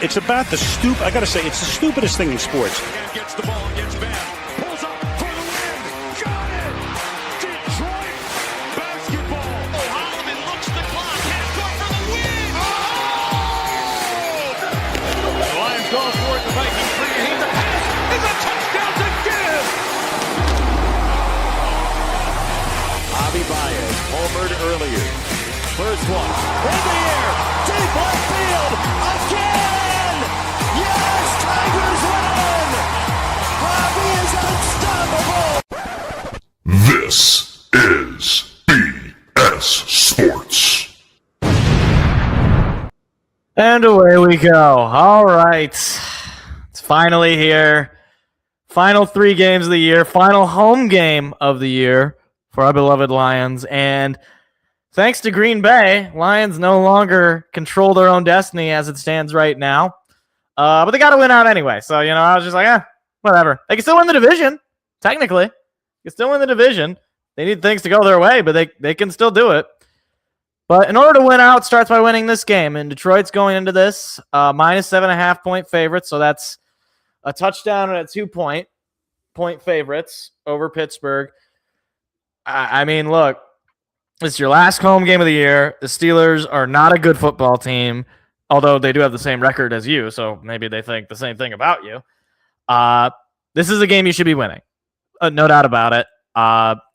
It's about the I got to say, it's the stupidest thing in sports. Gets the ball, gets back, pulls up for the win. Got it! Detroit basketball. Oh, Holloman looks the clock. Half court for the win. Oh! The Lions go for it. The Vikings bring it. The pass is a touchdown to give. Javi Baez homered earlier. First one in the air, deep left field again. Yes, Tigers win. Javi is unstoppable. This is BS Sports. And away we go. All right. It's finally here. Final 3 games of the year. Final home game of the year for our beloved Lions. And thanks to Green Bay, Lions no longer control their own destiny as it stands right now. But they got to win out anyway. So, I was just like, whatever. They can still win the division, technically. They can still win the division. They need things to go their way, but they can still do it. But in order to win out, starts by winning this game. And Detroit's going into this minus 7.5 point favorites. So that's a touchdown and a 2 point favorites over Pittsburgh. I mean, look, it's your last home game of the year. The Steelers are not a good football team, although they do have the same record as you, so maybe they think the same thing about you. This is a game you should be winning. No doubt about it.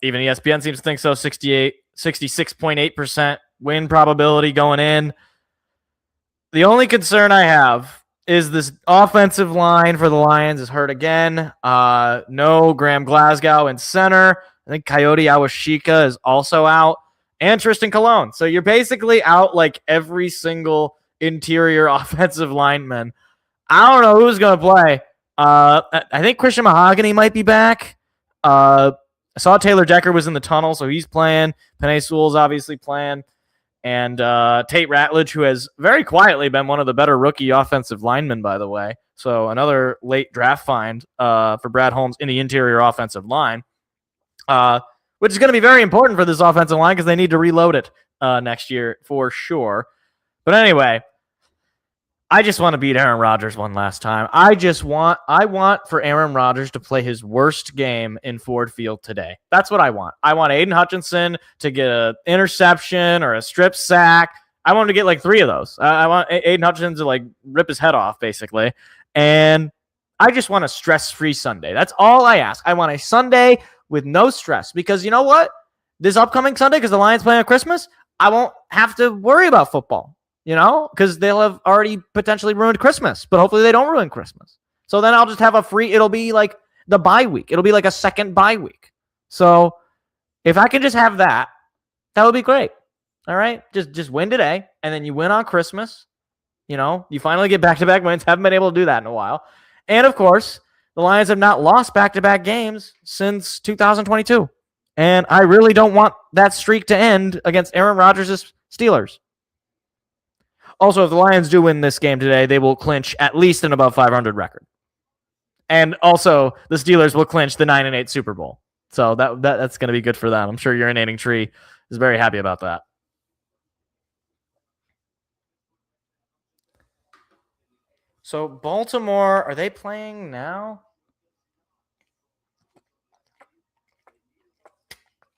Even ESPN seems to think so. 66.8% win probability going in. The only concern I have is this offensive line for the Lions is hurt again. No Graham Glasgow in center. I think Coyote Awashika is also out. And Tristan Colon. So you're basically out like every single interior offensive lineman. I don't know who's going to play. I think Christian Mahogany might be back. I saw Taylor Decker was in the tunnel, so he's playing. Penei Sewell's obviously playing. And Tate Ratledge, who has very quietly been one of the better rookie offensive linemen, by the way. So another late draft find for Brad Holmes in the interior offensive line. Which is going to be very important for this offensive line because they need to reload it next year for sure. But anyway, I just want to beat Aaron Rodgers one last time. I want for Aaron Rodgers to play his worst game in Ford Field today. That's what I want. I want Aiden Hutchinson to get an interception or a strip sack. I want him to get like 3 of those. I want Aiden Hutchinson to like rip his head off basically. And I just want a stress-free Sunday. That's all I ask. I want a Sunday with no stress, because you know what? This upcoming Sunday, because the Lions play on Christmas, I won't have to worry about football, because they'll have already potentially ruined Christmas, but hopefully they don't ruin Christmas. So then I'll just have it'll be like the bye week. It'll be like a second bye week. So if I can just have that would be great. All right? Just win today, and then you win on Christmas. You finally get back-to-back wins. Haven't been able to do that in a while. And of course, the Lions have not lost back-to-back games since 2022. And I really don't want that streak to end against Aaron Rodgers' Steelers. Also, if the Lions do win this game today, they will clinch at least an above 500 record. And also, the Steelers will clinch the 9-8 Super Bowl. So that's going to be good for them. I'm sure Urinating Tree is very happy about that. So Baltimore, are they playing now?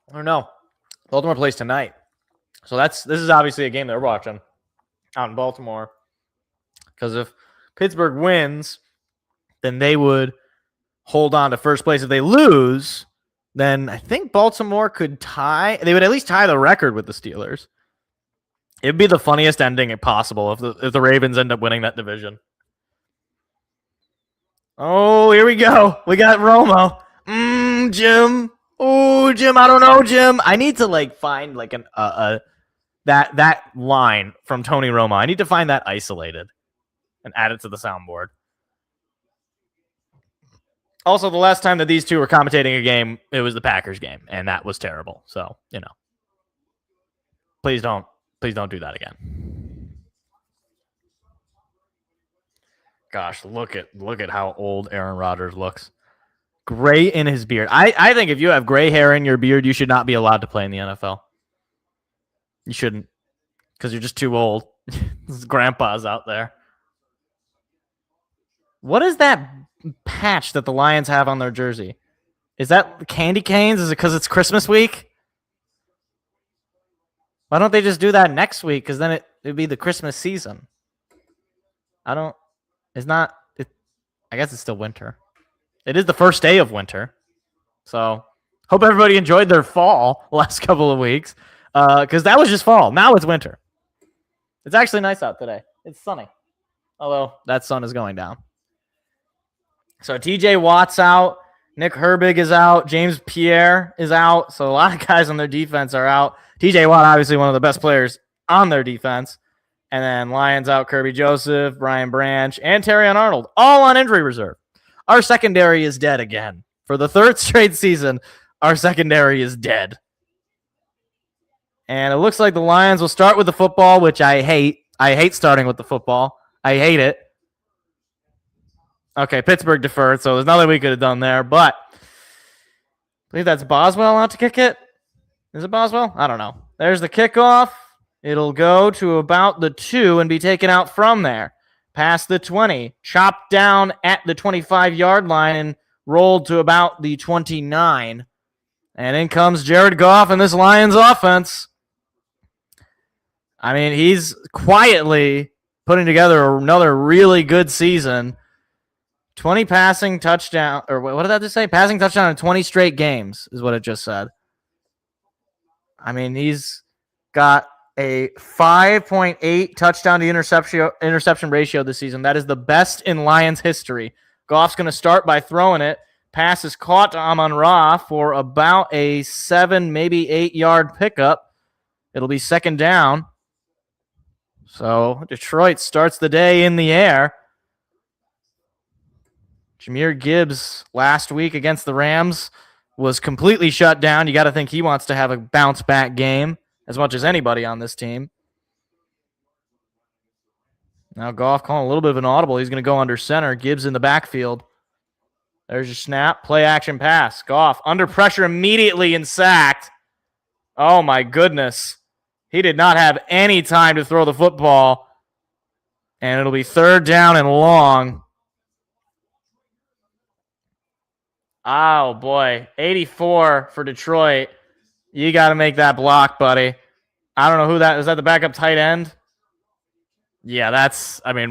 I don't know. Baltimore plays tonight. So this is obviously a game that we're watching out in Baltimore. Because if Pittsburgh wins, then they would hold on to first place. If they lose, then I think Baltimore could tie. They would at least tie the record with the Steelers. It'd be the funniest ending possible if the Ravens end up winning that division. Oh, here we go. We got Romo. Jim. Oh, Jim. I don't know, Jim. I need to find that line from Tony Romo. I need to find that isolated and add it to the soundboard. Also, the last time that these two were commentating a game, it was the Packers game, and that was terrible. So, please don't do that again. Gosh, look at how old Aaron Rodgers looks. Gray in his beard. I think if you have gray hair in your beard, you should not be allowed to play in the NFL. You shouldn't, because you're just too old. Grandpa's out there. What is that patch that the Lions have on their jersey? Is that candy canes? Is it because it's Christmas week? Why don't they just do that next week? Because then it'd be the Christmas season. It's not, I guess it's still winter. It is the first day of winter. So, hope everybody enjoyed their fall the last couple of weeks. Because that was just fall. Now it's winter. It's actually nice out today. It's sunny. Although, that sun is going down. So, TJ Watt's out. Nick Herbig is out. James Pierre is out. So, a lot of guys on their defense are out. TJ Watt, obviously one of the best players on their defense. And then Lions out Kirby Joseph, Brian Branch, and Terrion Arnold, all on injury reserve. Our secondary is dead again. For the third straight season, our secondary is dead. And it looks like the Lions will start with the football, which I hate. I hate starting with the football. I hate it. Okay, Pittsburgh deferred, so there's nothing we could have done there. But I believe that's Boswell out to kick it. Is it Boswell? I don't know. There's the kickoff. It'll go to about the 2 and be taken out from there. Past the 20. Chopped down at the 25-yard line and rolled to about the 29. And in comes Jared Goff and this Lions offense. I mean, he's quietly putting together another really good season. 20 passing touchdown, or what did that just say? Passing touchdown in 20 straight games is what it just said. I mean, he's got a 5.8 touchdown to interception ratio this season. That is the best in Lions history. Goff's going to start by throwing it. Pass is caught to Amon-Ra for about a 7, maybe 8-yard pickup. It'll be second down. So Detroit starts the day in the air. Jahmyr Gibbs last week against the Rams was completely shut down. You got to think he wants to have a bounce-back game as much as anybody on this team. Now Goff calling a little bit of an audible. He's going to go under center. Gibbs in the backfield. There's your snap. Play action pass. Goff under pressure immediately and sacked. Oh, my goodness. He did not have any time to throw the football. And it'll be third down and long. Oh, boy. 84 for Detroit. You got to make that block, buddy. I don't know who that is. That the backup tight end? Yeah,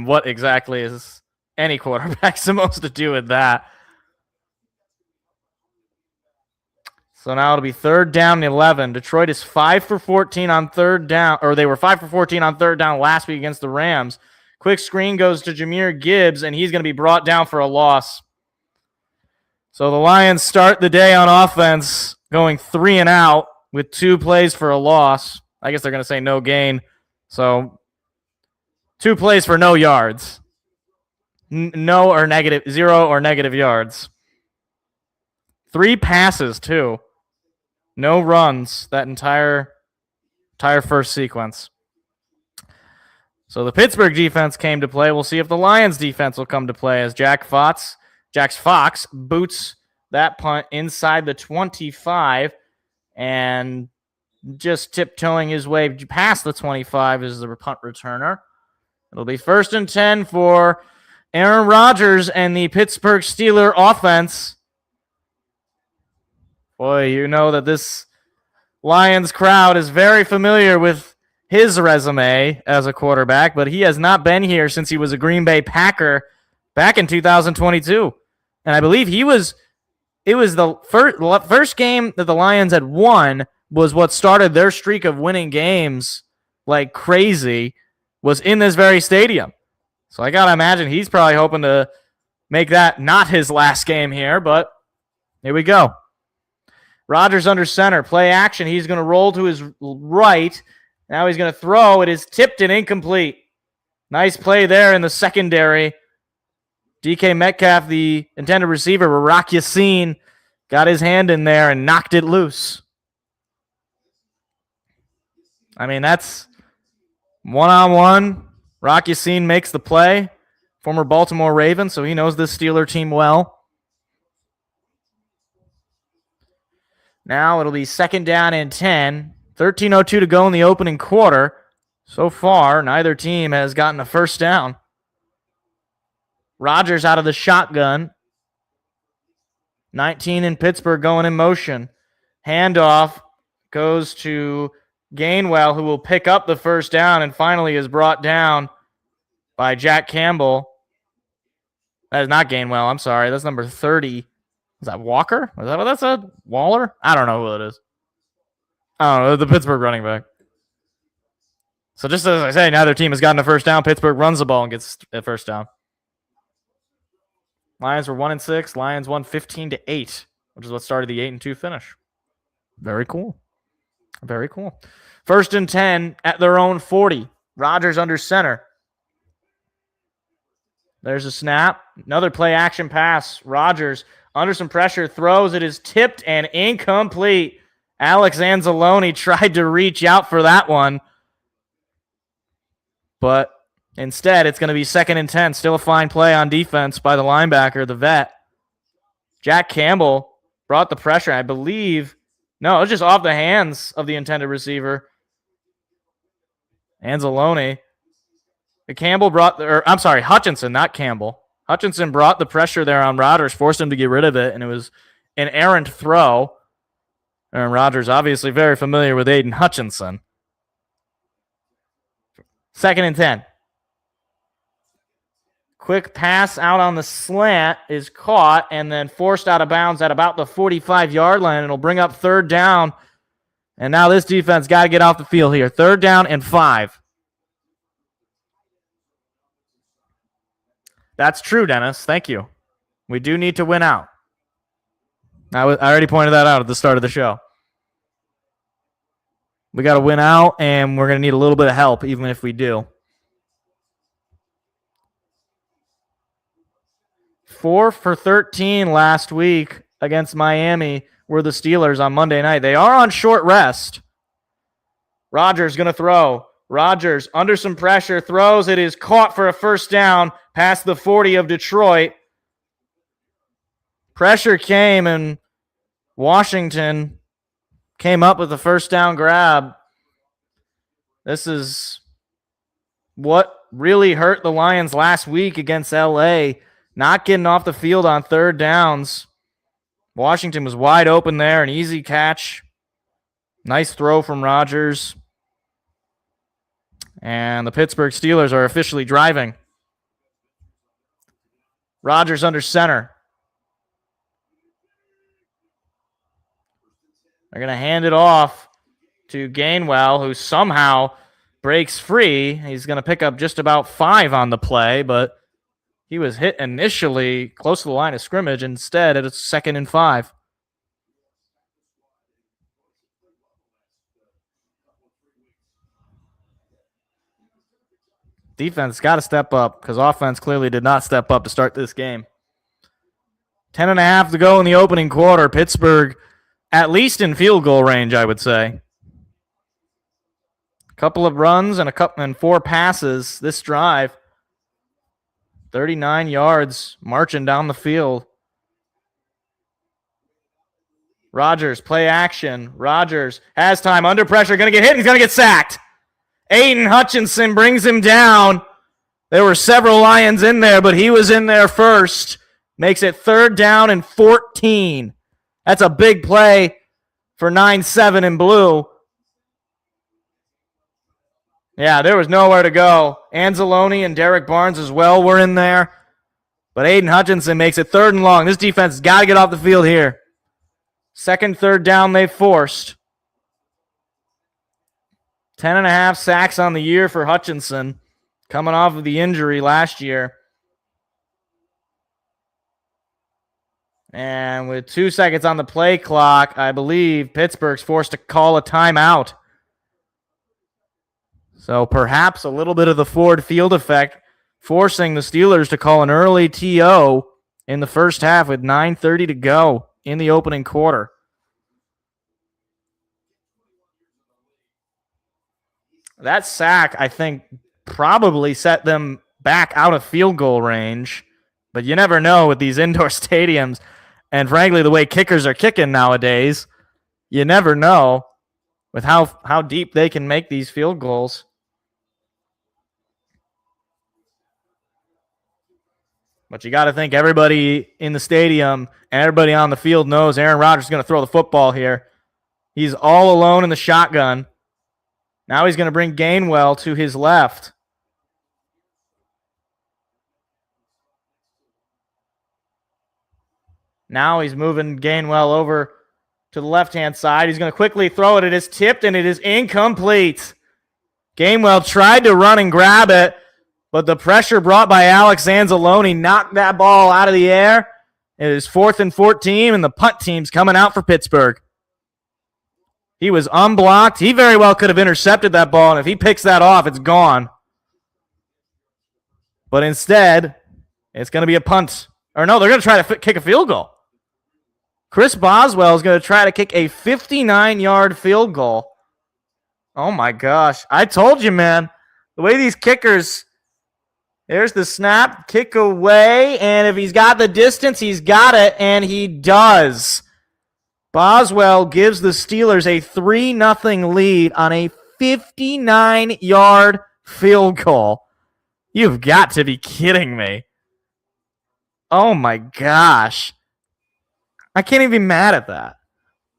what exactly is any quarterback supposed to do with that? So now it'll be third down and 11. Detroit is 5 for 14 on third down, or they were 5 for 14 on third down last week against the Rams. Quick screen goes to Jahmyr Gibbs, and he's going to be brought down for a loss. So the Lions start the day on offense going 3 and out with 2 plays for a loss. I guess they're going to say no gain. So 2 plays for no yards. No or negative, 0 or negative yards. 3 passes, too. No runs that entire first sequence. So the Pittsburgh defense came to play. We'll see if the Lions defense will come to play as Jack Fox boots that punt inside the 25 and just tiptoeing his way past the 25 is the punt returner. It'll be first and 10 for Aaron Rodgers and the Pittsburgh Steelers offense. Boy, you know that this Lions crowd is very familiar with his resume as a quarterback, but he has not been here since he was a Green Bay Packer back in 2022. And I believe it was the first game that the Lions had won was what started their streak of winning games like crazy, was in this very stadium. So I got to imagine he's probably hoping to make that not his last game here, but here we go. Rodgers under center, play action. He's going to roll to his right. Now he's going to throw. It is tipped and incomplete. Nice play there in the secondary. DK Metcalf, the intended receiver, Rock Yassin, got his hand in there and knocked it loose. I mean, that's one-on-one. Rock Yassin makes the play. Former Baltimore Raven, so he knows this Steeler team well. Now it'll be second down and 10. 13:02 to go in the opening quarter. So far, neither team has gotten a first down. Rodgers out of the shotgun. 19 in Pittsburgh going in motion. Handoff goes to Gainwell, who will pick up the first down and finally is brought down by Jack Campbell. That is not Gainwell. I'm sorry. That's number 30. Is that Walker? Is that what that said? Waller? I don't know who it is. I don't know. The Pittsburgh running back. So just as I say, neither team has gotten a first down. Pittsburgh runs the ball and gets a first down. Lions were 1-6. Lions won 15-8, which is what started the 8-2 finish. Very cool. Very cool. 1st and 10 at their own 40. Rodgers under center. There's a snap. Another play action pass. Rodgers under some pressure throws. It is tipped and incomplete. Alex Anzalone tried to reach out for that one. But instead, it's going to be 2nd and 10. Still a fine play on defense by the linebacker, the vet. Jack Campbell brought the pressure, I believe. No, it was just off the hands of the intended receiver. Anzalone. Hutchinson, not Campbell. Hutchinson brought the pressure there on Rodgers, forced him to get rid of it, and it was an errant throw. Aaron Rodgers obviously very familiar with Aiden Hutchinson. 2nd and 10. Quick pass out on the slant is caught and then forced out of bounds at about the 45-yard line. It'll bring up 3rd down. And now this defense got to get off the field here. 3rd down and 5. That's true, Dennis. Thank you. We do need to win out. I already pointed that out at the start of the show. We got to win out, and we're going to need a little bit of help, even if we do. 4 for 13 last week against Miami were the Steelers on Monday night. They are on short rest. Rodgers going to throw. Rodgers under some pressure throws. It is caught for a first down past the 40 of Detroit. Pressure came, and Washington came up with a first down grab. This is what really hurt the Lions last week against LA. Not getting off the field on 3rd downs. Washington was wide open there, an easy catch. Nice throw from Rodgers. And the Pittsburgh Steelers are officially driving. Rodgers under center. They're going to hand it off to Gainwell, who somehow breaks free. He's going to pick up just about 5 on the play, but he was hit initially close to the line of scrimmage. Instead, it's 2nd and 5. Defense got to step up because offense clearly did not step up to start this game. 10.5 to go in the opening quarter. Pittsburgh at least in field goal range, I would say. A couple of runs and 4 passes this drive. 39 yards marching down the field. Rodgers, play action. Rodgers has time, under pressure, going to get hit. He's going to get sacked. Aiden Hutchinson brings him down. There were several Lions in there, but he was in there first. Makes it 3rd down and 14. That's a big play for 9-7 in blue. Yeah, there was nowhere to go. Anzalone and Derek Barnes as well were in there. But Aiden Hutchinson makes it 3rd and long. This defense has got to get off the field here. 2nd, 3rd down they forced. 10.5 sacks on the year for Hutchinson, coming off of the injury last year. And with 2 seconds on the play clock, I believe Pittsburgh's forced to call a timeout. So perhaps a little bit of the Ford Field effect, forcing the Steelers to call an early TO in the first half with 9:30 to go in the opening quarter. That sack, I think, probably set them back out of field goal range. But you never know with these indoor stadiums. And frankly, the way kickers are kicking nowadays, you never know with how deep they can make these field goals. But you got to think everybody in the stadium and everybody on the field knows Aaron Rodgers is going to throw the football here. He's all alone in the shotgun. Now he's going to bring Gainwell to his left. Now he's moving Gainwell over to the left-hand side. He's going to quickly throw it. It is tipped, and it is incomplete. Gainwell tried to run and grab it, but the pressure brought by Alex Anzalone knocked that ball out of the air. It is 4th and 14, and the punt team's coming out for Pittsburgh. He was unblocked. He very well could have intercepted that ball, and if he picks that off, it's gone. But instead, it's going to be a punt. Or no, they're going to try to kick a field goal. Chris Boswell is going to try to kick a 59-yard field goal. Oh, my gosh. I told you, man. The way these kickers, there's the snap, kick away, and if he's got the distance, he's got it, and he does. Boswell gives the Steelers a 3-0 lead on a 59-yard field goal. You've got to be kidding me. Oh, my gosh. I can't even be mad at that.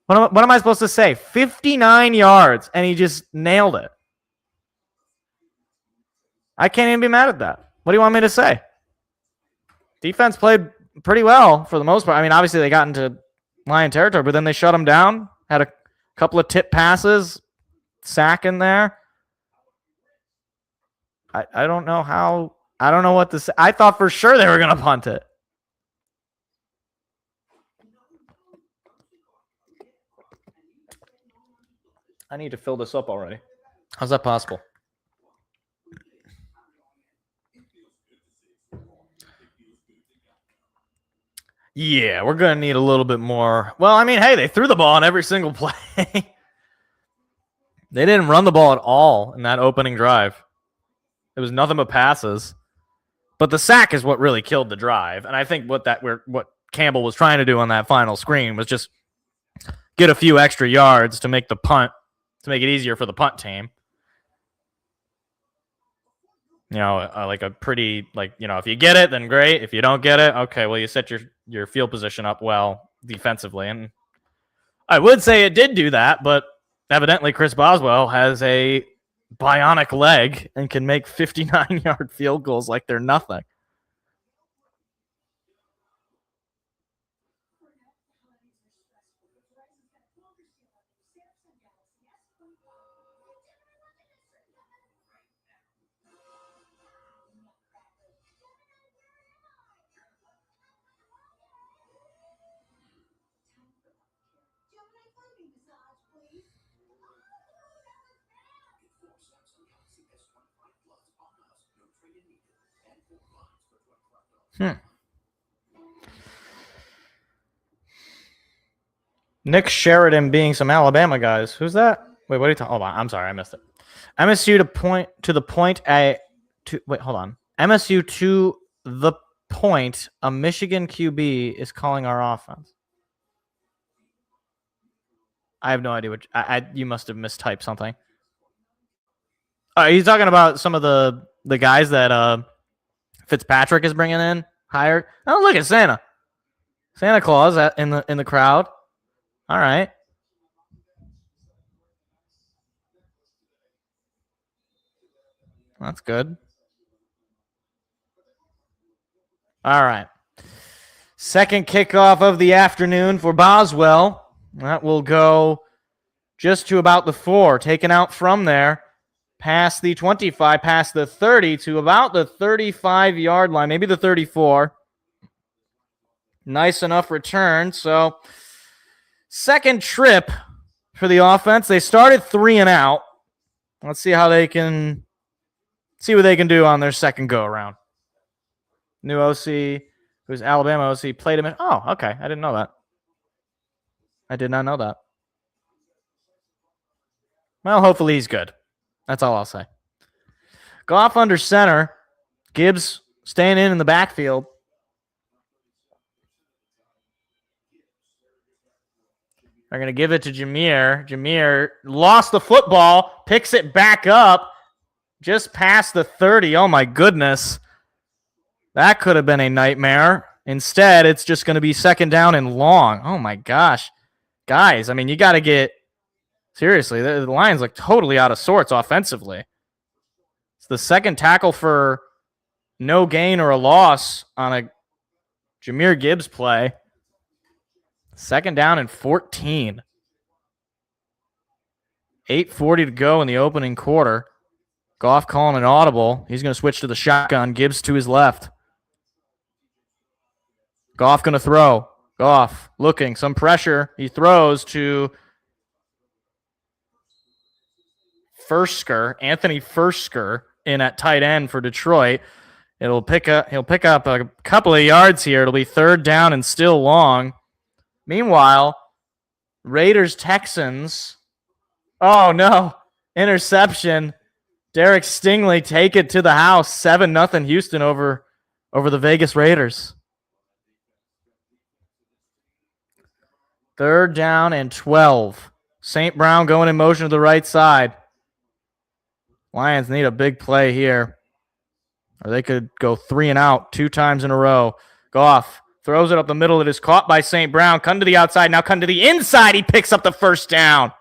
What am I supposed to say? 59 yards, and he just nailed it. I can't even be mad at that. What do you want me to say? Defense played pretty well for the most part. I mean, obviously they got into Lion territory, but then they shut him down. Had a couple of tip passes, sack in there. I don't know how. I don't know what to say. I thought for sure they were going to punt it. I need to fill this up already. How's that possible? Yeah, we're going to need a little bit more. Well, I mean, hey, they threw the ball on every single play. They didn't run the ball at all in that opening drive. It was nothing but passes. But the sack is what really killed the drive. And I think what Campbell was trying to do on that final screen was just get a few extra yards to make the punt, to make it easier for the punt team. You know, like a pretty, like, you know, if you get it, then great. If you don't get it, okay, well, you set your field position up well defensively. And I would say it did do that, but evidently Chris Boswell has a bionic leg and can make 59-yard field goals like they're nothing. Nick Sheridan being some Alabama guys. Who's that? Wait, what are you talking? Hold on. I'm sorry, I missed it. MSU MSU to the point. A Michigan QB is calling our offense. I have no idea what. You must have mistyped something. He's talking about some of the guys that Fitzpatrick is bringing in, hired. Oh, look at Santa Claus in the crowd. All right. That's good. All right. Second kickoff of the afternoon for Boswell. That will go just to about the 4, taken out from there, past the 25, past the 30 to about the 35-yard line, maybe the 34. Nice enough return. So second trip for the offense. They started 3 and out. Let's see how they can see what they can do on their second go around. New OC, who's Alabama OC, played him in. Oh, okay. I didn't know that. I did not know that. Well, hopefully he's good. That's all I'll say. Goff under center. Gibbs staying in the backfield. They're going to give it to Jameer. Jameer lost the football, picks it back up just past the 30. Oh, my goodness. That could have been a nightmare. Instead, it's just going to be second down and long. Oh, my gosh. Guys, I mean, you got to get – seriously, the Lions look totally out of sorts offensively. It's the second tackle for no gain or a loss on a Jahmyr Gibbs play. Second down and 14. 8:40 to go in the opening quarter. Goff calling an audible. He's going to switch to the shotgun. Gibbs to his left. Goff going to throw. Goff looking. Some pressure. He throws to Anthony Fursker in at tight end for Detroit. He'll pick up a couple of yards here. It'll be third down and still long. Meanwhile, Raiders-Texans. Oh, no. Interception. Derek Stingley take it to the house. 7-0 Houston over the Vegas Raiders. Third down and 12. St. Brown going in motion to the right side. Lions need a big play here. Or they could go 3 and out 2 times in a row. Goff throws it up the middle. It is caught by St. Brown. Come to the outside. Now come to the inside. He picks up the first down.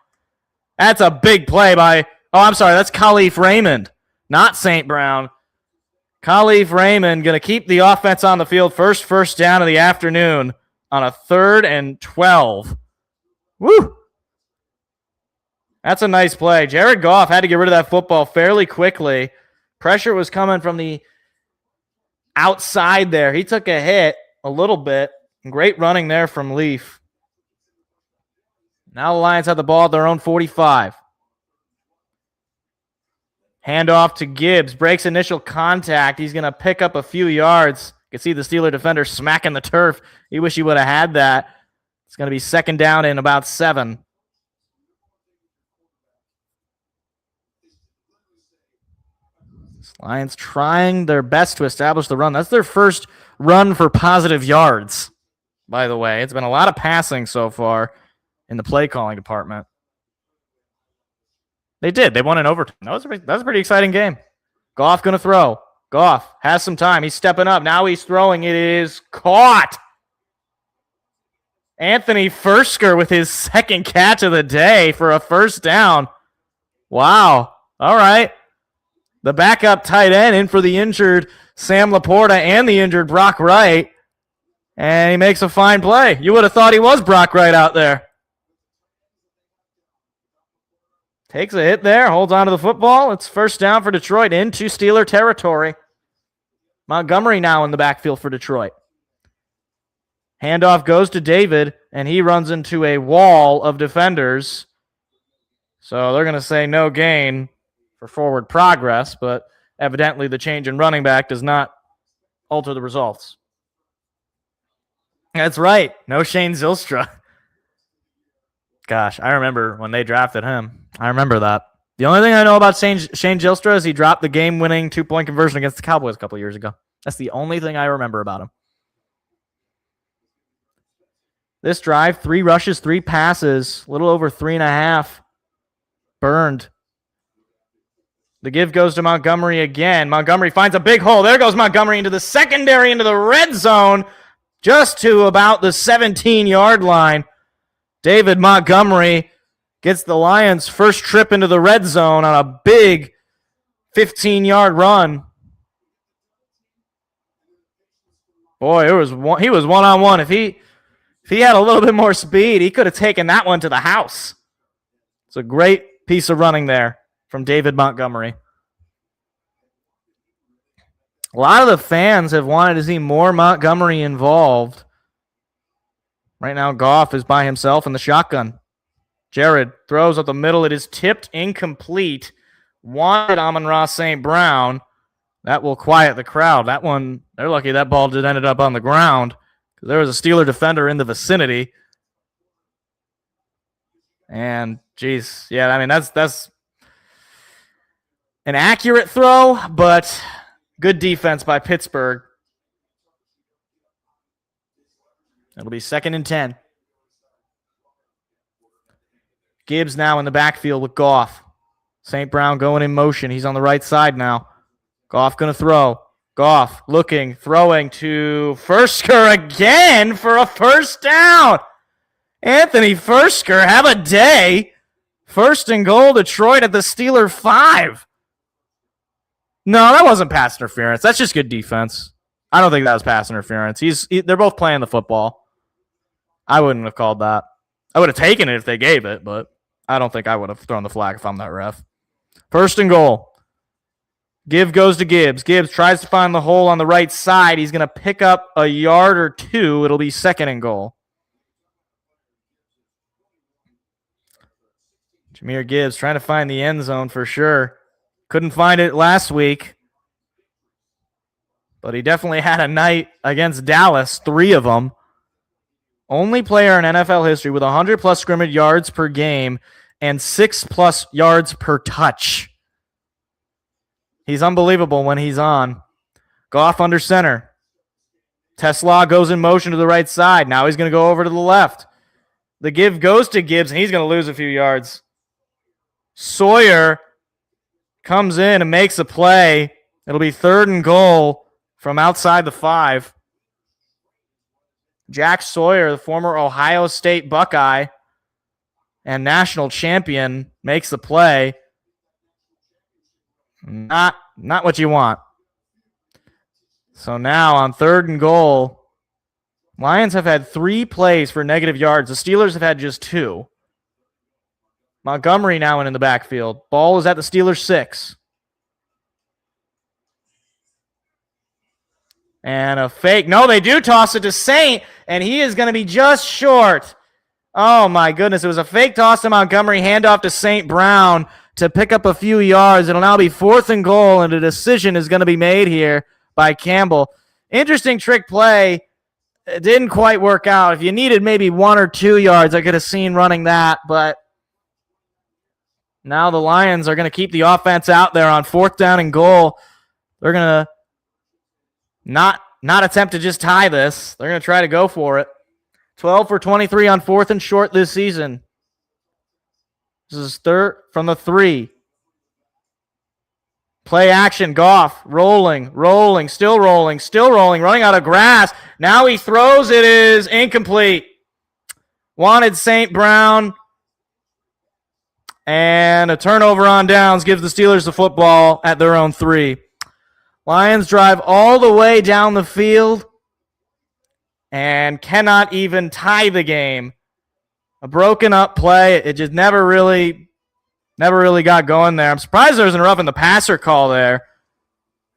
That's a big play by... Oh, I'm sorry. That's Khalif Raymond, not St. Brown. Khalif Raymond going to keep the offense on the field. First down of the afternoon on a 3rd and 12. Woo! That's a nice play. Jared Goff had to get rid of that football fairly quickly. Pressure was coming from the outside there. He took a hit a little bit. Great running there from Leaf. Now the Lions have the ball at their own 45. Handoff to Gibbs. Breaks initial contact. He's going to pick up a few yards. You can see the Steeler defender smacking the turf. He wish he would have had that. It's going to be second down and about 7. Lions trying their best to establish the run. That's their first run for positive yards, by the way. It's been a lot of passing so far in the play calling department. They did. They won in overtime. That was a pretty exciting game. Goff going to throw. Goff has some time. He's stepping up. Now he's throwing. It is caught. Anthony Fursker with his second catch of the day for a first down. Wow. All right. The backup tight end in for the injured Sam Laporta and the injured Brock Wright. And he makes a fine play. You would have thought he was Brock Wright out there. Takes a hit there, holds on to the football. It's first down for Detroit into Steeler territory. Montgomery now in the backfield for Detroit. Handoff goes to David, and he runs into a wall of defenders. So they're going to say no gain for forward progress, but evidently the change in running back does not alter the results. That's right. No Shane Zylstra. Gosh, I remember when they drafted him. I remember that. The only thing I know about Shane Zylstra is he dropped the game-winning 2-point conversion against the Cowboys a couple years ago. That's the only thing I remember about him. This drive, 3 rushes, 3 passes, a little over 3.5 burned. The give goes to Montgomery again. Montgomery finds a big hole. There goes Montgomery into the secondary, into the red zone, just to about the 17-yard line. David Montgomery gets the Lions' first trip into the red zone on a big 15-yard run. Boy, he was one-on-one. If he had a little bit more speed, he could have taken that one to the house. It's a great piece of running there from David Montgomery. A lot of the fans have wanted to see more Montgomery involved. Right now, Goff is by himself in the shotgun. Jared throws up the middle. It is tipped incomplete. Wanted Amon-Ra St. Brown. That will quiet the crowd. That one, they're lucky that ball just ended up on the ground because there was a Steeler defender in the vicinity. And, geez, yeah, I mean, that's an accurate throw, but good defense by Pittsburgh. It'll be 2nd and 10. Gibbs now in the backfield with Goff. St. Brown going in motion. He's on the right side now. Goff going to throw. Goff looking, throwing to Fursker again for a first down. Anthony Fursker, have a day. First and goal, Detroit at the Steeler 5. No, that wasn't pass interference. That's just good defense. I don't think that was pass interference. They're both playing the football. I wouldn't have called that. I would have taken it if they gave it, but I don't think I would have thrown the flag if I'm that ref. First and goal. Give goes to Gibbs. Gibbs tries to find the hole on the right side. He's going to pick up a yard or two. It'll be second and goal. Jahmyr Gibbs trying to find the end zone for sure. Couldn't find it last week. But he definitely had a night against Dallas, 3 of them. Only player in NFL history with 100-plus scrimmage yards per game and 6-plus yards per touch. He's unbelievable when he's on. Goff under center. Tesla goes in motion to the right side. Now he's going to go over to the left. The give goes to Gibbs, and he's going to lose a few yards. Sawyer comes in and makes a play. It'll be third and goal from outside the 5. Jack Sawyer, the former Ohio State Buckeye and national champion, makes the play. Not what you want. So now on third and goal, Lions have had 3 plays for negative yards. The Steelers have had just 2. Montgomery now in the backfield. Ball is at the Steelers 6. And a fake. No, they do toss it to Saint, and he is going to be just short. Oh, my goodness. It was a fake toss to Montgomery, handoff to St. Brown to pick up a few yards. It'll now be fourth and goal, and a decision is going to be made here by Campbell. Interesting trick play. It didn't quite work out. If you needed maybe 1 or 2 yards, I could have seen running that, but now the Lions are going to keep the offense out there on fourth down and goal. They're going to not attempt to just tie this. They're going to try to go for it. 12 for 23 on fourth and short this season. This is third from the 3. Play action. Goff rolling, still rolling, running out of grass. Now he throws. It is incomplete. Wanted St. Brown. And a turnover on downs gives the Steelers the football at their own 3. Lions drive all the way down the field and cannot even tie the game. A broken up play. It just never really got going there. I'm surprised there was a roughing the passer call there,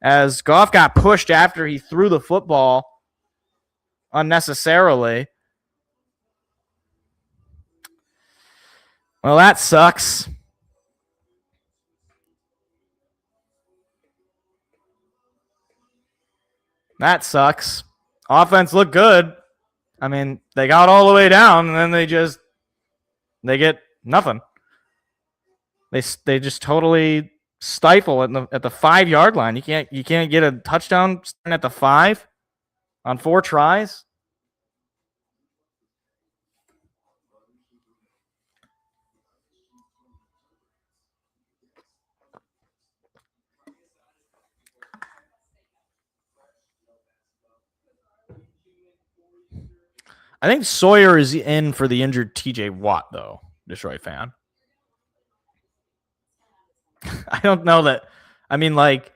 as Goff got pushed after he threw the football unnecessarily. Well, that sucks. That sucks. Offense looked good. I mean, they got all the way down, and then they get nothing. They just totally stifle at the 5-yard line. You can't get a touchdown at the 5 on 4 tries. I think Sawyer is in for the injured TJ Watt, though, Detroit fan. I don't know that. I mean, like,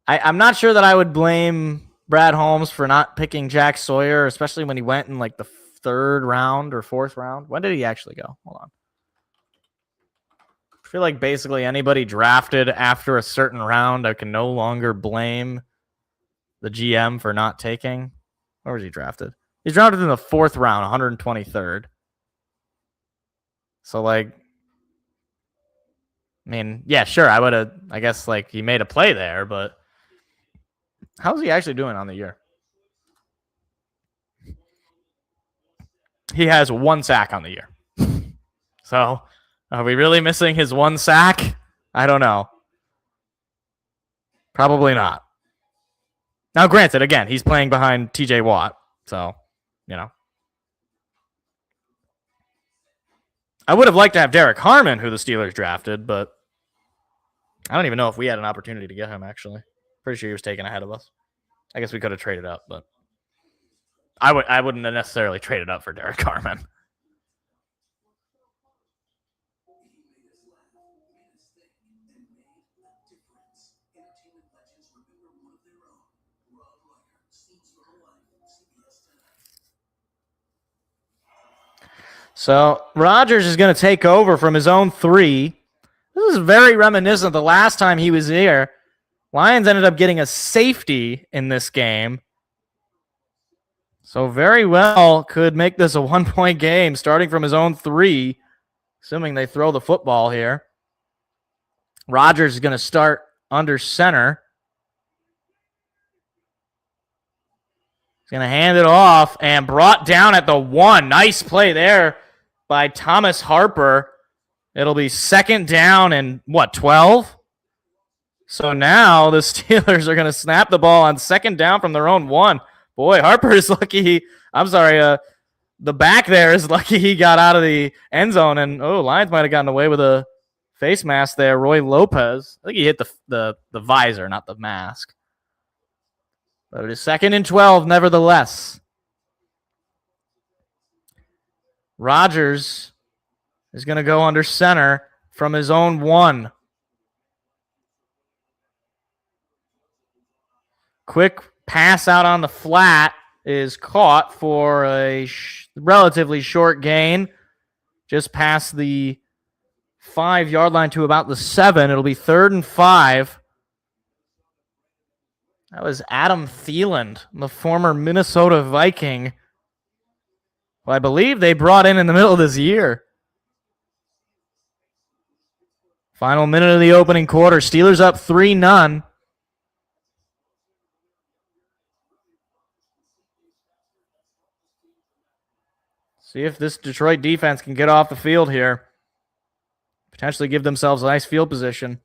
I'm not sure that I would blame Brad Holmes for not picking Jack Sawyer, especially when he went in like the 3rd round or 4th round. When did he actually go? Hold on. I feel like basically anybody drafted after a certain round, I can no longer blame the GM for not taking. Where was he drafted? He's drafted in the 4th round, 123rd. So, like, I mean, yeah, sure, I would have, I guess, like, he made a play there, but how's he actually doing on the year? He has 1 sack on the year. So, are we really missing his 1 sack? I don't know. Probably not. Now, granted, again, he's playing behind TJ Watt, so, you know. I would have liked to have Derek Harmon, who the Steelers drafted, but I don't even know if we had an opportunity to get him, actually. Pretty sure he was taken ahead of us. I guess we could have traded up, but I wouldn't have necessarily traded up for Derek Carmen. So Rodgers is going to take over from his own 3. This is very reminiscent of the last time he was here. Lions ended up getting a safety in this game. So very well could make this a 1-point game starting from his own 3, assuming they throw the football here. Rodgers is going to start under center. He's going to hand it off and brought down at the 1. Nice play there by Thomas Harper. It'll be 2nd down and 12? So now the Steelers are going to snap the ball on 2nd down from their own 1. Boy, Harper is lucky. The back there is lucky he got out of the end zone. And, Lions might have gotten away with a face mask there. Roy Lopez. I think he hit the visor, not the mask. But it is 2nd and 12, nevertheless. Rodgers is going to go under center from his own 1. Quick pass out on the flat is caught for a relatively short gain. Just past the 5-yard line to about the 7. It'll be 3rd and 5. That was Adam Thielen, the former Minnesota Viking, who I believe they brought in the middle of this year. Final minute of the opening quarter. Steelers up 3-0. See if this Detroit defense can get off the field here. Potentially give themselves a nice field position.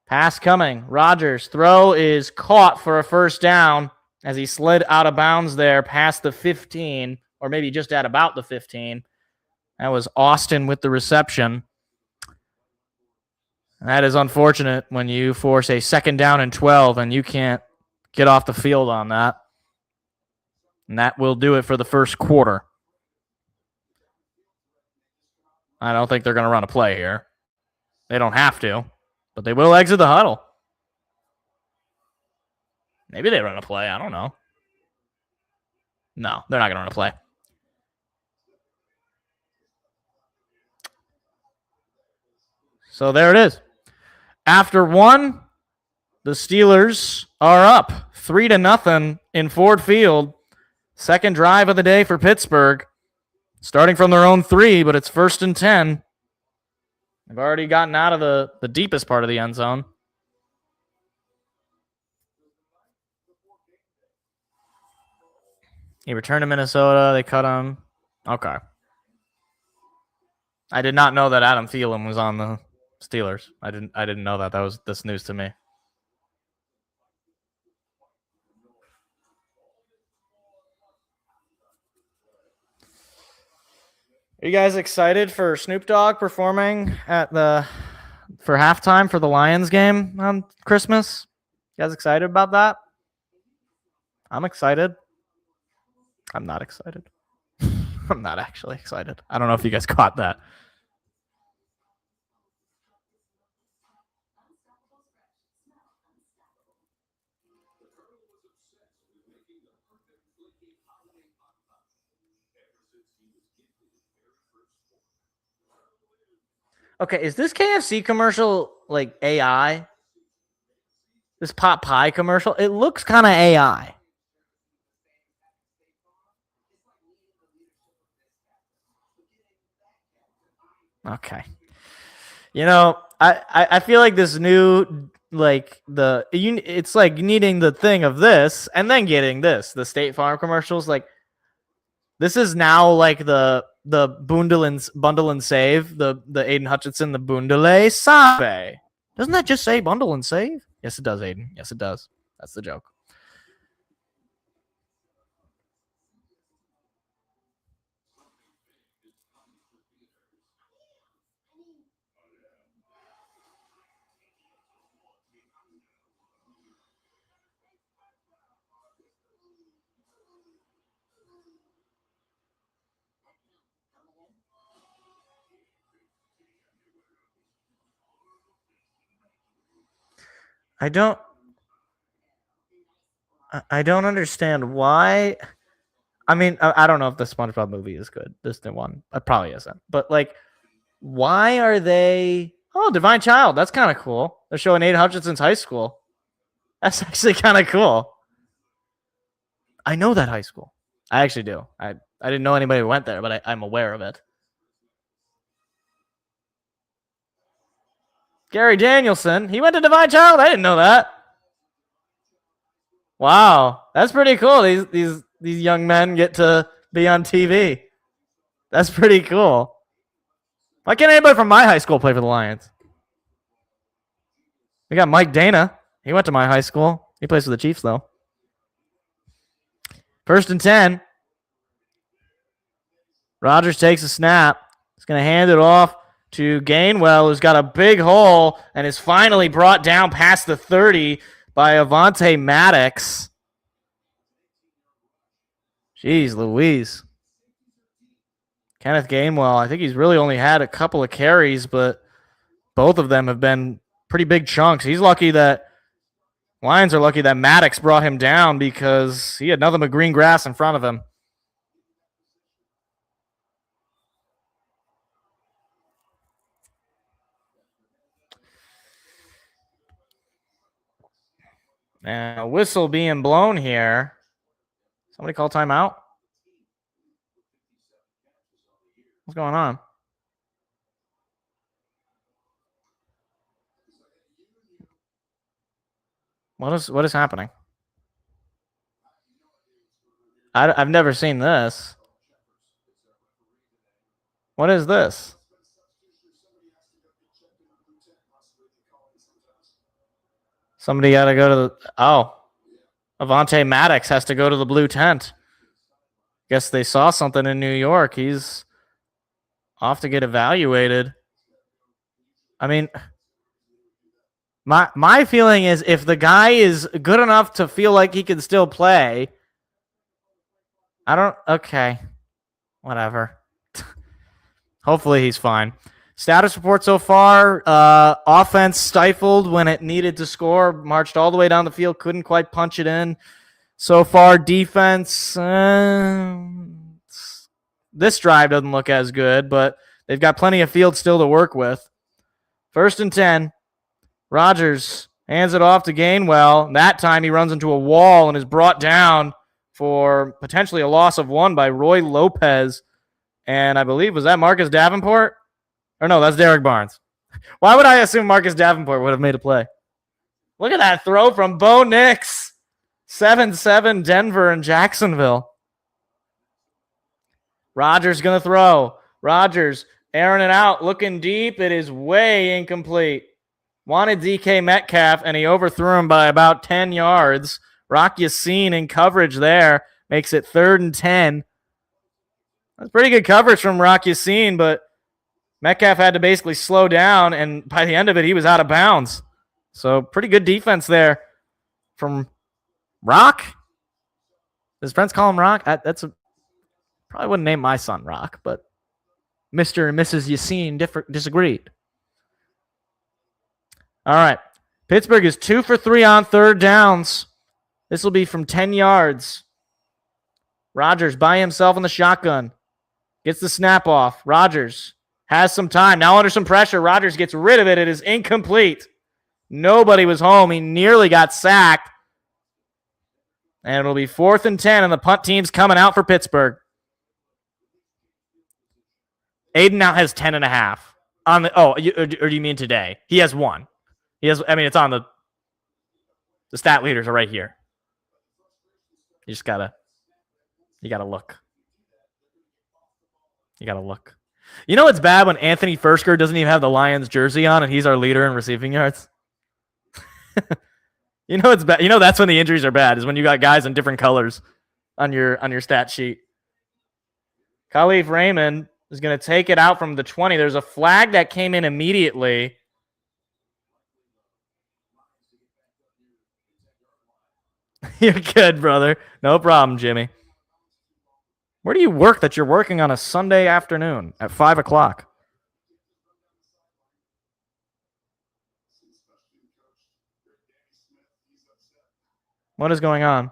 Pass coming. Rodgers' throw is caught for a 1st down as he slid out of bounds there past the 15, or maybe just at about the 15. That was Austin with the reception. That is unfortunate when you force a 2nd down and 12 and you can't get off the field on that. And that will do it for the first quarter. I don't think they're going to run a play here. They don't have to, but they will exit the huddle. Maybe they run a play. I don't know. No, they're not going to run a play. So there it is. After 1, the Steelers are up 3-0 in Ford Field. 2nd drive of the day for Pittsburgh. Starting from their own 3, but it's 1st and 10. They've already gotten out of the deepest part of the end zone. He returned to Minnesota. They cut him. Okay. I did not know that Adam Thielen was on the Steelers. I didn't know that. That was this news to me. Are you guys excited for Snoop Dogg performing for halftime for the Lions game on Christmas? You guys excited about that? I'm excited. I'm not excited. I'm not actually excited. I don't know if you guys caught that. Okay, is this KFC commercial like AI? This pot pie commercial? It looks kind of AI. Okay. You know, I feel like this new it's like needing the thing of this and then getting the State Farm commercials. Like this is now like the bundle and save, the Aiden Hutchinson, the Bundle Save. Doesn't that just say bundle and save? Yes, it does, Aiden. Yes, it does. That's the joke. I don't understand why. I mean, I don't know if the SpongeBob movie is good. This new one, it probably isn't. But like, why are they? Oh, Divine Child. That's kind of cool. They're showing Nate Hutchinson's high school. That's actually kind of cool. I know that high school. I actually do. I didn't know anybody who went there, but I'm aware of it. Gary Danielson. He went to Divine Child. I didn't know that. Wow, that's pretty cool. These young men get to be on TV. That's pretty cool. Why can't anybody from my high school play for the Lions? We got Mike Dana. He went to my high school. He plays for the Chiefs, though. 1st and 10. Rodgers takes a snap. He's going to hand it off to Gainwell, who's got a big hole and is finally brought down past the 30 by Avonte Maddox. Jeez Louise. Kenneth Gainwell, I think he's really only had a couple of carries, but both of them have been pretty big chunks. Lions are lucky that Maddox brought him down because he had nothing but green grass in front of him. And a whistle being blown here. Somebody call timeout? What's going on? What is happening? I've never seen this. What is this? Somebody got to go to the... Avonte Maddox has to go to the blue tent. Guess they saw something in New York. He's off to get evaluated. I mean, my feeling is if the guy is good enough to feel like he can still play, okay, whatever. Hopefully he's fine. Status report so far, offense stifled when it needed to score, marched all the way down the field, couldn't quite punch it in. So far, defense, this drive doesn't look as good, but they've got plenty of field still to work with. 1st and 10. Rodgers hands it off to Gainwell. That time he runs into a wall and is brought down for potentially a loss of 1 by Roy Lopez. And I believe, was that Marcus Davenport? Or no, that's Derek Barnes. Why would I assume Marcus Davenport would have made a play? Look at that throw from Bo Nix. 7-7 Denver and Jacksonville. Rodgers going to throw. Rodgers airing it out, looking deep. It is way incomplete. Wanted DK Metcalf, and he overthrew him by about 10 yards. Rock Yassin in coverage there. Makes it 3rd and 10. That's pretty good coverage from Rock Yassin, but Metcalf had to basically slow down, and by the end of it, he was out of bounds. So pretty good defense there from Rock. Does friends call him Rock? Probably wouldn't name my son Rock, but Mr. and Mrs. Yassin disagreed. All right. Pittsburgh is 2 for 3 on 3rd downs. This will be from 10 yards. Rodgers by himself in the shotgun. Gets the snap off. Rodgers has some time. Now under some pressure. Rodgers gets rid of it. It is incomplete. Nobody was home. He nearly got sacked. And it'll be 4th and 10, and the punt team's coming out for Pittsburgh. Aiden now has 10.5. Or do you mean today? He has 1. It's on the stat leaders are right here. You gotta look. You gotta look. You know it's bad when Anthony Fersker doesn't even have the Lions jersey on and he's our leader in receiving yards? You know it's bad. You know that's when the injuries are bad, is when you got guys in different colors on your stat sheet. Khalif Raymond is going to take it out from the 20. There's a flag that came in immediately. You're good, brother. No problem, Jimmy. Where do you work that you're working on a Sunday afternoon at 5 o'clock? What is going on?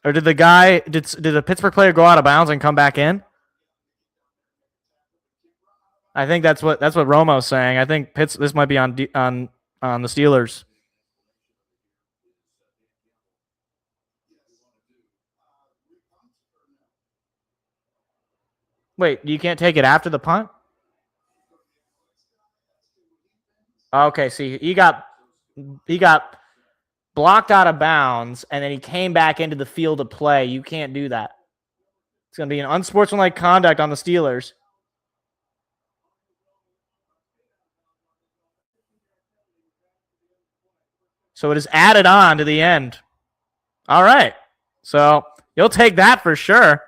Or did the Pittsburgh player go out of bounds and come back in? I think that's what Romo's saying. I think this might be on the Steelers. Wait, you can't take it after the punt? Okay, see, he got blocked out of bounds, and then he came back into the field to play. You can't do that. It's going to be an unsportsmanlike conduct on the Steelers. So it is added on to the end. All right. So you'll take that for sure.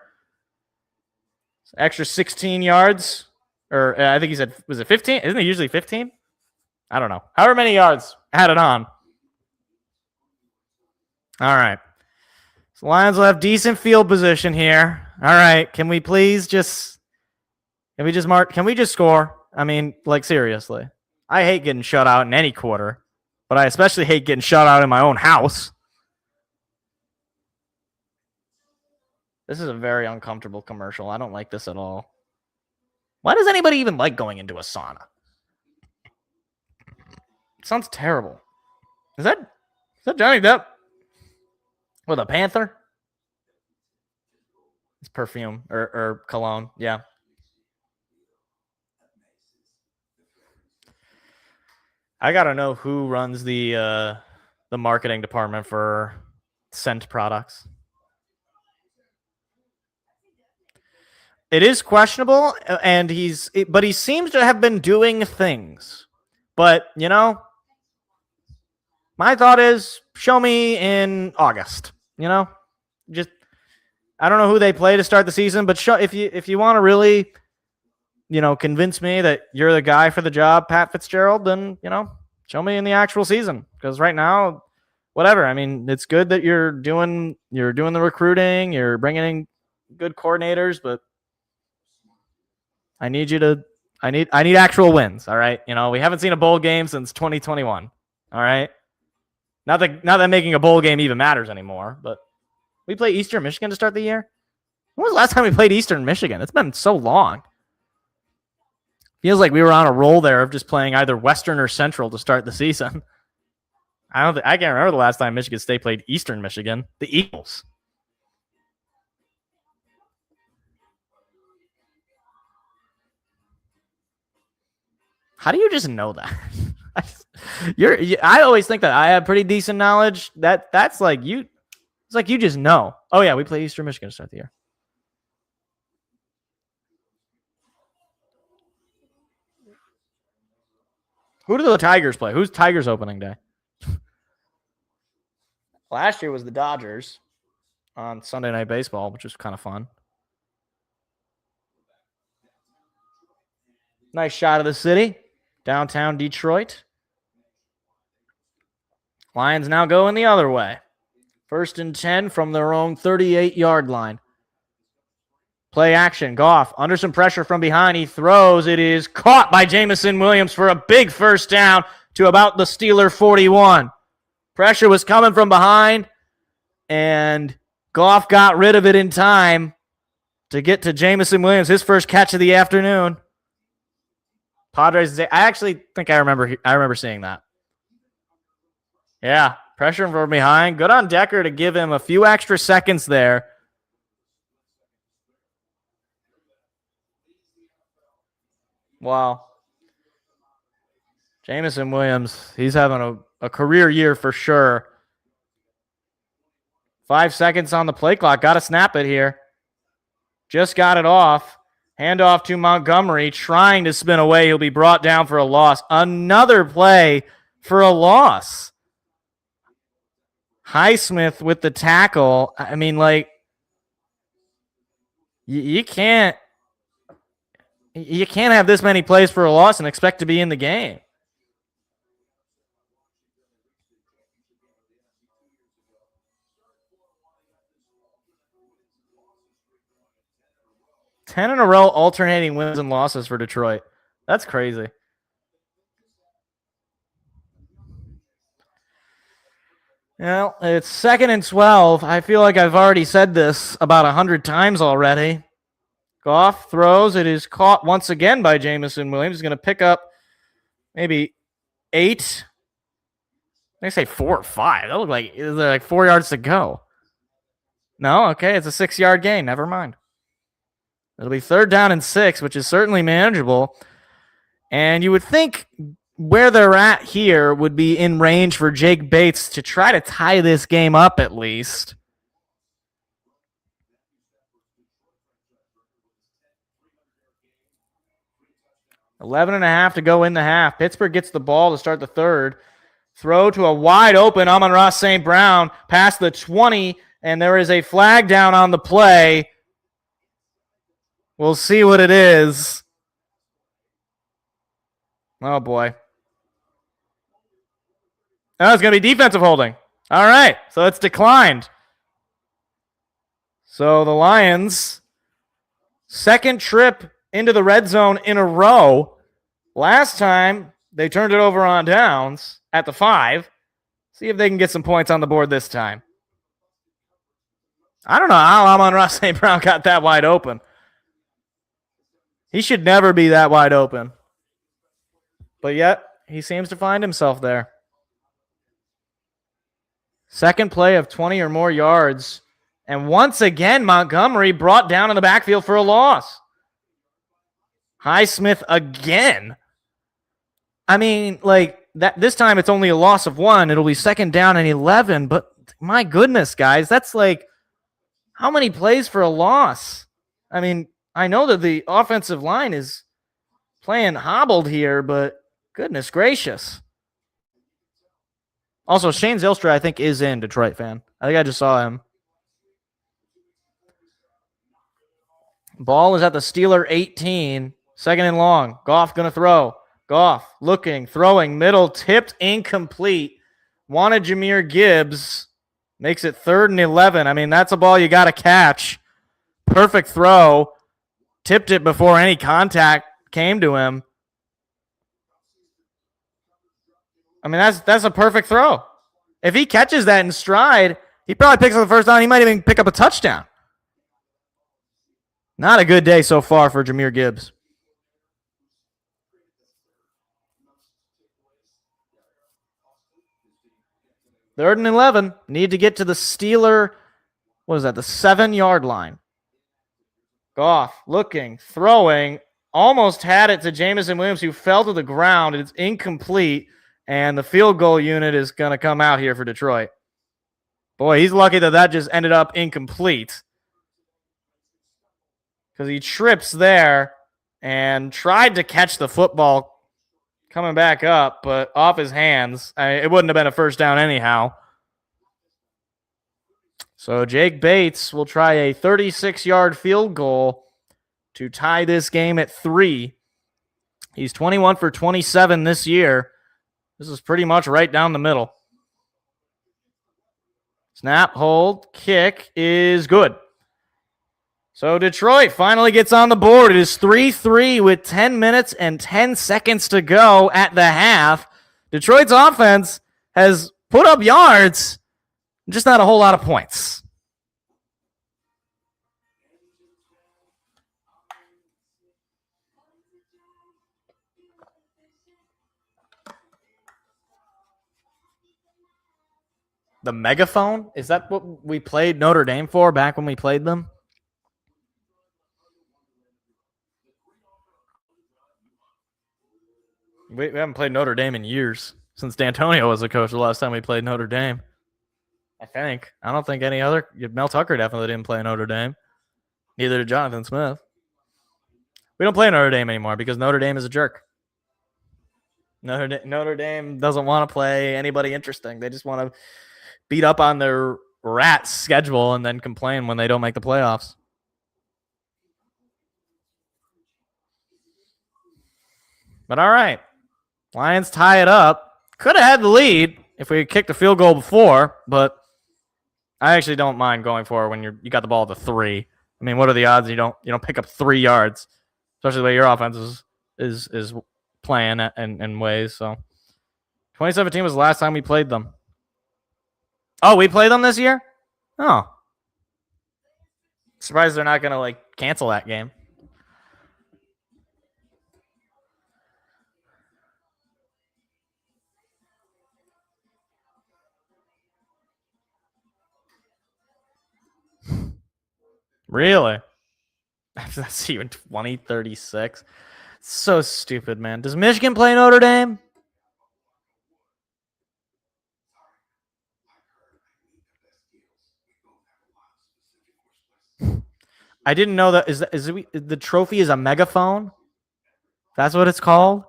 Extra 16 yards. Or I think he said, was it 15? Isn't it usually 15? I don't know. However many yards added on. All right. So Lions will have decent field position here. All right. Can we just score? I mean, like, seriously. I hate getting shut out in any quarter, but I especially hate getting shut out in my own house. This is a very uncomfortable commercial. I don't like this at all. Why does anybody even like going into a sauna? It sounds terrible. Is that Johnny Depp with a panther? It's perfume or cologne. Yeah. I gotta know who runs the marketing department for scent products. It is questionable, and but he seems to have been doing things. But, my thought is, show me in August. Just, I don't know who they play to start the season, but if you want to really, convince me that you're the guy for the job, Pat Fitzgerald, then, show me in the actual season. Because right now, whatever. I mean, it's good that you're doing the recruiting, you're bringing in good coordinators, but I need actual wins. All right. We haven't seen a bowl game since 2021. All right. Not that making a bowl game even matters anymore, but we play Eastern Michigan to start the year. When was the last time we played Eastern Michigan? It's been so long. Feels like we were on a roll there of just playing either Western or Central to start the season. I can't remember the last time Michigan State played Eastern Michigan. The Eagles. How do you just know that? I always think that I have pretty decent knowledge. That's like you. It's like you just know. Oh yeah, we play Eastern Michigan to start the year. Who do the Tigers play? Who's Tigers opening day? Last year was the Dodgers on Sunday Night Baseball, which was kind of fun. Nice shot of the city. Downtown Detroit. Lions now going the other way. 1st and 10 from their own 38-yard line. Play action. Goff under some pressure from behind. He throws. It is caught by Jameson Williams for a big first down to about the Steeler 41. Pressure was coming from behind, and Goff got rid of it in time to get to Jameson Williams, his first catch of the afternoon. Padres. I actually think I remember seeing that. Yeah, pressure from behind. Good on Decker to give him a few extra seconds there. Wow. Jameson Williams, he's having a career year for sure. 5 seconds on the play clock. Got to snap it here. Just got it off. Handoff to Montgomery, trying to spin away. He'll be brought down for a loss. Another play for a loss. Highsmith with the tackle. I mean, like, you can't have this many plays for a loss and expect to be in the game. Ten in a row, alternating wins and losses for Detroit. That's crazy. Well, it's 2nd and 12. I feel like I've already said this about 100 times already. Goff throws. It is caught once again by Jameson Williams. He's going to pick up maybe 8. They say 4 or 5. That looked like there's like 4 yards to go. No, okay, it's a 6-yard gain. Never mind. It'll be 3rd down and 6, which is certainly manageable. And you would think where they're at here would be in range for Jake Bates to try to tie this game up at least. $11.5 to go in the half. Pittsburgh gets the ball to start the 3rd. Throw to a wide open Amon-Ra St. Brown past the 20, and there is a flag down on the play. We'll see what it is. Oh, boy. Oh, it's going to be defensive holding. All right, so it's declined. So the Lions, 2nd trip into the red zone in a row. Last time, they turned it over on downs at the 5. See if they can get some points on the board this time. I don't know how Amon-Ra St. Brown got that wide open. He should never be that wide open. But yet, he seems to find himself there. 2nd play of 20 or more yards. And once again, Montgomery brought down in the backfield for a loss. Highsmith again. I mean, like, that. This time it's only a loss of 1. It'll be 2nd down and 11. But my goodness, guys, that's like, how many plays for a loss? I mean, I know that the offensive line is playing hobbled here, but goodness gracious. Also, Shane Zylstra, I think, is in Detroit fan. I think I just saw him. Ball is at the Steeler 18. 2nd and long. Goff going to throw. Goff looking, throwing, middle, tipped, incomplete. Wanted Jahmyr Gibbs. Makes it 3rd and 11. I mean, that's a ball you got to catch. Perfect throw. Tipped it before any contact came to him. I mean, that's a perfect throw. If he catches that in stride, he probably picks up the 1st down. He might even pick up a touchdown. Not a good day so far for Jahmyr Gibbs. Third and 11. Need to get to the Steeler, what is that, the 7-yard line. Goff looking, throwing, almost had it to Jameson Williams, who fell to the ground. It's incomplete, and the field goal unit is going to come out here for Detroit. Boy, he's lucky that just ended up incomplete, because he trips there and tried to catch the football coming back up, but off his hands. It wouldn't have been a 1st down anyhow. So Jake Bates will try a 36-yard field goal to tie this game at 3. He's 21 for 27 this year. This is pretty much right down the middle. Snap, hold, kick is good. So Detroit finally gets on the board. It is 3-3 with 10 minutes and 10 seconds to go at the half. Detroit's offense has put up yards, just not a whole lot of points. The megaphone? Is that what we played Notre Dame for back when we played them? We haven't played Notre Dame in years. Since D'Antonio was the coach the last time we played Notre Dame. I think. I don't think any other. Mel Tucker definitely didn't play Notre Dame. Neither did Jonathan Smith. We don't play Notre Dame anymore because Notre Dame is a jerk. Notre Dame doesn't want to play anybody interesting. They just want to beat up on their rat schedule and then complain when they don't make the playoffs. But all right. Lions tie it up. Could have had the lead if we had kicked a field goal before, but I actually don't mind going for it when you got the ball at the 3. I mean, what are the odds you don't pick up 3 yards, especially the way your offense is playing in ways. So 2017 was the last time we played them. Oh, we play them this year? Oh. Surprised they're not going to, like, cancel that game. Really? That's even 2036. So stupid, man. Does Michigan play Notre Dame? I didn't know that. The trophy is a megaphone? That's what it's called?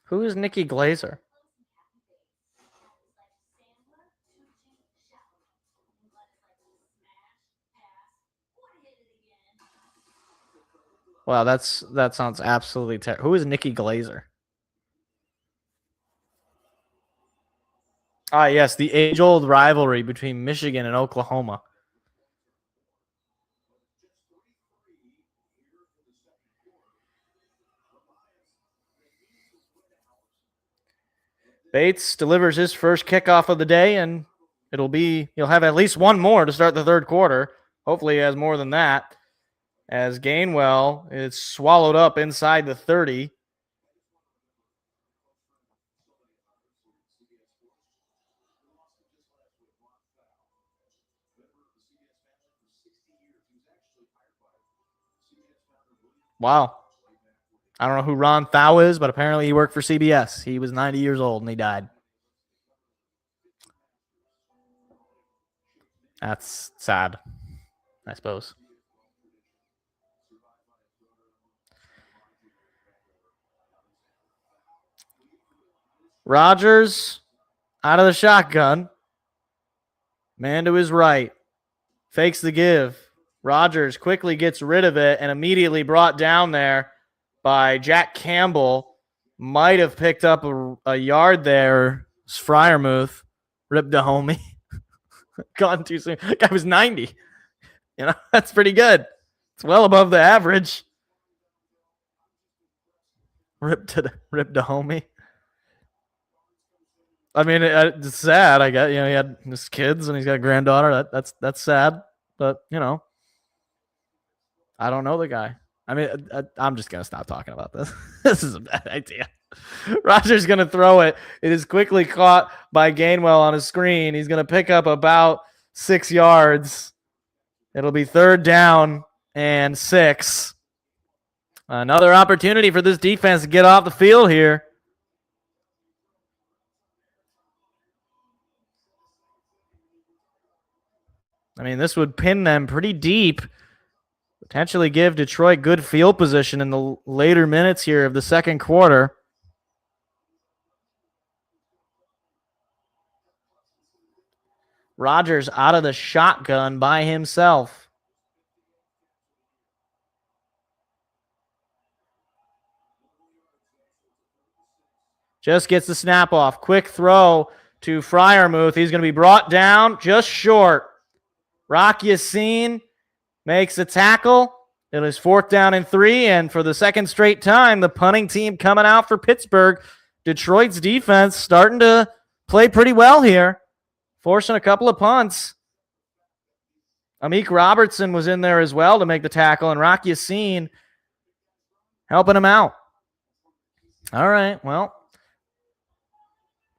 Who is Nikki Glazer? Wow, that sounds absolutely terrible. Who is Nikki Glazer? Ah, yes, the age-old rivalry between Michigan and Oklahoma. Bates delivers his first kickoff of the day, and he'll have at least one more to start the third quarter. Hopefully he has more than that, as Gainwell is swallowed up inside the 30. Wow. I don't know who Ron Thau is, but apparently he worked for CBS. He was 90 years old and he died. That's sad, I suppose. Rodgers out of the shotgun. Man to his right. Fakes the give. Rodgers quickly gets rid of it and immediately brought down there by Jack Campbell. Might have picked up a yard there. Fryermuth ripped a homie. Gone too soon. Guy was 90. You know, that's pretty good. It's well above the average. Ripped a homie. I mean, it's sad. I guess, you know, he had his kids and he's got a granddaughter. That's sad. But, you know, I don't know the guy. I mean, I'm just going to stop talking about this. This is a bad idea. Rodgers going to throw it. It is quickly caught by Gainwell on his screen. He's going to pick up about 6 yards. It'll be 3rd down and 6. Another opportunity for this defense to get off the field here. I mean, this would pin them pretty deep. Potentially give Detroit good field position in the later minutes here of the second quarter. Rodgers out of the shotgun by himself. Just gets the snap off. Quick throw to Fryermuth. He's going to be brought down just short. Rock Yassin makes a tackle. It is 4th down and 3, and for the second straight time, the punting team coming out for Pittsburgh. Detroit's defense starting to play pretty well here, forcing a couple of punts. Amik Robertson was in there as well to make the tackle, and Rock Yassin helping him out. All right, well,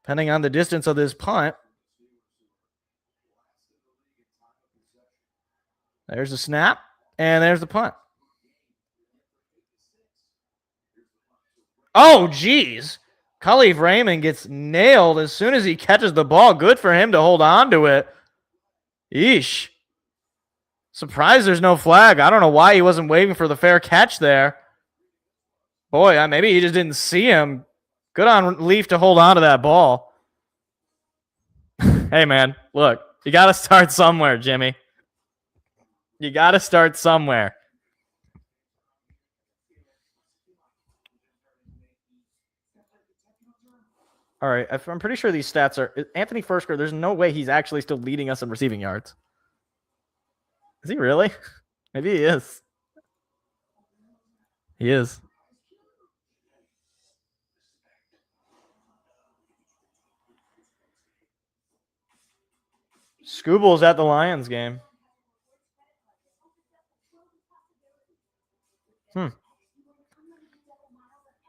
depending on the distance of this punt, there's the snap, and there's the punt. Oh, geez. Khalif Raymond gets nailed as soon as he catches the ball. Good for him to hold on to it. Yeesh. Surprised there's no flag. I don't know why he wasn't waving for the fair catch there. Boy, maybe he just didn't see him. Good on Leaf to hold on to that ball. Hey, man, look, you got to start somewhere, Jimmy. You got to start somewhere. All right, I'm pretty sure these stats are Anthony Fursker. There's no way he's actually still leading us in receiving yards. Is he really? Maybe he is. He is. Scooble's at the Lions game.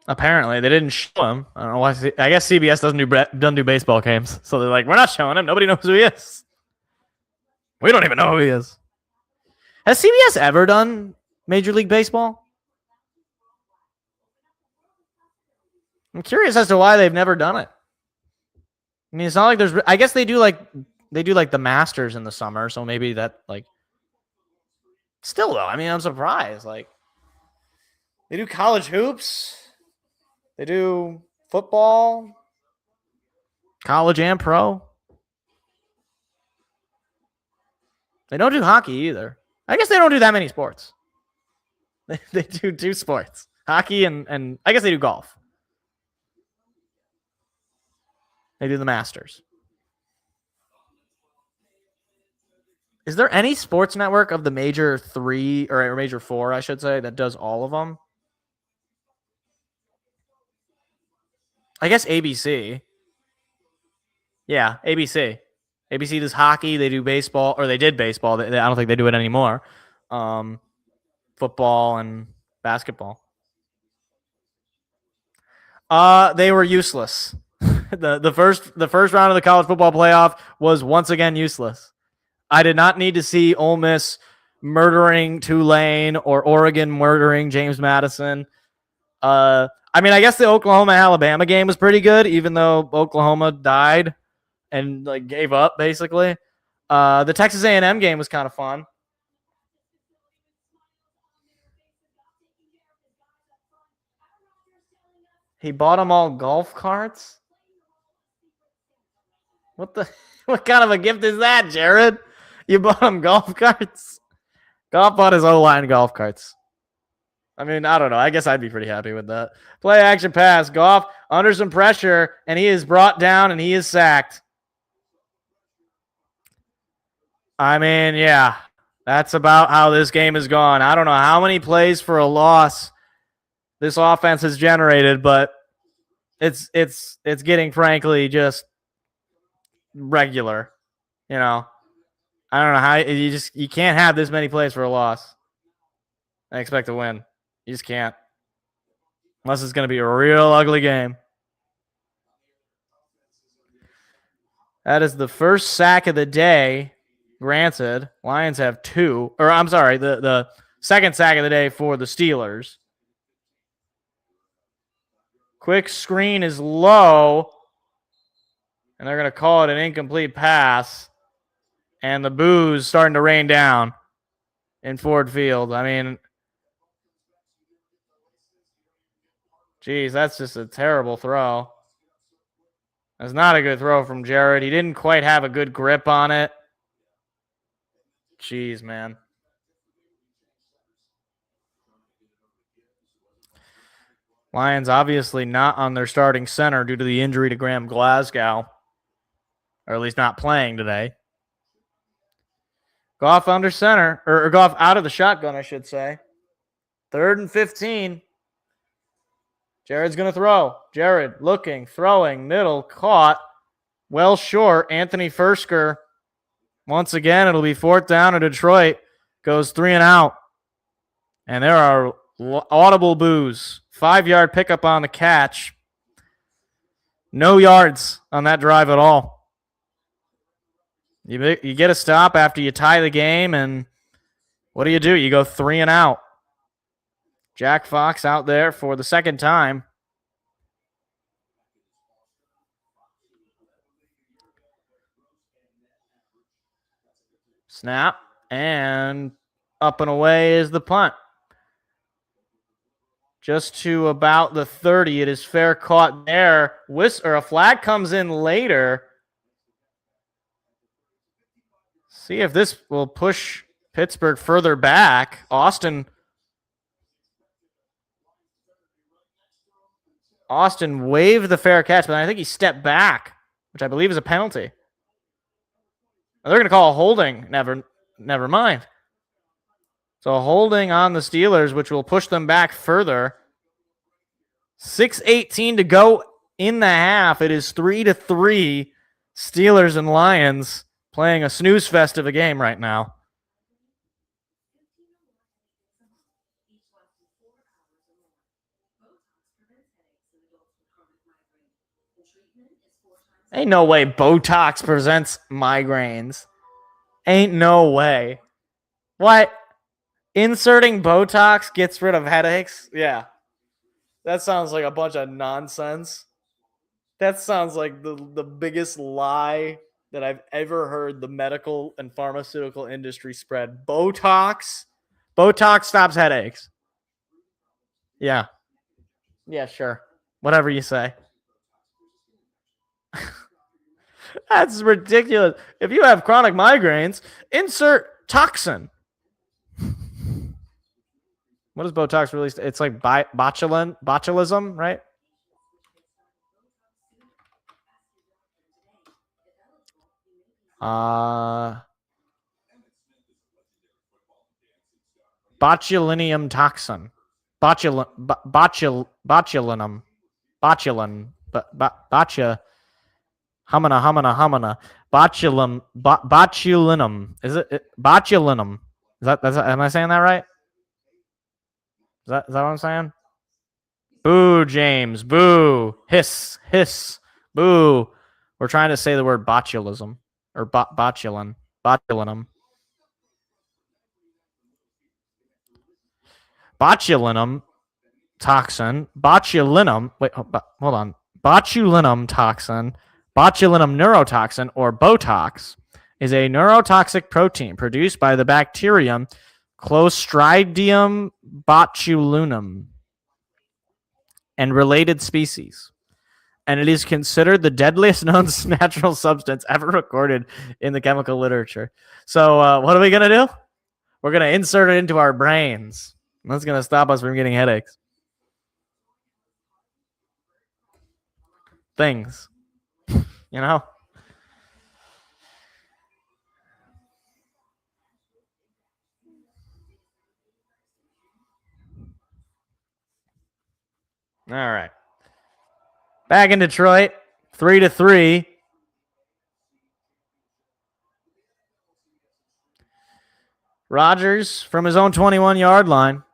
Apparently, they didn't show him. I don't know why. I guess CBS doesn't do baseball games, so they're like, we're not showing him. Nobody knows who he is. We don't even know who he is. Has CBS ever done Major League Baseball? I'm curious as to why they've never done it. I mean, it's not like there's. I guess they do like the Masters in the summer, so maybe that like. Still though, I mean, I'm surprised. Like, they do college hoops. They do football, college and pro. They don't do hockey either. I guess they don't do that many sports. They do two sports, hockey and I guess they do golf. They do the Masters. Is there any sports network of the major three or major four, I should say, that does all of them? I guess ABC. Yeah, ABC. ABC does hockey. They do baseball, or they did baseball. I don't think they do it anymore. Football and basketball. They were useless. the first round of the college football playoff was once again useless. I did not need to see Ole Miss murdering Tulane or Oregon murdering James Madison. I mean, I guess the Oklahoma-Alabama game was pretty good, even though Oklahoma died and like gave up basically. The Texas A&M game was kind of fun. He bought them all golf carts. What kind of a gift is that, Jared? You bought him golf carts? Goff bought his O-line golf carts. I mean, I don't know. I guess I'd be pretty happy with that. Play action pass. Goff under some pressure, and he is brought down, and he is sacked. I mean, yeah, that's about how this game has gone. I don't know how many plays for a loss this offense has generated, but it's getting, frankly, just regular. You know, I don't know how you can't have this many plays for a loss and expect to win. You just can't. Unless it's going to be a real ugly game. That is the first sack of the day. Granted, Lions have two. Or I'm sorry, the second sack of the day for the Steelers. Quick screen is low. And they're going to call it an incomplete pass. And the boos starting to rain down in Ford Field. I mean, geez, that's just a terrible throw. That's not a good throw from Jared. He didn't quite have a good grip on it. Jeez, man. Lions obviously not on their starting center due to the injury to Graham Glasgow. Or at least not playing today. Goff under center. Or Goff out of the shotgun, I should say. 3rd and 15. Jared's going to throw. Jared looking, throwing, middle, caught. Well short. Anthony Fursker. Once again, it'll be 4th down, and Detroit goes 3 and out. And there are audible boos. 5-yard pickup on the catch. No yards on that drive at all. You get a stop after you tie the game, and what do? You go 3 and out. Jack Fox out there for the second time. Snap, and up and away is the punt. Just to about the 30. It is fair caught there. A flag comes in later. See if this will push Pittsburgh further back. Austin. Austin waved the fair catch, but I think he stepped back, which I believe is a penalty. They're going to call a holding. Never mind. So a holding on the Steelers, which will push them back further. 6:18 to go in the half. It is 3-3. Steelers and Lions playing a snooze fest of a game right now. Ain't no way Botox presents migraines. Ain't no way. What? Inserting Botox gets rid of headaches? Yeah. That sounds like a bunch of nonsense. That sounds like the biggest lie that I've ever heard the medical and pharmaceutical industry spread. Botox? Botox stops headaches. Yeah. Yeah, sure. Whatever you say. That's ridiculous. If you have chronic migraines, insert toxin. What is Botox released? It's like botulism, right? Botulinum toxin. Botulinum. Humana. Botulinum. Is it botulinum? Am I saying that right? Is that what I'm saying? Boo, James. Boo. Hiss. Boo. We're trying to say the word botulism or botulinum. Botulinum toxin. Botulinum. Wait, hold on. Botulinum toxin. Botulinum neurotoxin, or Botox, is a neurotoxic protein produced by the bacterium Clostridium botulinum and related species. And it is considered the deadliest known natural substance ever recorded in the chemical literature. So what are we going to do? We're going to insert it into our brains. That's going to stop us from getting headaches. Things. You know? All right. Back in Detroit, 3-3. Rodgers from his own 21-yard line.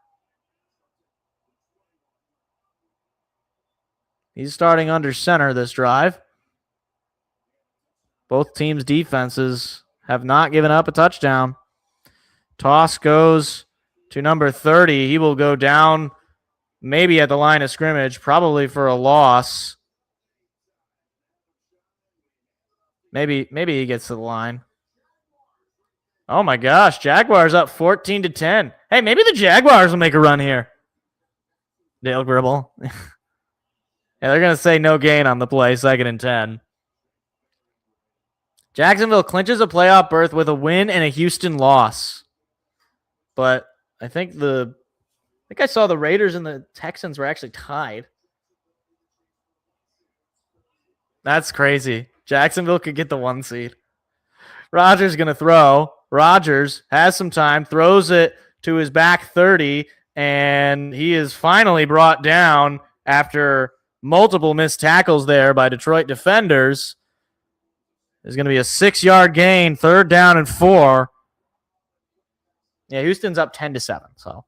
He's starting under center this drive. Both teams' defenses have not given up a touchdown. Toss goes to number 30. He will go down maybe at the line of scrimmage, probably for a loss. Maybe he gets to the line. Oh my gosh, Jaguars up 14-10. Hey, maybe the Jaguars will make a run here. Dale Gribble. Yeah, they're going to say no gain on the play, 2nd and 10. Jacksonville clinches a playoff berth with a win and a Houston loss. But I think I saw the Raiders and the Texans were actually tied. That's crazy. Jacksonville could get the 1 seed. Rodgers going to throw. Rodgers has some time, throws it to his back 30, and he is finally brought down after multiple missed tackles there by Detroit defenders. There's going to be a 6-yard gain, 3rd down and 4. Yeah, Houston's up 10-7, so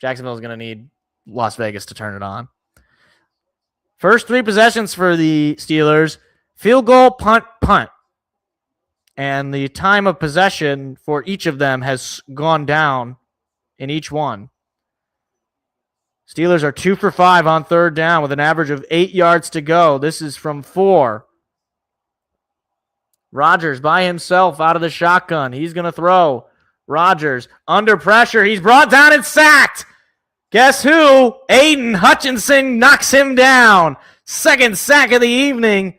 Jacksonville's going to need Las Vegas to turn it on. First 3 possessions for the Steelers, field goal, punt. And the time of possession for each of them has gone down in each one. Steelers are 2 for 5 on 3rd down with an average of 8 yards to go. This is from 4. Rodgers by himself out of the shotgun. He's going to throw. Rodgers under pressure. He's brought down and sacked. Guess who? Aiden Hutchinson knocks him down. 2nd sack of the evening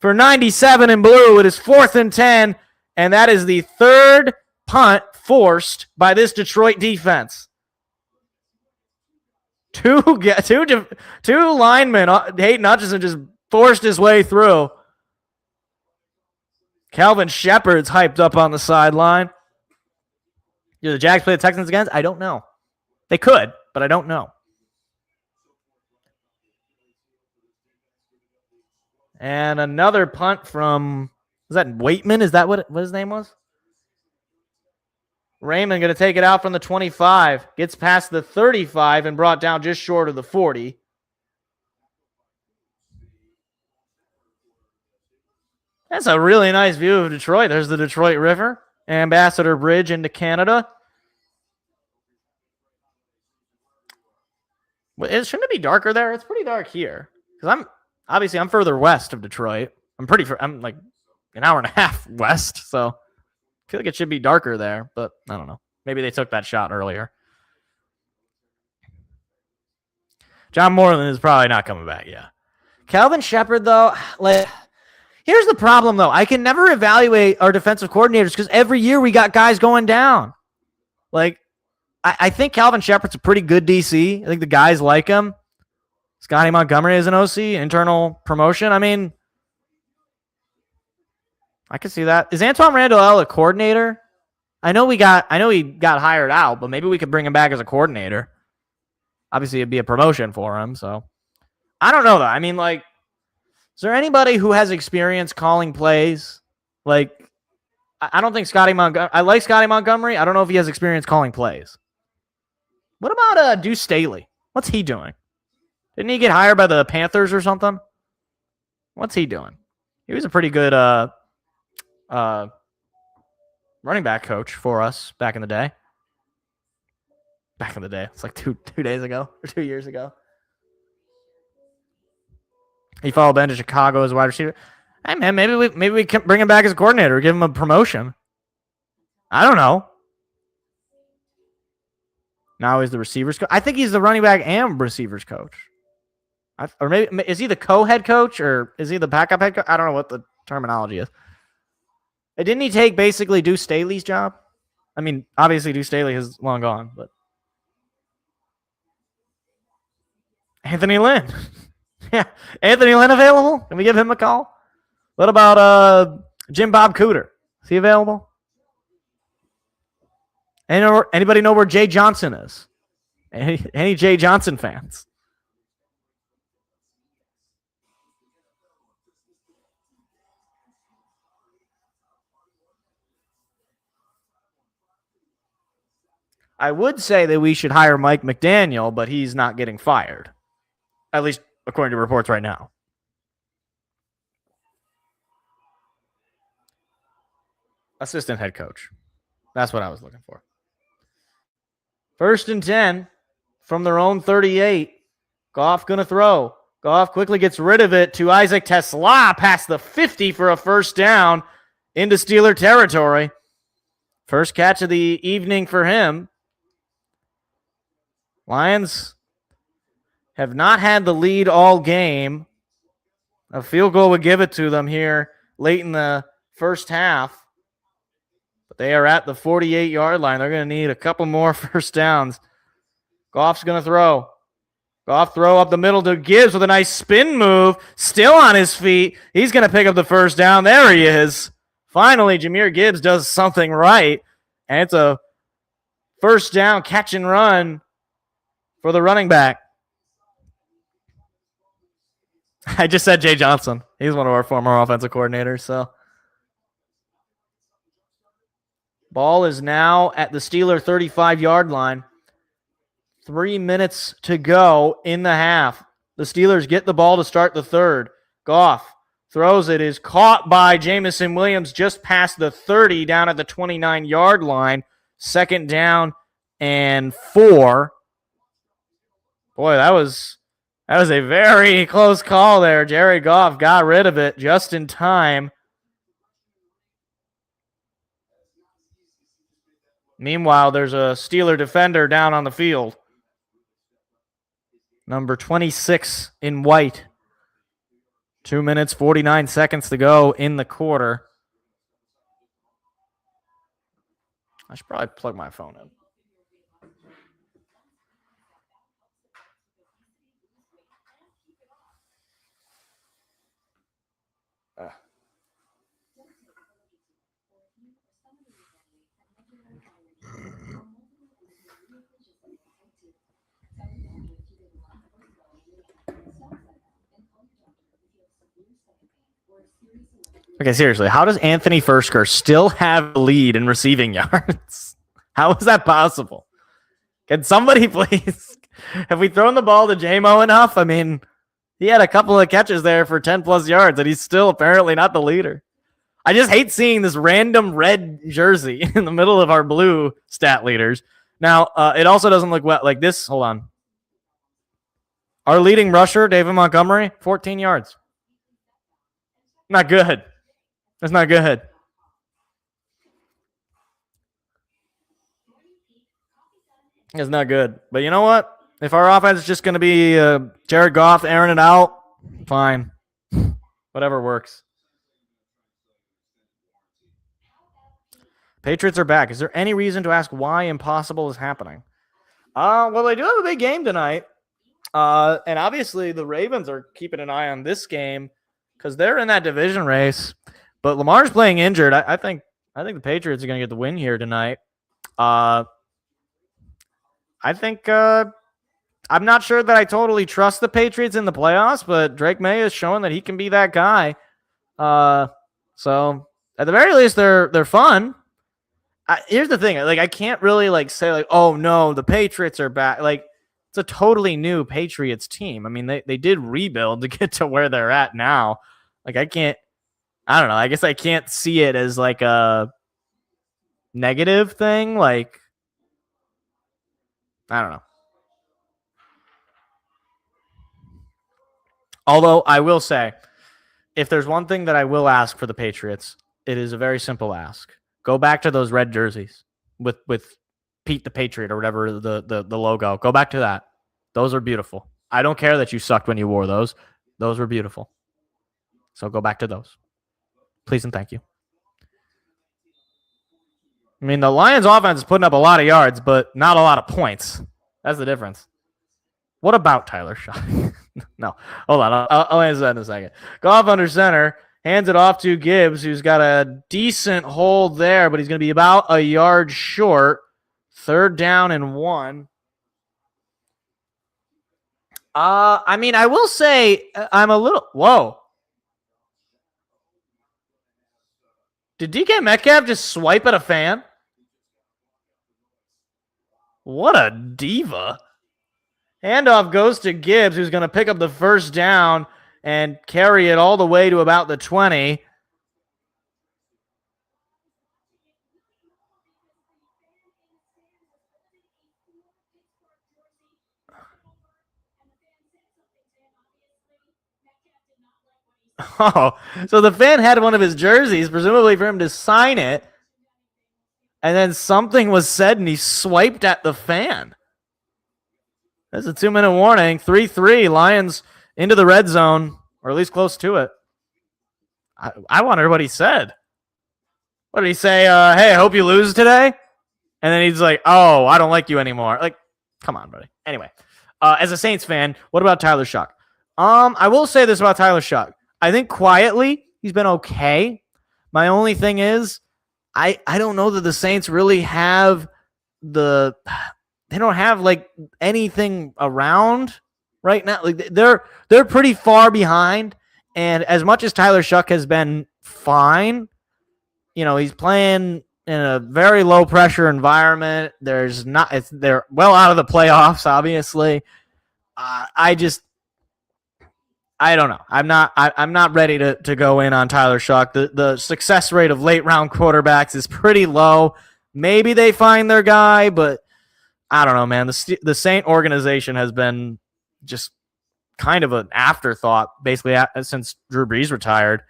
for 97 in blue. It is 4th and 10, and that is the 3rd punt forced by this Detroit defense. Two linemen, Hayden Hutchinson just forced his way through. Calvin Shepard's hyped up on the sideline. Do the Jags play the Texans again? I don't know. They could, but I don't know. And another punt from, was that Waitman? Is that what his name was? Raymond going to take it out from the 25. Gets past the 35 and brought down just short of the 40. That's a really nice view of Detroit. There's the Detroit River, Ambassador Bridge into Canada. Shouldn't it be darker there? It's pretty dark here. Because I'm further west of Detroit. I'm like an hour and a half west, so I feel like it should be darker there, but I don't know. Maybe they took that shot earlier. John Moreland is probably not coming back, yeah. Calvin Shepard, though, here's the problem, though. I can never evaluate our defensive coordinators because every year we got guys going down. I think Calvin Shepard's a pretty good DC. I think the guys like him. Scotty Montgomery is an OC, internal promotion. I mean, I can see that. Is Antoine Randall a coordinator? I know he got hired out, but maybe we could bring him back as a coordinator. Obviously, it'd be a promotion for him. So I don't know though. I mean, is there anybody who has experience calling plays? I don't think Scotty Montgomery. I like Scotty Montgomery. I don't know if he has experience calling plays. What about Deuce Staley? What's he doing? Didn't he get hired by the Panthers or something? What's he doing? He was a pretty good running back coach for us back in the day. Back in the day. It's like two days ago or 2 years ago. He followed Ben to Chicago as a wide receiver. Hey, man, maybe we can bring him back as a coordinator or give him a promotion. I don't know. Now he's the receivers coach. I think he's the running back and receivers coach. Or maybe is he the co-head coach or is he the backup head coach? I don't know what the terminology is. Didn't he take basically Deuce Staley's job? I mean, obviously Deuce Staley is long gone, but Anthony Lynn. Yeah, Anthony Lynn available? Can we give him a call? What about Jim Bob Cooter? Is he available? Anybody know where Jay Johnson is? Any Jay Johnson fans? I would say that we should hire Mike McDaniel, but he's not getting fired. At least according to reports right now. Assistant head coach. That's what I was looking for. 1st and 10 from their own 38. Goff going to throw. Goff quickly gets rid of it to Isaac Tesla past the 50 for a first down into Steeler territory. First catch of the evening for him. Lions have not had the lead all game. A field goal would give it to them here late in the first half. But they are at the 48-yard line. They're going to need a couple more first downs. Goff's going to throw. Goff throw up the middle to Gibbs with a nice spin move. Still on his feet. He's going to pick up the first down. There he is. Finally, Jahmyr Gibbs does something right. And it's a first down catch and run for the running back. I just said Jay Johnson. He's one of our former offensive coordinators. So, ball is now at the Steeler 35-yard line. 3 minutes to go in the half. The Steelers get the ball to start the third. Goff throws it, is caught by Jamison Williams just past the 30 down at the 29-yard line. 2nd down and 4. Boy, that was a very close call there. Jared Goff got rid of it just in time. Meanwhile, there's a Steeler defender down on the field. Number 26 in white. 2 minutes, 49 seconds to go in the quarter. I should probably plug my phone in. Okay, seriously, how does Anthony Fursker still have the lead in receiving yards? How is that possible? Can somebody please? Have we thrown the ball to J-Mo enough? I mean, he had a couple of catches there for 10 plus yards, and he's still apparently not the leader. I just hate seeing this random red jersey in the middle of our blue stat leaders. Now, it also doesn't look well like this. Hold on. Our leading rusher, David Montgomery, 14 yards. Not good. That's not good. It's not good. But you know what? If our offense is just going to be Jared Goff airing it out, fine. Whatever works. Patriots are back. Is there any reason to ask why impossible is happening? Well, they do have a big game tonight. And obviously the Ravens are keeping an eye on this game because they're in that division race. But Lamar's playing injured. I think the Patriots are going to get the win here tonight. I think I'm not sure that I totally trust the Patriots in the playoffs, but Drake May has shown that he can be that guy. So at the very least, they're fun. Here's the thing: like I can't really like say like, oh no, the Patriots are back. Like it's a totally new Patriots team. I mean, they did rebuild to get to where they're at now. Like I don't know. I guess I can't see it as like a negative thing. Like I don't know. Although I will say, if there's one thing that I will ask for the Patriots, it is a very simple ask. Go back to those red jerseys with Pete the Patriot or whatever the logo. Go back to that. Those are beautiful. I don't care that you sucked when you wore those. Those were beautiful. So go back to those. Please and thank you. I mean, the Lions offense is putting up a lot of yards, but not a lot of points. That's the difference. What about Tyler Shaw? No. Hold on. I'll answer that in a second. Goff under center. Hands it off to Gibbs, who's got a decent hold there, but he's going to be about a yard short. 3rd down and 1. I mean, I will say I'm a little... Whoa. Did DK Metcalf just swipe at a fan? What a diva. Handoff goes to Gibbs, who's going to pick up the 1st down and carry it all the way to about the 20. Oh, so the fan had one of his jerseys, presumably for him to sign it, and then something was said and he swiped at the fan. That's a 2-minute warning. 3-3, Lions into the red zone, or at least close to it. I wonder what he said. What did he say? Hey, I hope you lose today. And then he's like, oh, I don't like you anymore. Like, come on, buddy. Anyway, as a Saints fan, what about Tyler Shock? I will say this about Tyler Shock. I think quietly he's been okay. My only thing is, I don't know that the Saints really have they don't have like anything around right now. Like they're pretty far behind. And as much as Tyler Shuck has been fine, he's playing in a very low pressure environment. They're well out of the playoffs, obviously. I don't know. I'm not ready to go in on Tyler Shuck. The success rate of late round quarterbacks is pretty low. Maybe they find their guy, but I don't know, man. The Saint organization has been just kind of an afterthought, basically, since Drew Brees retired.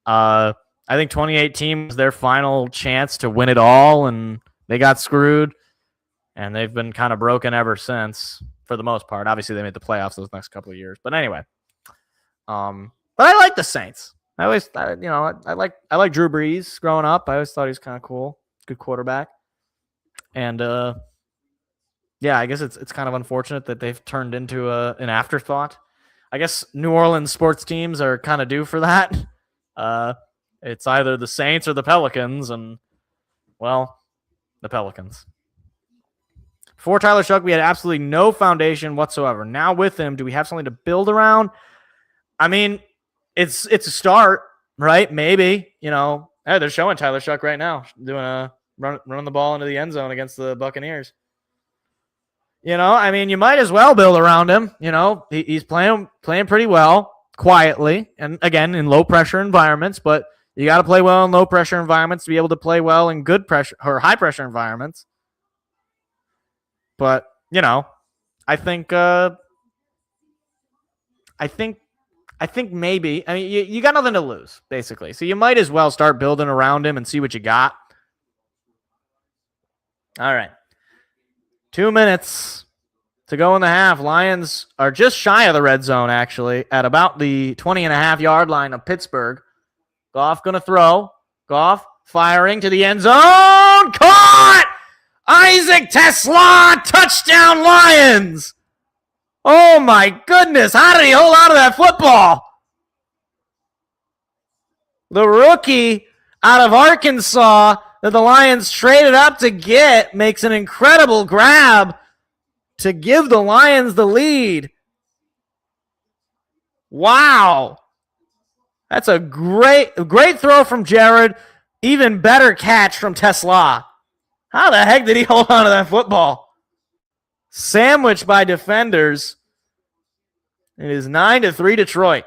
I think 2018 was their final chance to win it all, and they got screwed, and they've been kind of broken ever since, for the most part. Obviously, they made the playoffs those next couple of years, but anyway. But I like the Saints. I like Drew Brees growing up. I always thought he was kind of cool, good quarterback, and yeah, I guess it's kind of unfortunate that they've turned into an afterthought. I guess New Orleans sports teams are kind of due for that. It's either the Saints or the Pelicans, and, well, the Pelicans. Before Tyler Shuck, we had absolutely no foundation whatsoever. Now with him, do we have something to build around? I mean, it's a start, right? Maybe, hey, they're showing Tyler Shuck right now doing a running the ball into the end zone against the Buccaneers. I mean, you might as well build around him. He's playing pretty well quietly, and again in low pressure environments. But you got to play well in low pressure environments to be able to play well in good pressure or high pressure environments. But I think maybe. I mean, you got nothing to lose basically, so you might as well start building around him and see what you got. All right. 2 minutes to go in the half. Lions are just shy of the red zone, actually, at about the 20.5-yard line of Pittsburgh. Goff going to throw. Goff firing to the end zone. Caught! Isaac Tesla! Touchdown, Lions! Oh, my goodness. How did he hold on to that football? The rookie out of Arkansas that the Lions traded up to get makes an incredible grab to give the Lions the lead. Wow. That's a great throw from Jared. Even better catch from Tesla. How the heck did he hold on to that football? Sandwiched by defenders. It is 9-3 Detroit.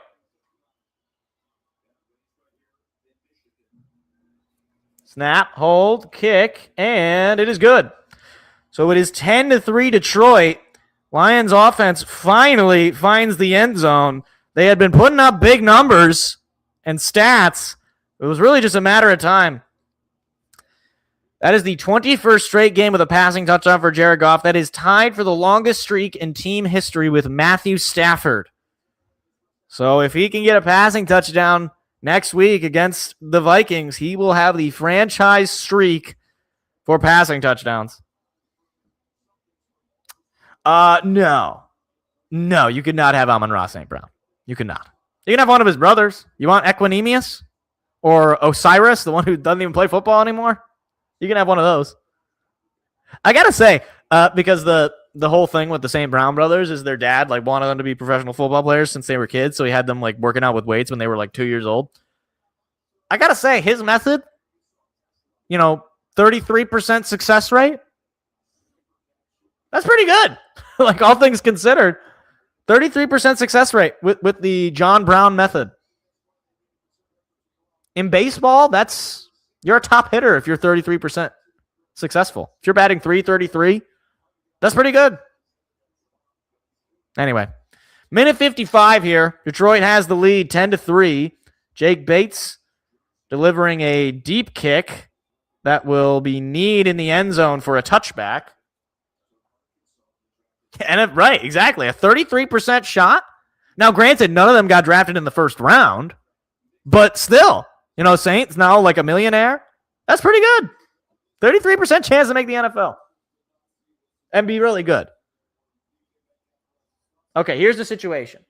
Snap, hold, kick, and it is good. So it is 10-3 Detroit. Lions offense finally finds the end zone. They had been putting up big numbers and stats. It was really just a matter of time. That is the 21st straight game with a passing touchdown for Jared Goff. That is tied for the longest streak in team history with Matthew Stafford. So if he can get a passing touchdown next week against the Vikings, he will have the franchise streak for passing touchdowns. No, you could not have Amon-Ra St. Brown. You could not. You can have one of his brothers. You want Equanimous or Osiris, the one who doesn't even play football anymore? You can have one of those. I gotta say, because the whole thing with the St. Brown brothers is their dad wanted them to be professional football players since they were kids, so he had them working out with weights when they were 2 years old. I gotta say, his method, 33% success rate. That's pretty good. All things considered, 33% success rate with the John Brown method. In baseball, you're a top hitter if you're 33% successful. If you're batting .333, that's pretty good. Anyway, minute 55 here. Detroit has the lead 10-3. Jake Bates delivering a deep kick that will be kneed in the end zone for a touchback. And right, exactly. A 33% shot. Now, granted, none of them got drafted in the first round, but still, Saints now a millionaire. That's pretty good. 33% chance to make the NFL and be really good. Okay, here's the situation.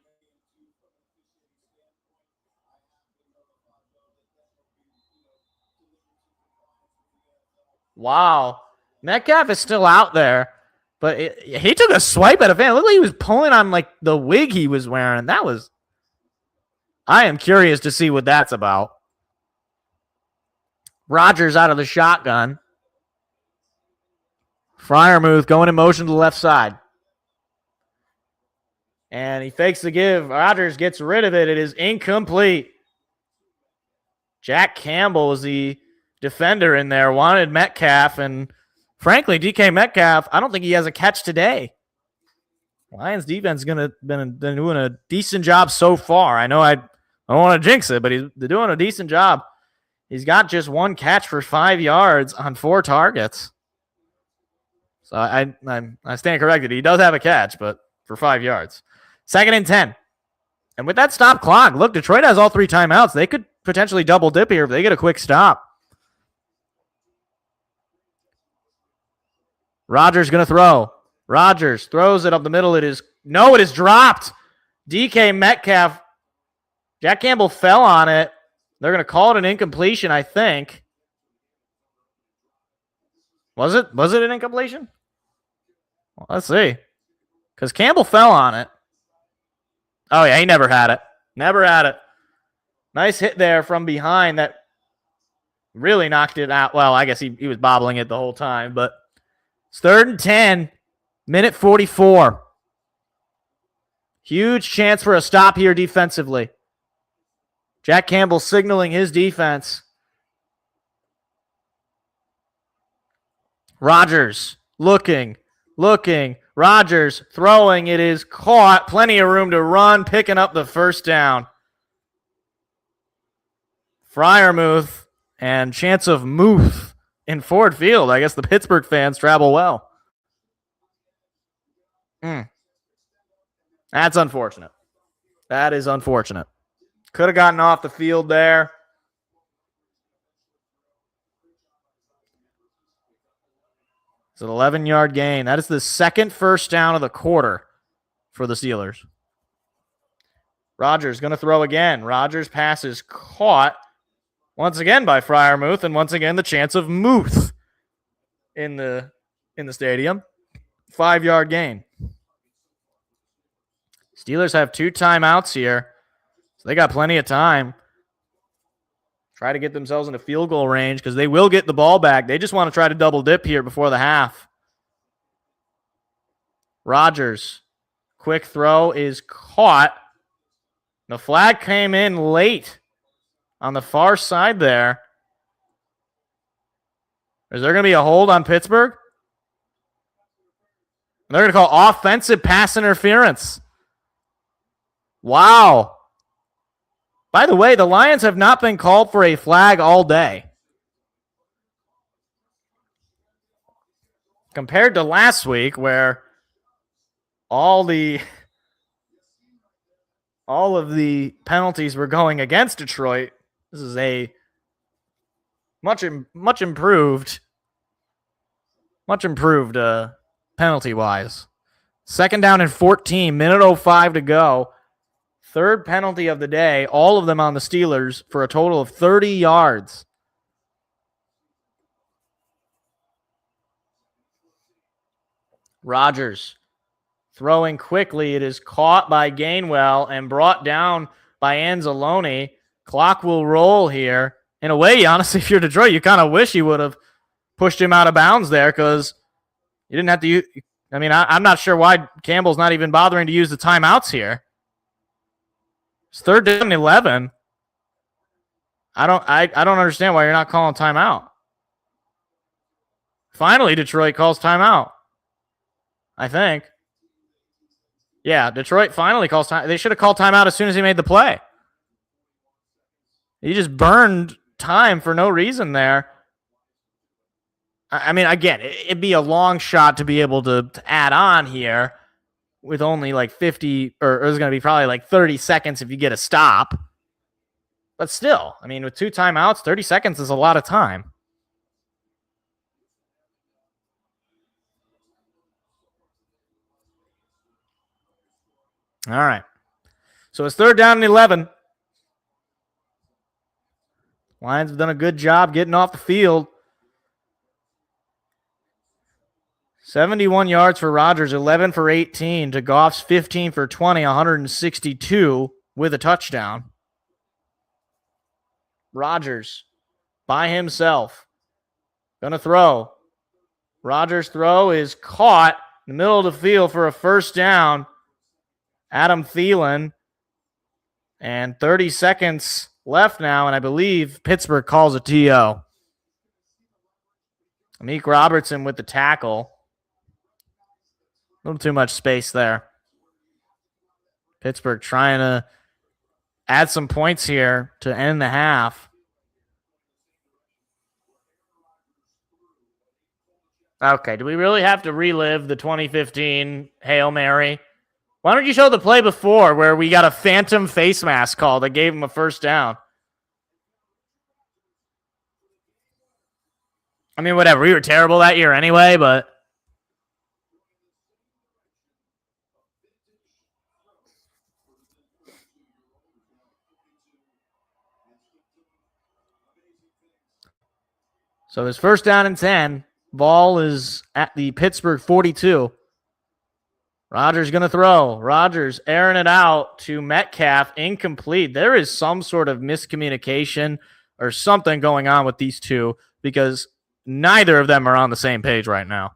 Wow. Metcalf is still out there, but he took a swipe at a fan. Looked like he was pulling on the wig he was wearing. I am curious to see what that's about. Rodgers out of the shotgun. Freiermuth going in motion to the left side. And he fakes the give. Rodgers gets rid of it. It is incomplete. Jack Campbell was the defender in there. Wanted Metcalf. And frankly, DK Metcalf, I don't think he has a catch today. Lions defense has been doing a decent job so far. I know I don't want to jinx it, but they're doing a decent job. He's got just one catch for 5 yards on 4 targets. So I stand corrected. He does have a catch, but for 5 yards. 2nd and 10. And with that stop clock, look, Detroit has all 3 timeouts. They could potentially double dip here if they get a quick stop. Rodgers going to throw. Rodgers throws it up the middle. It is dropped. DK Metcalf. Jack Campbell fell on it. They're going to call it an incompletion, I think. Was it an incompletion? Well, let's see. Because Campbell fell on it. Oh, yeah, he never had it. Never had it. Nice hit there from behind that really knocked it out. Well, I guess he was bobbling it the whole time, but it's 3rd and 10, minute 44. Huge chance for a stop here defensively. Jack Campbell signaling his defense. Rodgers looking. Rodgers throwing. It is caught. Plenty of room to run, picking up the first down. Freiermuth and chance of Muth in Ford Field. I guess the Pittsburgh fans travel well. That's unfortunate. That is unfortunate. Could have gotten off the field there. It's an 11-yard gain. That is the second first down of the quarter for the Steelers. Rodgers going to throw again. Rodgers' pass is caught once again by Freiermuth, and once again the chance of Muth in the stadium. 5-yard gain. Steelers have 2 timeouts here, so they got plenty of time. Try to get themselves into field goal range because they will get the ball back. They just want to try to double dip here before the half. Rodgers, quick throw is caught. The flag came in late on the far side there. Is there going to be a hold on Pittsburgh? They're going to call offensive pass interference. Wow. By the way, the Lions have not been called for a flag all day. Compared to last week where all of the penalties were going against Detroit, this is a much improved penalty-wise. 2nd down and 14, minute 05 to go. 3rd penalty of the day, all of them on the Steelers for a total of 30 yards. Rodgers throwing quickly. It is caught by Gainwell and brought down by Anzalone. Clock will roll here. In a way, honestly, if you're Detroit, you kind of wish you would have pushed him out of bounds there because you didn't have to use. I mean, I'm not sure why Campbell's not even bothering to use the timeouts here. It's 3rd down and 11. I don't understand why you're not calling timeout. Finally, Detroit calls timeout. I think. Yeah, Detroit finally calls time. They should have called timeout as soon as he made the play. He just burned time for no reason there. I mean, again, it'd be a long shot to be able to add on here with only like 50, or there's going to be probably like 30 seconds if you get a stop. But still, I mean, with 2 timeouts, 30 seconds is a lot of time. All right. So it's 3rd down and 11. Lions have done a good job getting off the field. 71 yards for Rodgers, 11 for 18 to Goff's 15 for 20, 162 with a touchdown. Rodgers by himself. Gonna throw. Rodgers' throw is caught in the middle of the field for a first down. Adam Thielen. And 30 seconds left now, and I believe Pittsburgh calls a TO. Amik Robertson with the tackle. A little too much space there. Pittsburgh trying to add some points here to end the half. Okay, do we really have to relive the 2015 Hail Mary? Why don't you show the play before where we got a phantom face mask call that gave him a first down? I mean, whatever. We were terrible that year anyway, but so it's 1st down and 10. Ball is at the Pittsburgh 42. Rodgers going to throw. Rodgers airing it out to Metcalf. Incomplete. There is some sort of miscommunication or something going on with these two because neither of them are on the same page right now.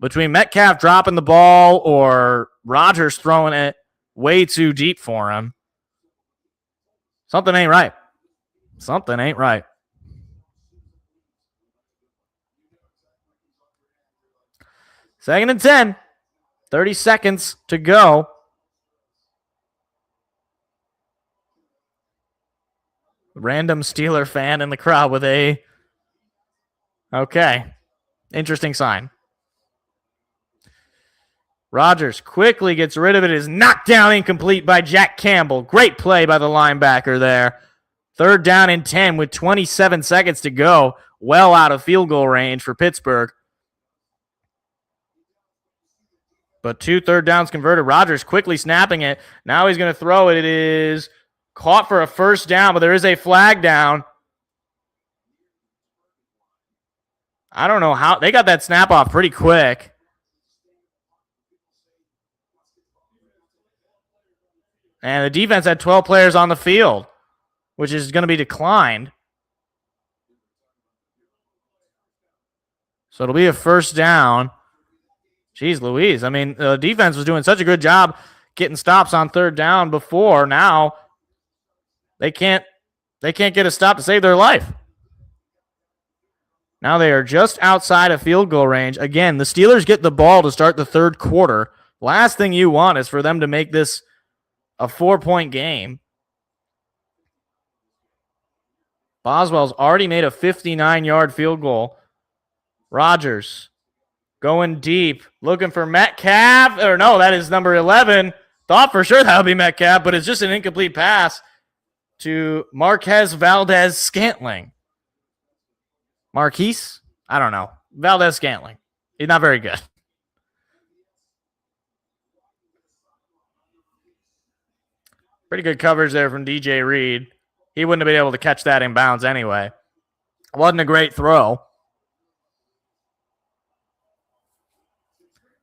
Between Metcalf dropping the ball or Rodgers throwing it way too deep for him, something ain't right. Something ain't right. Second and 10. 30 seconds to go. Random Steeler fan in the crowd with a... Okay. Interesting sign. Rodgers quickly gets rid of it. It is knocked down incomplete by Jack Campbell. Great play by the linebacker there. Third down and 10 with 27 seconds to go. Well out of field goal range for Pittsburgh. But 2 third downs converted. Rodgers quickly snapping it. Now he's going to throw it. It is caught for a first down, but there is a flag down. I don't know how. They got that snap off pretty quick. And the defense had 12 players on the field, which is going to be declined. So it'll be a first down. Jeez Louise. I mean, the defense was doing such a good job getting stops on third down before. Now they can't get a stop to save their life. Now they are just outside of field goal range. Again, the Steelers get the ball to start the third quarter. Last thing you want is for them to make this a 4-point game. Boswell's already made a 59-yard field goal. Rodgers going deep, looking for Metcalf. Or no, that is number 11. Thought for sure that would be Metcalf, but it's just an incomplete pass to Marquez Valdez-Scantling. Marquise? I don't know. Valdez-Scantling. He's not very good. Pretty good coverage there from DJ Reed. He wouldn't have been able to catch that in bounds anyway. Wasn't a great throw.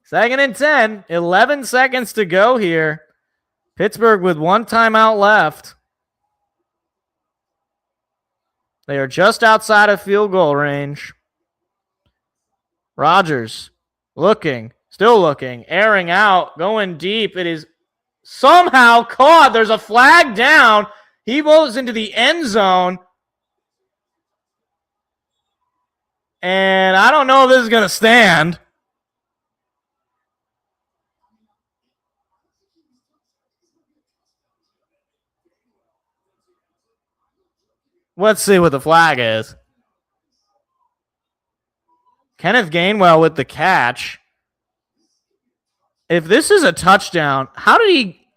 Second and 10. 11 seconds to go here. Pittsburgh with 1 timeout left. They are just outside of field goal range. Rodgers looking, still looking, airing out, going deep. It is somehow caught. There's a flag down. He goes into the end zone. And I don't know if this is going to stand. Let's see what the flag is. Kenneth Gainwell with the catch. If this is a touchdown, how did he...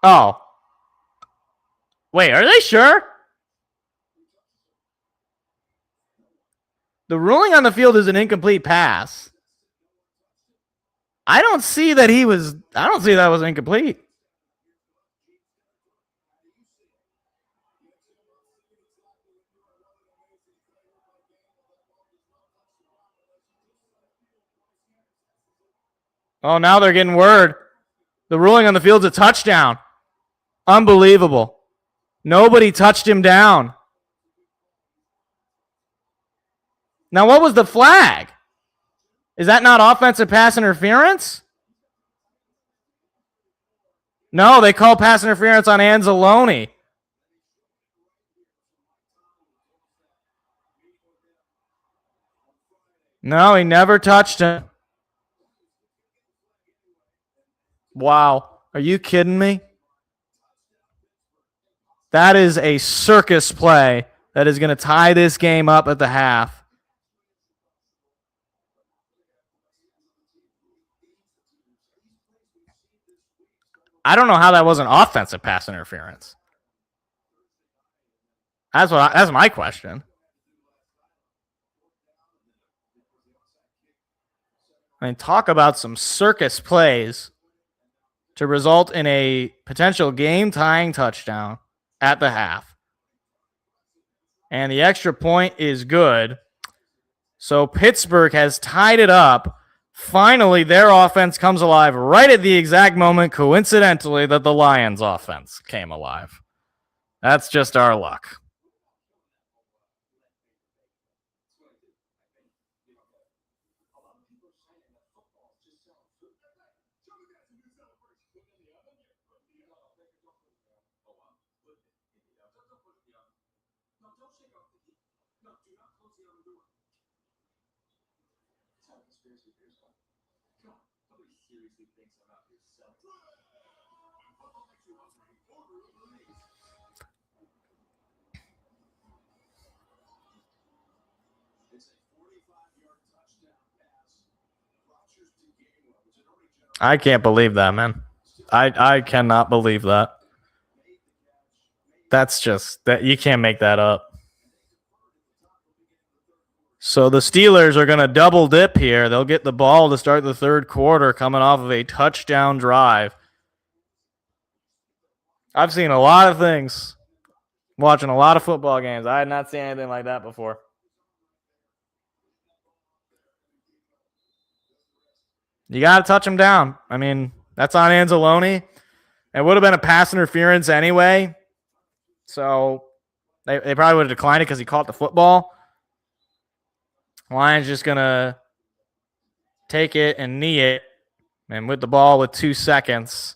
Oh. Wait, are they sure? The ruling on the field is an incomplete pass. I don't see that was incomplete. Oh, now they're getting word. The ruling on the field's a touchdown. Unbelievable. Nobody touched him down. Now, what was the flag? Is that not offensive pass interference? No, they call pass interference on Anzalone. No, he never touched him. Wow. Are you kidding me? That is a circus play that is going to tie this game up at the half. I don't know how that wasn't offensive pass interference. That's my question. I mean, talk about some circus plays to result in a potential game-tying touchdown at the half. And the extra point is good. So Pittsburgh has tied it up. Finally, their offense comes alive right at the exact moment, coincidentally, that the Lions' offense came alive. That's just our luck. I can't believe that, man. I cannot believe that. That's just that you can't make that up. So the Steelers are going to double dip here. They'll get the ball to start the third quarter coming off of a touchdown drive. I've seen a lot of things watching a lot of football games. I had not seen anything like that before. You got to touch him down. I mean, that's on Anzalone. It would have been a pass interference anyway. So they probably would have declined it because he caught the football. Lions just going to take it and knee it. And with the ball with 2 seconds.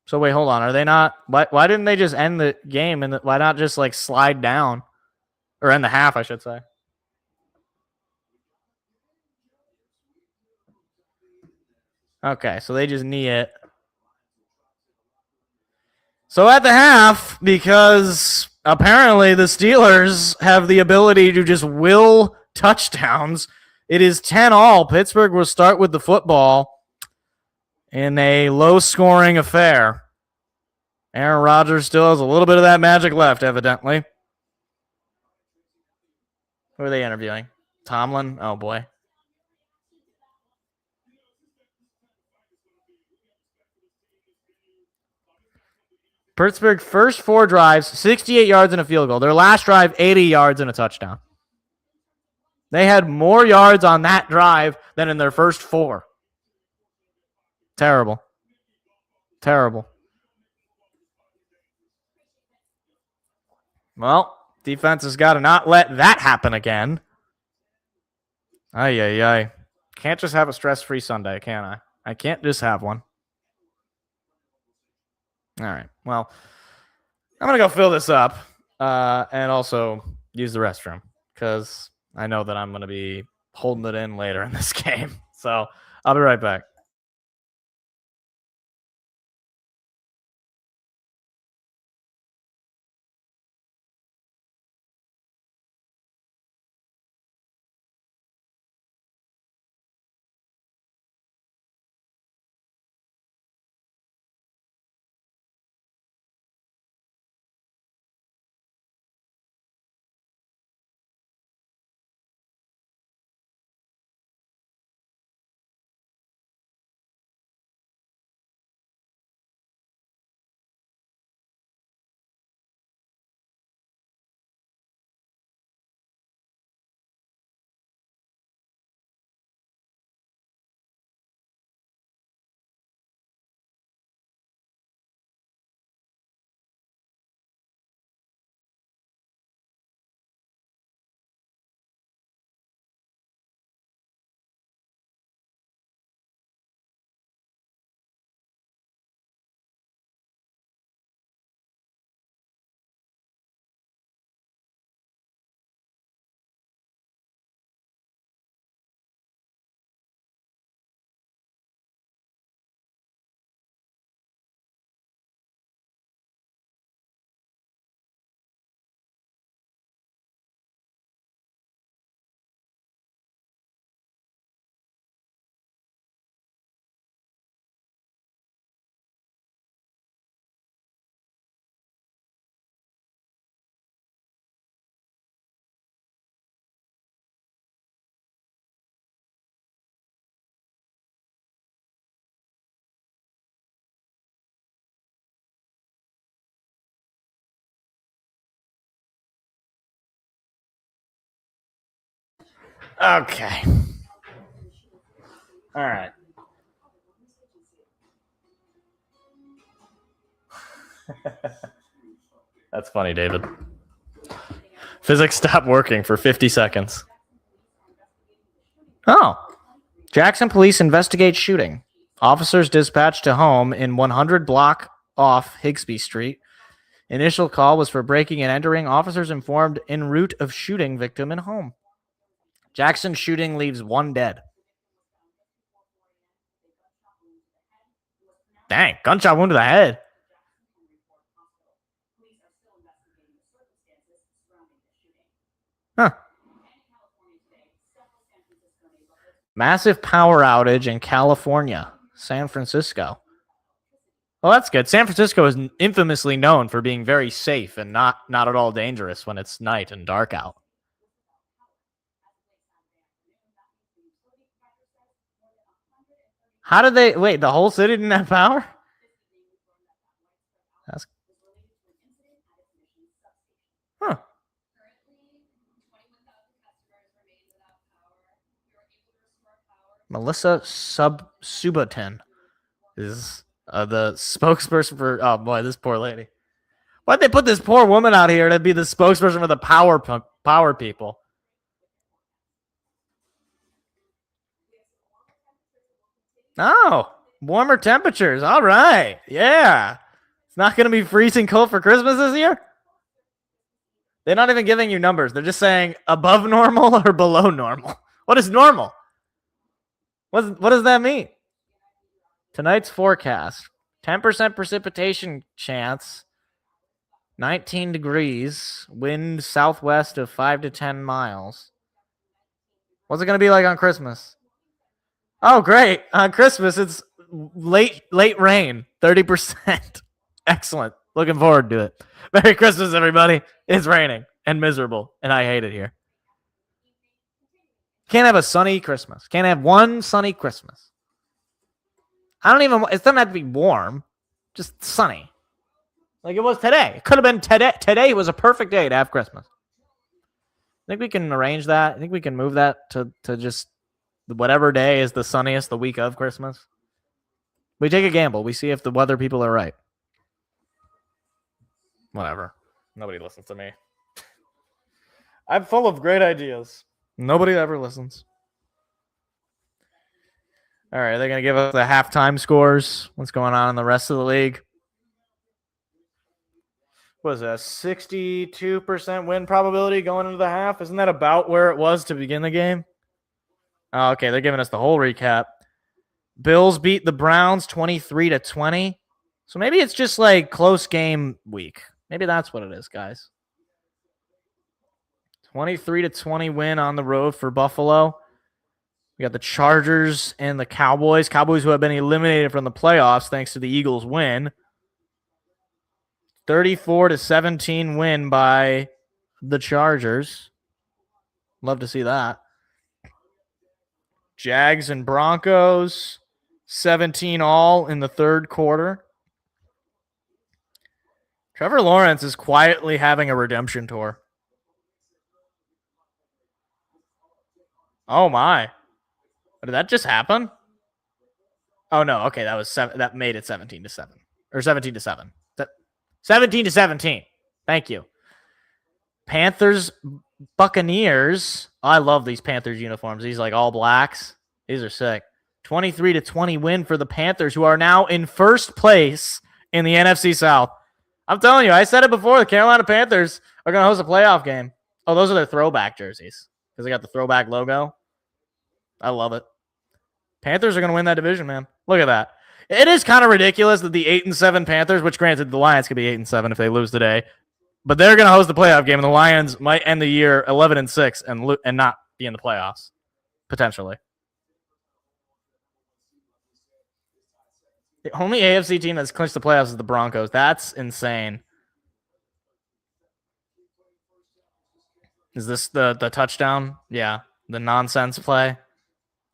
So wait, hold on. Are they not? Why didn't they just end the game? And why not just like slide down? Or end the half, I should say. Okay, so they just knee it. So at the half, because apparently the Steelers have the ability to just will touchdowns, it is 10-all. Pittsburgh will start with the football in a low-scoring affair. Aaron Rodgers still has a little bit of that magic left, evidently. Who are they interviewing? Tomlin? Oh, boy. Pittsburgh first 4 drives, 68 yards and a field goal. Their last drive, 80 yards and a touchdown. They had more yards on that drive than in their first 4. Terrible. Terrible. Well, defense has got to not let that happen again. Ay. Can't just have a stress-free Sunday, can I? I can't just have one. All right. Well, I'm going to go fill this up and also use the restroom because I know that I'm going to be holding it in later in this game. So I'll be right back. Okay. All right. That's funny, David. Physics stopped working for 50 seconds. Oh. Jackson police investigate shooting. Officers dispatched to home in 100 block off Higsby Street. Initial call was for breaking and entering. Officers informed en route of shooting victim in home. Jackson shooting leaves 1 dead. Dang, gunshot wound to the head. Huh. Massive power outage in California, San Francisco. Well, that's good. San Francisco is infamously known for being very safe and not at all dangerous when it's night and dark out. How did they wait? The whole city didn't have power? That's huh. Melissa Subotin is the spokesperson for. Oh boy, this poor lady. Why'd they put this poor woman out here to be the spokesperson for the power people? Oh, warmer temperatures. All right. Yeah. It's not going to be freezing cold for Christmas this year? They're not even giving you numbers. They're just saying above normal or below normal. What is normal? What does that mean? Tonight's forecast. 10% precipitation chance. 19 degrees. Wind southwest of 5 to 10 miles. What's it going to be like on Christmas? Oh, great. On Christmas, it's late rain. 30%. Excellent. Looking forward to it. Merry Christmas, everybody. It's raining and miserable, and I hate it here. Can't have a sunny Christmas. Can't have one sunny Christmas. It doesn't have to be warm. Just sunny. Like it was today. It could have been today. Today was a perfect day to have Christmas. I think we can arrange that. I think we can move that to just whatever day is the sunniest the week of Christmas. We take a gamble. We see if the weather people are right. Whatever. Nobody listens to me. I'm full of great ideas. Nobody ever listens. All right, they're going to give us the halftime scores. What's going on in the rest of the league? What is that? 62% win probability going into the half? Isn't that about where it was to begin the game? Oh, okay, they're giving us the whole recap. Bills beat the Browns 23-20. So maybe it's just like close game week. Maybe that's what it is, guys. 23-20 win on the road for Buffalo. We got the Chargers and the Cowboys. Cowboys who have been eliminated from the playoffs thanks to the Eagles' win. 34-17 win by the Chargers. Love to see that. Jags and Broncos, 17 all in the third quarter. Trevor Lawrence is quietly having a redemption tour. Oh my. Did that just happen? Oh no, okay, that made it 17-7. Or 17-7. 17-17. Thank you. Panthers, Buccaneers. I love these Panthers uniforms. These like all blacks. These are sick. 23-20 win for the Panthers, who are now in first place in the NFC South. I'm telling you, I said it before. The Carolina Panthers are going to host a playoff game. Oh, those are their throwback jerseys because they got the throwback logo. I love it. Panthers are going to win that division, man. Look at that. It is kind of ridiculous that the 8-7 Panthers, which granted the Lions could be 8-7 if they lose today, but they're going to host the playoff game, and the Lions might end the year 11-6 and not be in the playoffs potentially. The only AFC team that's clinched the playoffs is the Broncos. That's insane. Is this the touchdown? Yeah, the nonsense play.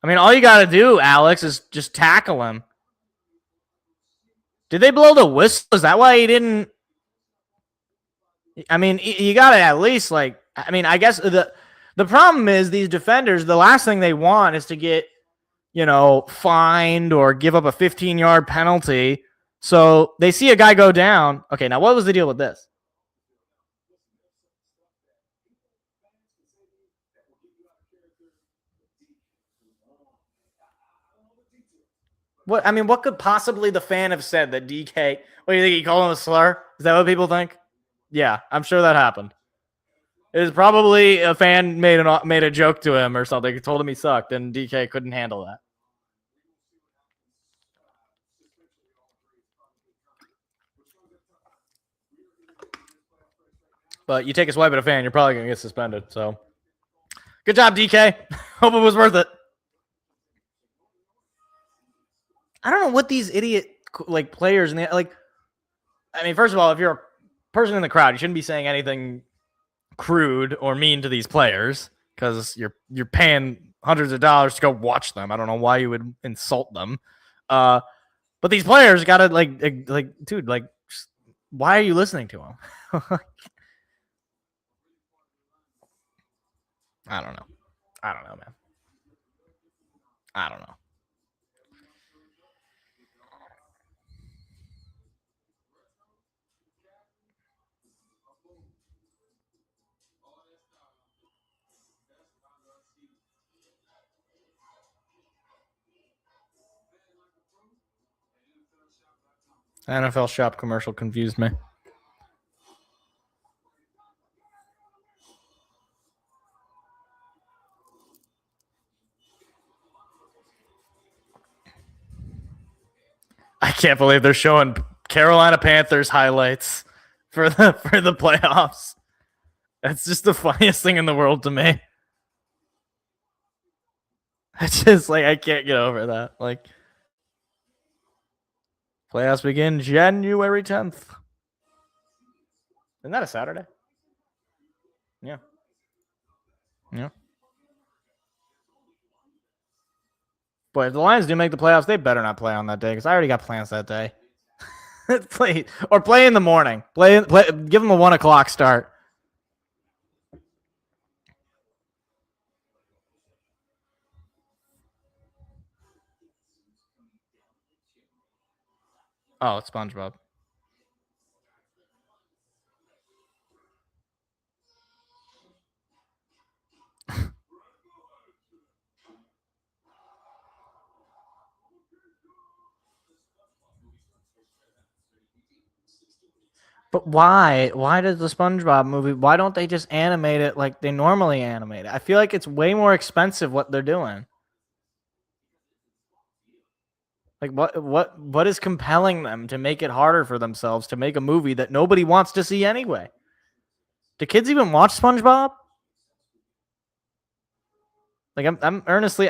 I mean, all you got to do, Alex, is just tackle him. Did they blow the whistle? Is that why he didn't? I mean, you got to at least I guess the The problem is these defenders, the last thing they want is to get, fined or give up a 15-yard penalty. So they see a guy go down. Okay, now what was the deal with this? What could possibly the fan have said that DK? What do you think? He called him a slur? Is that what people think? Yeah, I'm sure that happened. It was probably a fan made a joke to him or something. He told him he sucked, and DK couldn't handle that. But you take a swipe at a fan, you're probably going to get suspended. So, good job, DK. Hope it was worth it. I don't know what these idiot players first of all, if you're a person in the crowd, you shouldn't be saying anything crude or mean to these players because you're paying hundreds of dollars to go watch them. I don't know why you would insult them. But these players gotta dude, why are you listening to them? I don't know, man. I don't know. NFL shop commercial confused me. I can't believe they're showing Carolina Panthers highlights for the playoffs. That's just the funniest thing in the world to me. It's just I can't get over that. Playoffs begin January 10th. Isn't that a Saturday? Yeah. Yeah. But if the Lions do make the playoffs, they better not play on that day because I already got plans that day. play in the morning. Play. Give them a 1:00 start. Oh, it's SpongeBob. But why? Why does the SpongeBob movie? Why don't they just animate it like they normally animate it? I feel like it's way more expensive what they're doing. What is compelling them to make it harder for themselves to make a movie that nobody wants to see anyway? Do kids even watch SpongeBob? I'm earnestly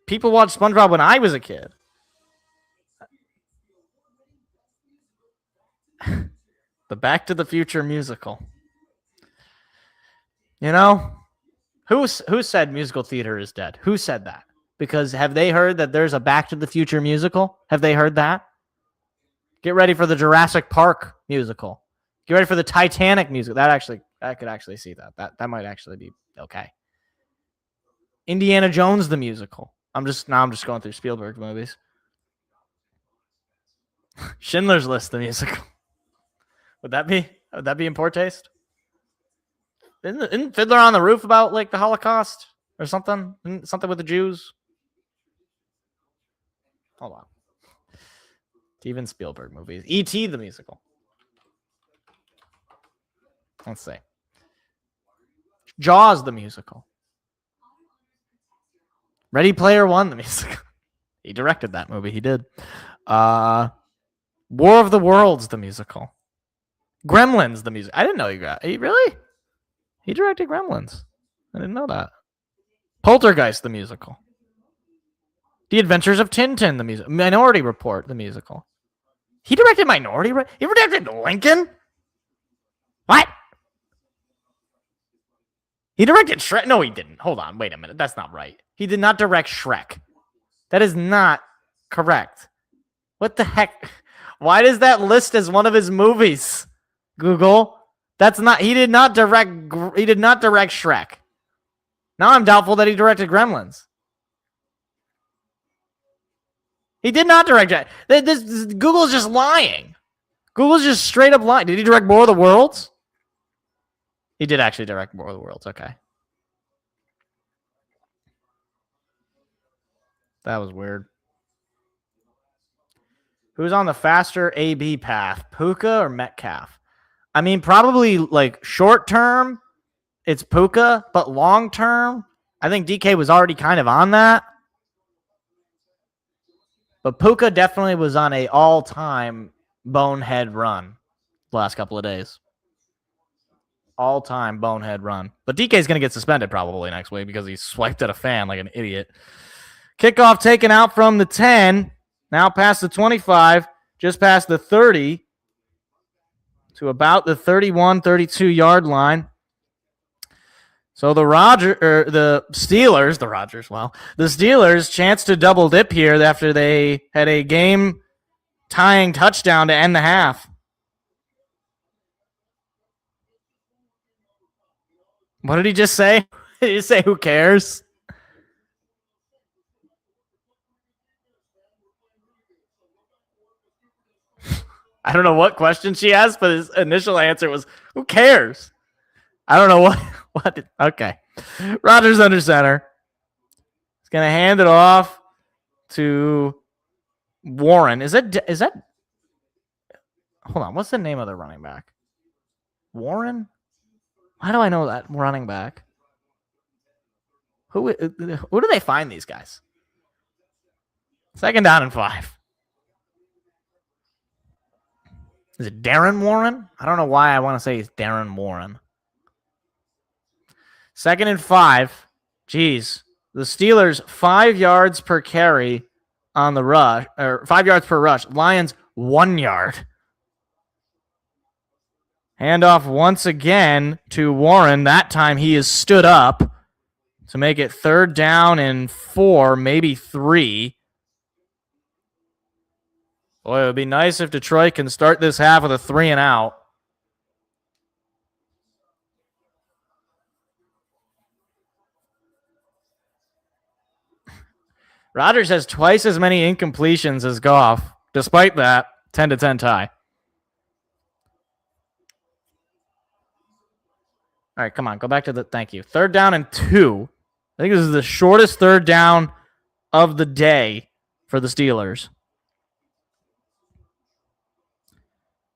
people watched SpongeBob when I was a kid. The Back to the Future musical. Who said musical theater is dead? Who said that? Because have they heard that there's a Back to the Future musical? Have they heard that? Get ready for the Jurassic Park musical. Get ready for the Titanic musical. I could actually see that. That might actually be okay. Indiana Jones the musical. I'm just going through Spielberg movies. Schindler's List the musical. Would that be in poor taste? Isn't Fiddler on the Roof about the Holocaust or something? Something with the Jews? Hold on. Steven Spielberg movies. E.T. the musical. Let's see. Jaws the musical. Ready Player One the musical. He directed that movie. He did. War of the Worlds the musical. Gremlins the music. I didn't know he really? He directed Gremlins. I didn't know that. Poltergeist the musical. The Adventures of Tintin the musical. Minority Report the musical. He directed Minority Report? He directed Lincoln? What? He directed Shrek? No, he didn't. Hold on. Wait a minute. That's not right. He did not direct Shrek. That is not correct. What the heck? Why does that list as one of his movies? Google. That's not. He did not direct Shrek. Now I'm doubtful that he directed Gremlins. He did not direct it. Google's just lying. Google's just straight up lying. Did he direct War of the Worlds? He did actually direct War of the Worlds. Okay. That was weird. Who's on the faster AB path, Puka or Metcalf? I mean, probably like short term, it's Puka, but long term, I think DK was already kind of on that. But Puka definitely was on a all-time bonehead run the last couple of days. All-time bonehead run. But DK's going to get suspended probably next week because he swiped at a fan like an idiot. Kickoff taken out from the 10, now past the 25, just past the 30 to about the 31, 32-yard line. So the Steelers chance to double dip here after they had a game-tying touchdown to end the half. What did he just say? Did he say, who cares? I don't know what question she asked, but his initial answer was, who cares? I don't know what. Okay. Rodgers under center. He's going to hand it off to Warren. Is that? Hold on. What's the name of the running back? Warren? Why do I know that running back? Who do they find these guys? 2nd down and 5. Is it Darren Warren? I don't know why I want to say it's Darren Warren. 2nd and 5. Jeez. The Steelers 5 yards per carry on the rush, or 5 yards per rush. Lions 1 yard. Handoff once again to Warren. That time he is stood up to make it 3rd down and 4, maybe 3. Boy, it would be nice if Detroit can start this half with a 3 and out. Rodgers has twice as many incompletions as Goff. Despite that, 10-10 tie. All right, come on. Go back to the... Thank you. 3rd down and 2. I think this is the shortest 3rd down of the day for the Steelers.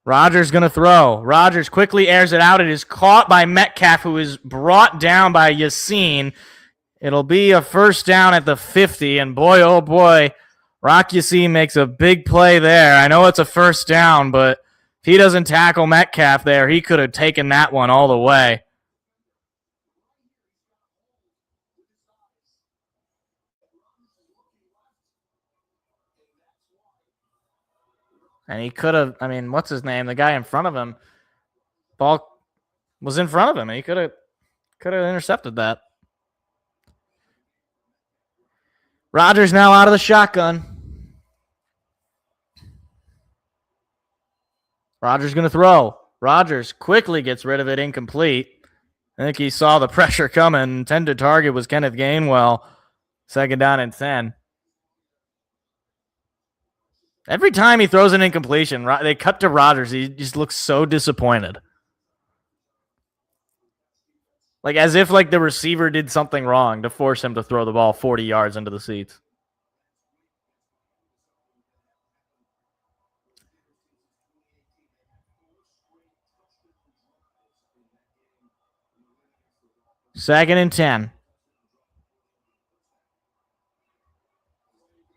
Rodgers going to throw. Rodgers quickly airs it out. It is caught by Metcalf, who is brought down by Yassine. It'll be a 1st down at the 50, and boy, oh boy, Rock Yassine makes a big play there. I know it's a 1st down, but if he doesn't tackle Metcalf there, he could have taken that one all the way. And he could have, I mean, what's his name? The guy in front of him, ball was in front of him, and he could have intercepted that. Rodgers now out of the shotgun. Rodgers going to throw. Rodgers quickly gets rid of it, incomplete. I think he saw the pressure coming. Intended target was Kenneth Gainwell. 2nd down and 10. Every time he throws an incompletion, they cut to Rodgers. He just looks so disappointed. Like as if like the receiver did something wrong to force him to throw the ball 40 yards into the seats. Second and 10.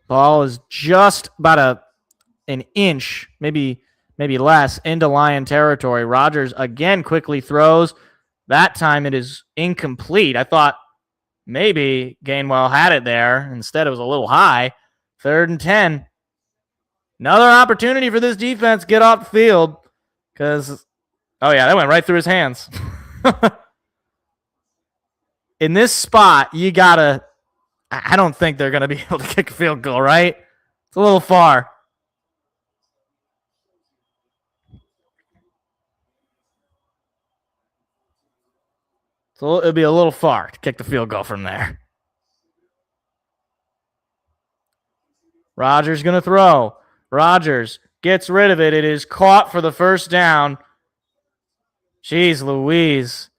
Ball is just about an inch, maybe less, into Lion territory. Rodgers again quickly throws. That time it is incomplete. I thought maybe Gainwell had it there. Instead, it was a little high. 3rd and 10. Another opportunity for this defense to get off the field. Because, oh yeah, that went right through his hands. In this spot, you got to, I don't think they're going to be able to kick a field goal, right? It's a little far. So it'd be a little far to kick the field goal from there. Rodgers going to throw. Rodgers gets rid of it. It is caught for the first down. Jeez Louise.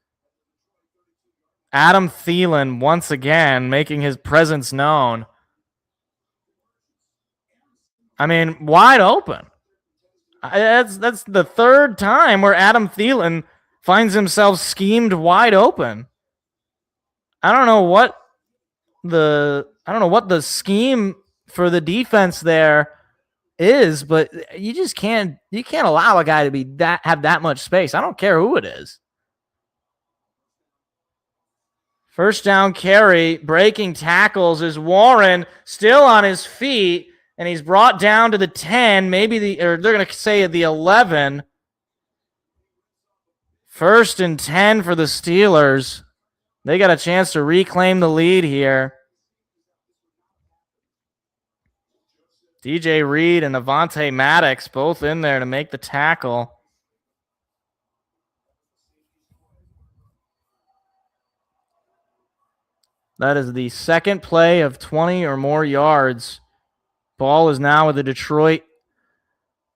Adam Thielen once again making his presence known. I mean, wide open. That's the third time where Adam Thielen finds himself schemed wide open. I don't know what the scheme for the defense there is, but you just can't allow a guy to have that much space. I don't care who it is. First down carry, breaking tackles is Warren, still on his feet, and he's brought down to the 10, they're going to say the 11. First and 10 for the Steelers. They got a chance to reclaim the lead here. DJ Reed and Avonte Maddox both in there to make the tackle. That is the second play of 20 or more yards. Ball is now with the Detroit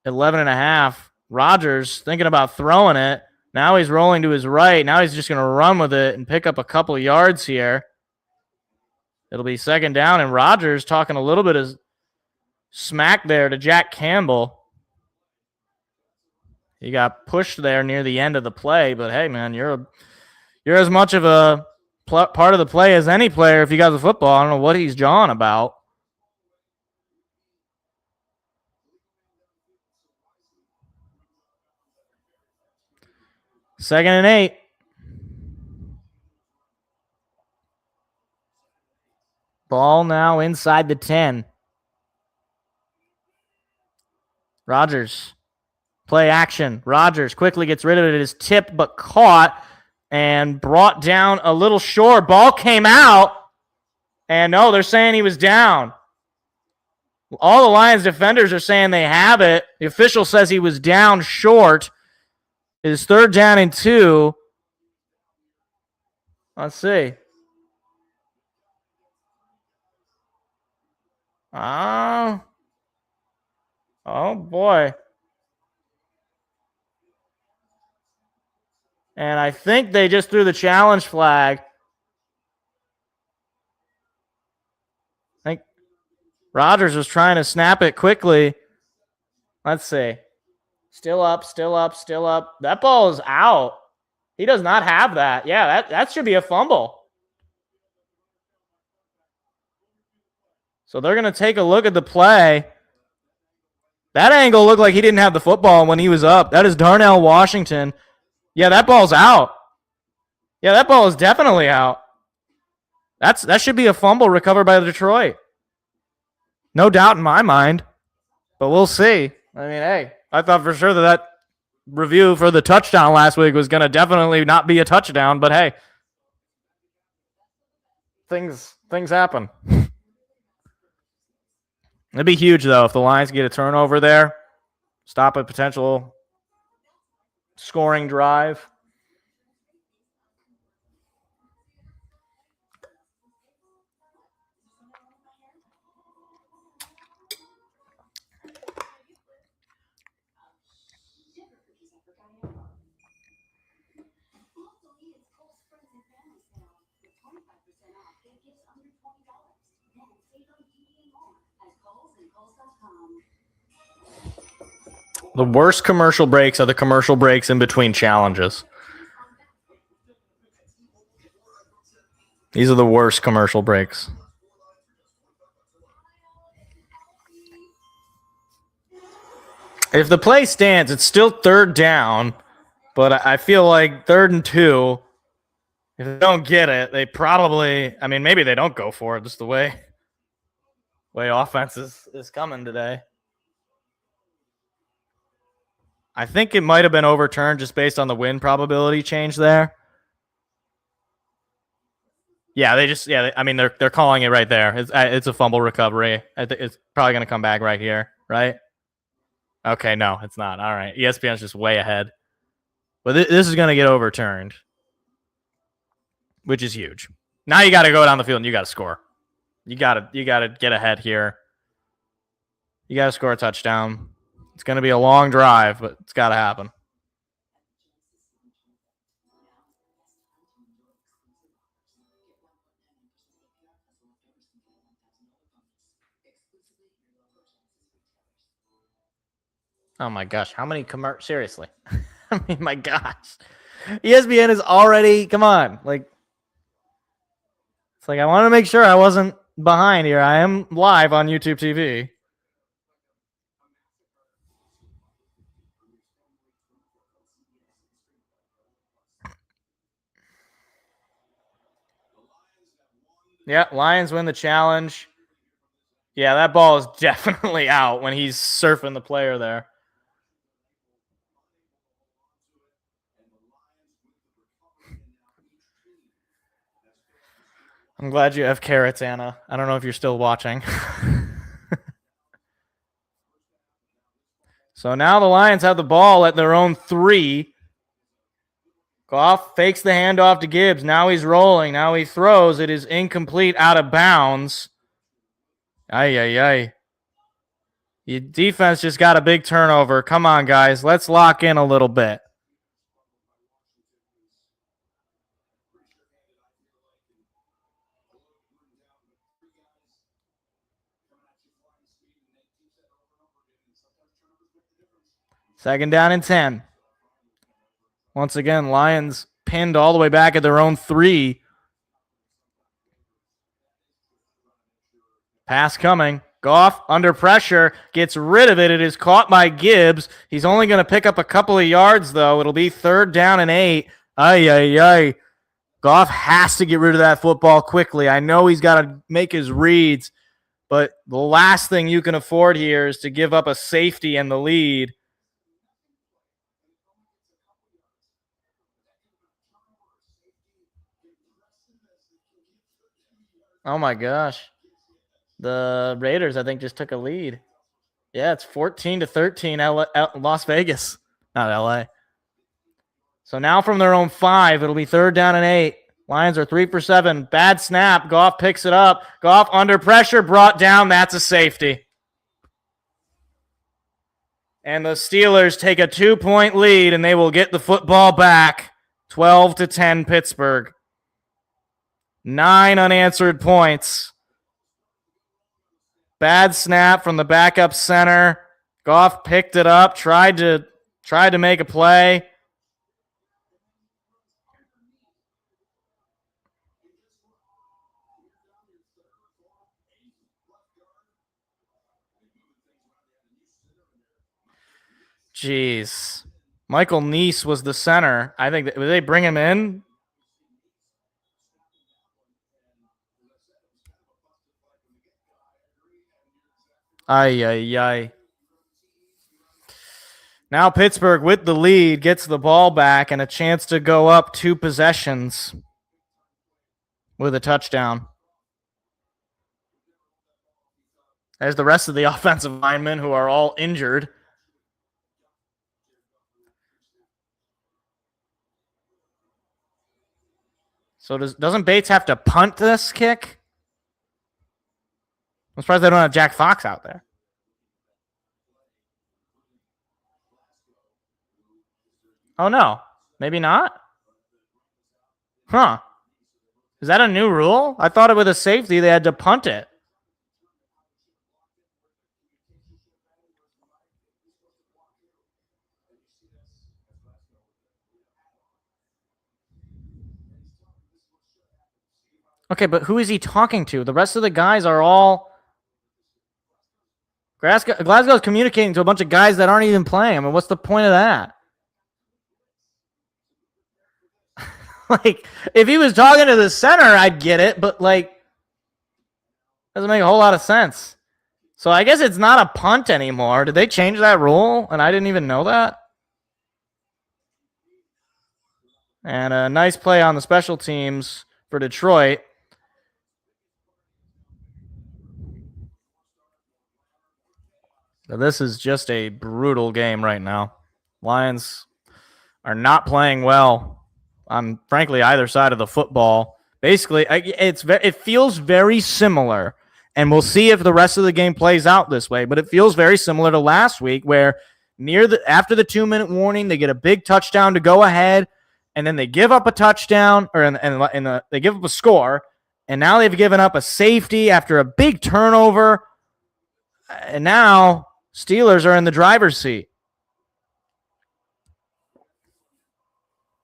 11.5. Rodgers thinking about throwing it. Now he's rolling to his right. Now he's just going to run with it and pick up a couple of yards here. It'll be second down, and Rodgers talking a little bit of smack there to Jack Campbell. He got pushed there near the end of the play, but hey, man, you're as much of a part of the play as any player if you got the football. I don't know what he's jawing about. Second and 8. Ball now inside the 10. Rodgers. Play action. Rodgers quickly gets rid of it. It is tipped but caught and brought down a little short. Ball came out. And no, they're saying he was down. All the Lions defenders are saying they have it. The official says he was down short. It is third down and 2. Let's see. Oh boy. And I think they just threw the challenge flag. I think Rodgers was trying to snap it quickly. Let's see. Still up. That ball is out. He does not have that. Yeah, that should be a fumble. So they're going to take a look at the play. That angle looked like he didn't have the football when he was up. That is Darnell Washington. Yeah, that ball's out. Yeah, that ball is definitely out. That should be a fumble recovered by Detroit. No doubt in my mind. But we'll see. I mean, hey, I thought for sure that review for the touchdown last week was going to definitely not be a touchdown, but hey, things happen. It'd be huge, though, if the Lions get a turnover there, stop a potential scoring drive. The worst commercial breaks are the commercial breaks in between challenges. These are the worst commercial breaks. If the play stands, it's still third down, but I feel like 3rd and 2, if they don't get it, they probably, I mean, maybe they don't go for it. Just the way offense is coming today. I think it might have been overturned just based on the win probability change there. Yeah, they're calling it right there. It's a fumble recovery. I think it's probably going to come back right here, right? Okay, no, it's not. All right, ESPN's just way ahead. But this is going to get overturned. which is huge. Now you got to go down the field and you got to score. You got to get ahead here. You got to score a touchdown. It's going to be a long drive, but it's got to happen. Oh my gosh, how many seriously? I mean, my gosh. ESPN is already, come on. Like, it's like I want to make sure I wasn't behind here. I am live on YouTube TV. Yeah, Lions win the challenge. Yeah, that ball is definitely out when he's surfing the player there. I'm glad you have carrots, Anna. I don't know if you're still watching. So now the Lions have the ball at their own 3. Goff fakes the handoff to Gibbs. Now he's rolling. Now he throws. It is incomplete, out of bounds. Your defense just got a big turnover. Come on, guys. Let's lock in a little bit. Second down and 10. Once again, Lions pinned all the way back at their own 3. Pass coming. Goff under pressure, gets rid of it. It is caught by Gibbs. He's only going to pick up a couple of yards, though. It'll be 3rd down and 8. Goff has to get rid of that football quickly. I know he's got to make his reads, but the last thing you can afford here is to give up a safety and the lead. Oh, my gosh. The Raiders, I think, just took a lead. Yeah, it's 14-13 Las Vegas, not LA. So now from their own 5, it'll be 3rd down and 8. Lions are 3 for 7. Bad snap. Goff picks it up. Goff under pressure, brought down. That's a safety. And the Steelers take a 2-point lead, and they will get the football back. 12-10 Pittsburgh. 9 unanswered points. Bad snap from the backup center. Goff picked it up, tried to make a play. Jeez. Michael Neese was the center. I think, did they bring him in? Now Pittsburgh with the lead gets the ball back and a chance to go up 2 possessions with a touchdown. There's the rest of the offensive linemen who are all injured. So doesn't Bates have to punt this kick? I'm surprised they don't have Jack Fox out there. Oh, no. Maybe not? Huh. Is that a new rule? I thought it with a safety, they had to punt it. Okay, but who is he talking to? The rest of the guys are all... Glasgow's communicating to a bunch of guys that aren't even playing. I mean, what's the point of that? Like, if he was talking to the center, I'd get it, but, like, doesn't make a whole lot of sense. So I guess it's not a punt anymore. Did they change that rule? And I didn't even know that. And a nice play on the special teams for Detroit. So this is just a brutal game right now. Lions are not playing well. on frankly either side of the football. Basically, it feels very similar, and we'll see if the rest of the game plays out this way. But it feels very similar to last week, where after the 2-minute warning, they get a big touchdown to go ahead, and then they give up a touchdown they give up a score, and now they've given up a safety after a big turnover, and now Steelers are in the driver's seat.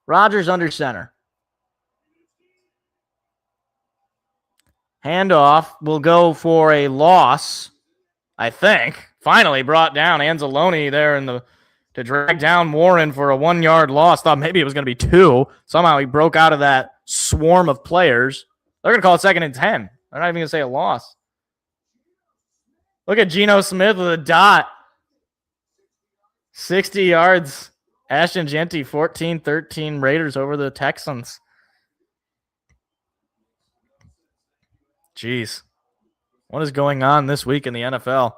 Rodgers under center. Handoff will go for a loss, I think. Finally brought down Anzalone there to drag down Warren for a 1-yard loss. Thought maybe it was going to be 2. Somehow he broke out of that swarm of players. They're going to call it 2nd and 10. They're not even going to say a loss. Look at Geno Smith with a dot. 60 yards. Ashton Genty, 14-13 Raiders over the Texans. Jeez. What is going on this week in the NFL?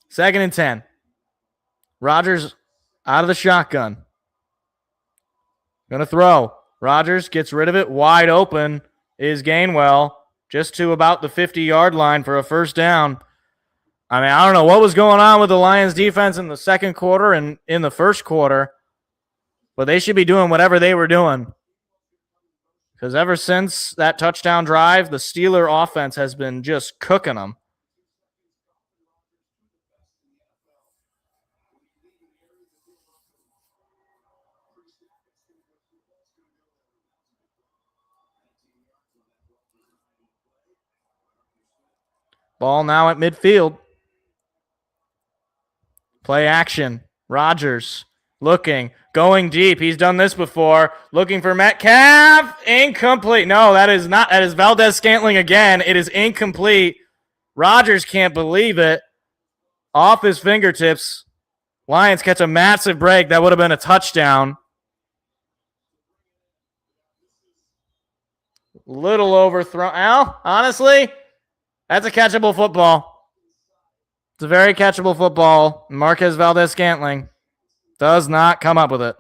Second and 10. Rodgers out of the shotgun. Going to throw. Rodgers gets rid of it. Wide open is Gainwell. Just to about the 50-yard line for a first down. I mean, I don't know what was going on with the Lions defense in the second quarter and in the first quarter, but they should be doing whatever they were doing. Because ever since that touchdown drive, the Steeler offense has been just cooking them. Ball now at midfield. Play action. Rodgers looking, going deep. He's done this before. Looking for Metcalf. Incomplete. No, that is not. That is Valdez-Scantling again. It is incomplete. Rodgers can't believe it. Off his fingertips. Lions catch a massive break. That would have been a touchdown. Little overthrown. Al, honestly, that's a catchable football. It's a very catchable football. Marquez Valdez-Scantling does not come up with it.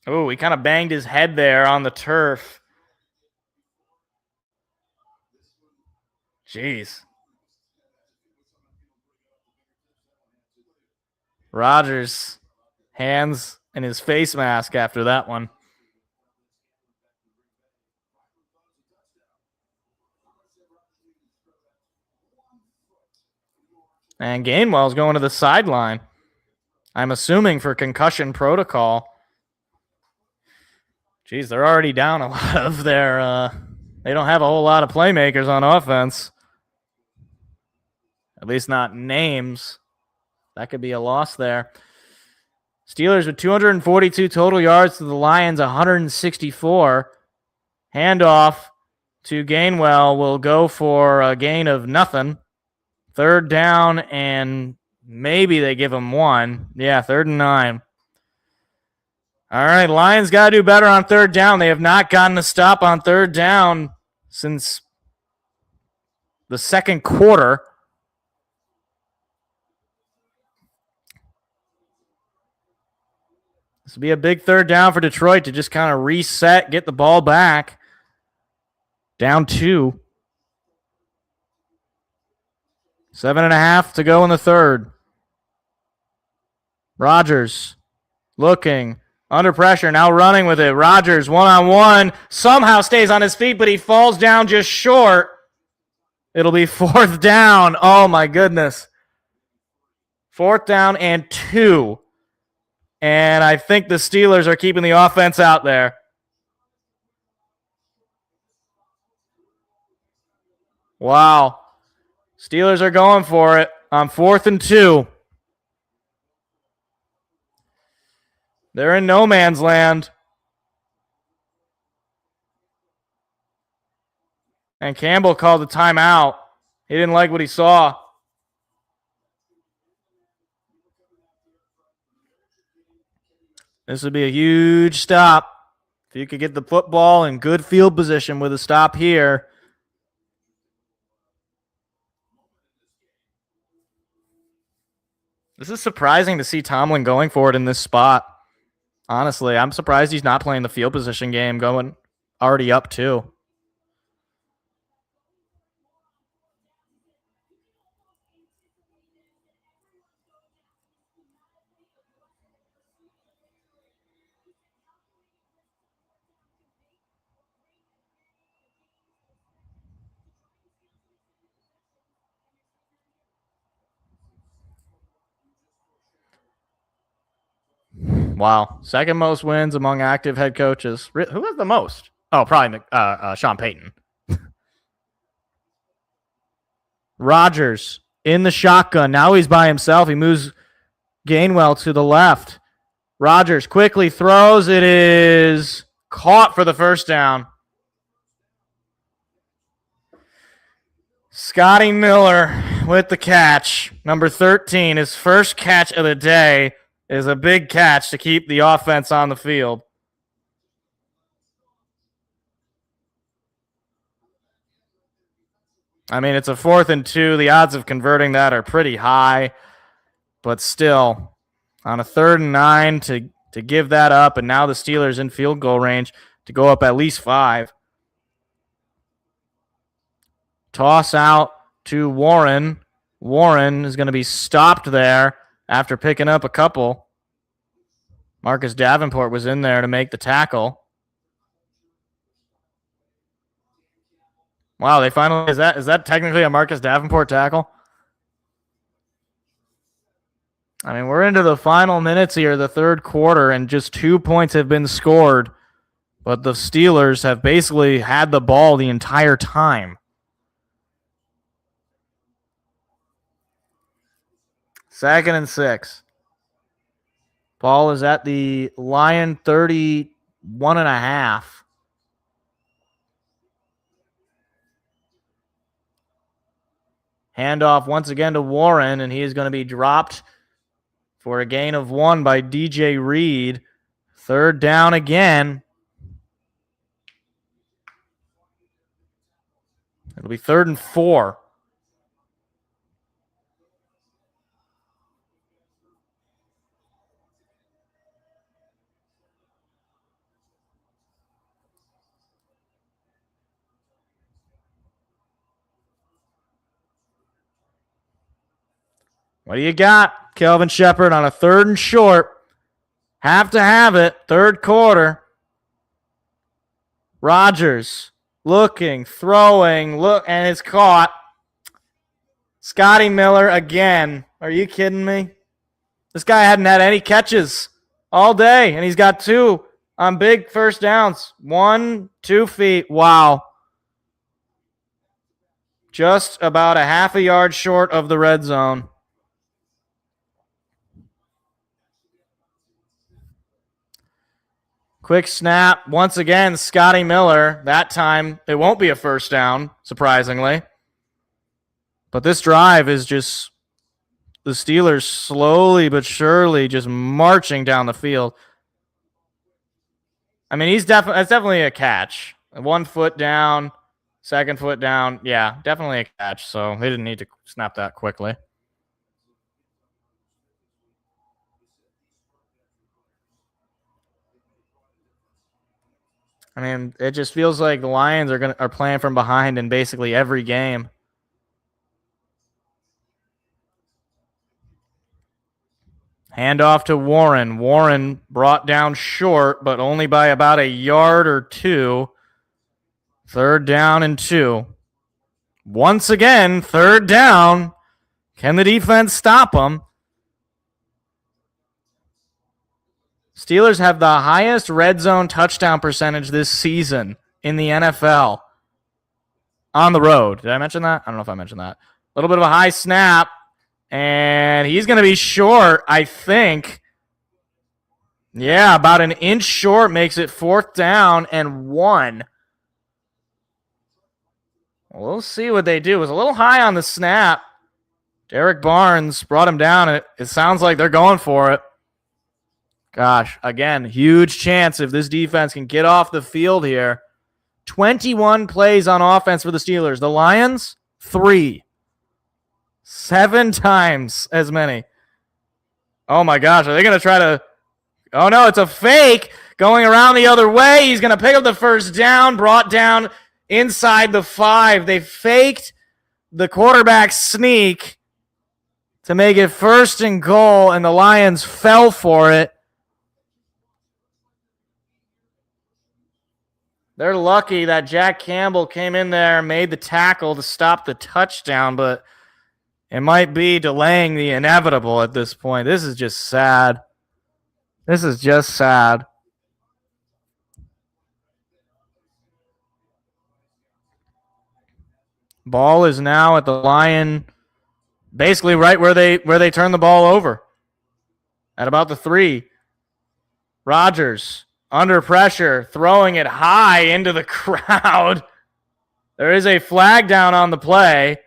Oh, he kind of banged his head there on the turf. Jeez. Rodgers, hands in his face mask after that one. And Gainwell's going to the sideline. I'm assuming for concussion protocol. Jeez, they're already down a lot of their... they don't have a whole lot of playmakers on offense. At least not names. That could be a loss there. Steelers with 242 total yards to the Lions, 164. Handoff to Gainwell will go for a gain of nothing. Third down, and maybe they give him 1. Yeah, 3rd and 9. All right, Lions got to do better on 3rd down. They have not gotten a stop on 3rd down since the second quarter. This will be a big 3rd down for Detroit to just kind of reset, get the ball back. Down 2. 7.5 to go in the 3rd. Rodgers looking under pressure, now running with it. Rodgers one-on-one, somehow stays on his feet, but he falls down just short. It'll be 4th down. Oh, my goodness. 4th down and 2. And I think the Steelers are keeping the offense out there. Wow. Steelers are going for it on 4th and 2. They're in no man's land. And Campbell called a timeout. He didn't like what he saw. This would be a huge stop. If you could get the football in good field position with a stop here. This is surprising to see Tomlin going for it in this spot. Honestly, I'm surprised he's not playing the field position game, going already up 2. Wow. Second most wins among active head coaches. Who has the most? Oh, probably Sean Payton. Rodgers in the shotgun. Now he's by himself. He moves Gainwell to the left. Rodgers quickly throws. It is caught for the first down. Scotty Miller with the catch. Number 13, his first catch of the day, is a big catch to keep the offense on the field. I mean, it's a 4th and 2. The odds of converting that are pretty high, but still, on a 3rd and 9 to give that up, and now the Steelers in field goal range to go up at least 5. Toss out to Warren. Warren is going to be stopped there after picking up a couple. Marcus Davenport was in there to make the tackle. Wow, they finally is that technically a Marcus Davenport tackle? I mean, we're into the final minutes here, the third quarter, and just 2 points have been scored, but the Steelers have basically had the ball the entire time. 2nd and 6. Ball is at the Lion 31.5. Handoff once again to Warren, and he is going to be dropped for a gain of 1 by DJ Reed. 3rd down again. It'll be 3rd and 4. What do you got, Kelvin Shepard, on a 3rd and short? Have to have it. 3rd quarter. Rodgers looking, throwing, and it's caught. Scotty Miller again. Are you kidding me? This guy hadn't had any catches all day, and he's got 2 on big first downs. 1, 2 feet. Wow. Just about a half a yard short of the red zone. Quick snap. Once again, Scotty Miller. That time, it won't be a first down, surprisingly. But this drive is just the Steelers slowly but surely just marching down the field. I mean, it's definitely a catch. 1 foot down, 2nd foot down. Yeah, definitely a catch. So they didn't need to snap that quickly. I mean, it just feels like the Lions are playing from behind in basically every game. Handoff to Warren. Warren brought down short, but only by about a yard or 2. 3rd down and 2. Once again, 3rd down. Can the defense stop them? Steelers have the highest red zone touchdown percentage this season in the NFL on the road. Did I mention that? I don't know if I mentioned that. A little bit of a high snap, and he's going to be short, I think. Yeah, about an inch short makes it 4th down and 1. We'll see what they do. It was a little high on the snap. Derek Barnes brought him down. It sounds like they're going for it. Gosh, again, huge chance if this defense can get off the field here. 21 plays on offense for the Steelers. The Lions, 3. 7 times as many. Oh, my gosh. Are they going to try to... Oh, no, it's a fake going around the other way. He's going to pick up the first down, brought down inside the 5. They faked the quarterback sneak to make it 1st and goal, and the Lions fell for it. They're lucky that Jack Campbell came in there and made the tackle to stop the touchdown, but it might be delaying the inevitable at this point. This is just sad. This is just sad. Ball is now at the Lion, basically right where they turn the ball over. At about the 3. Rodgers under pressure, throwing it high into the crowd. There is a flag down on the play.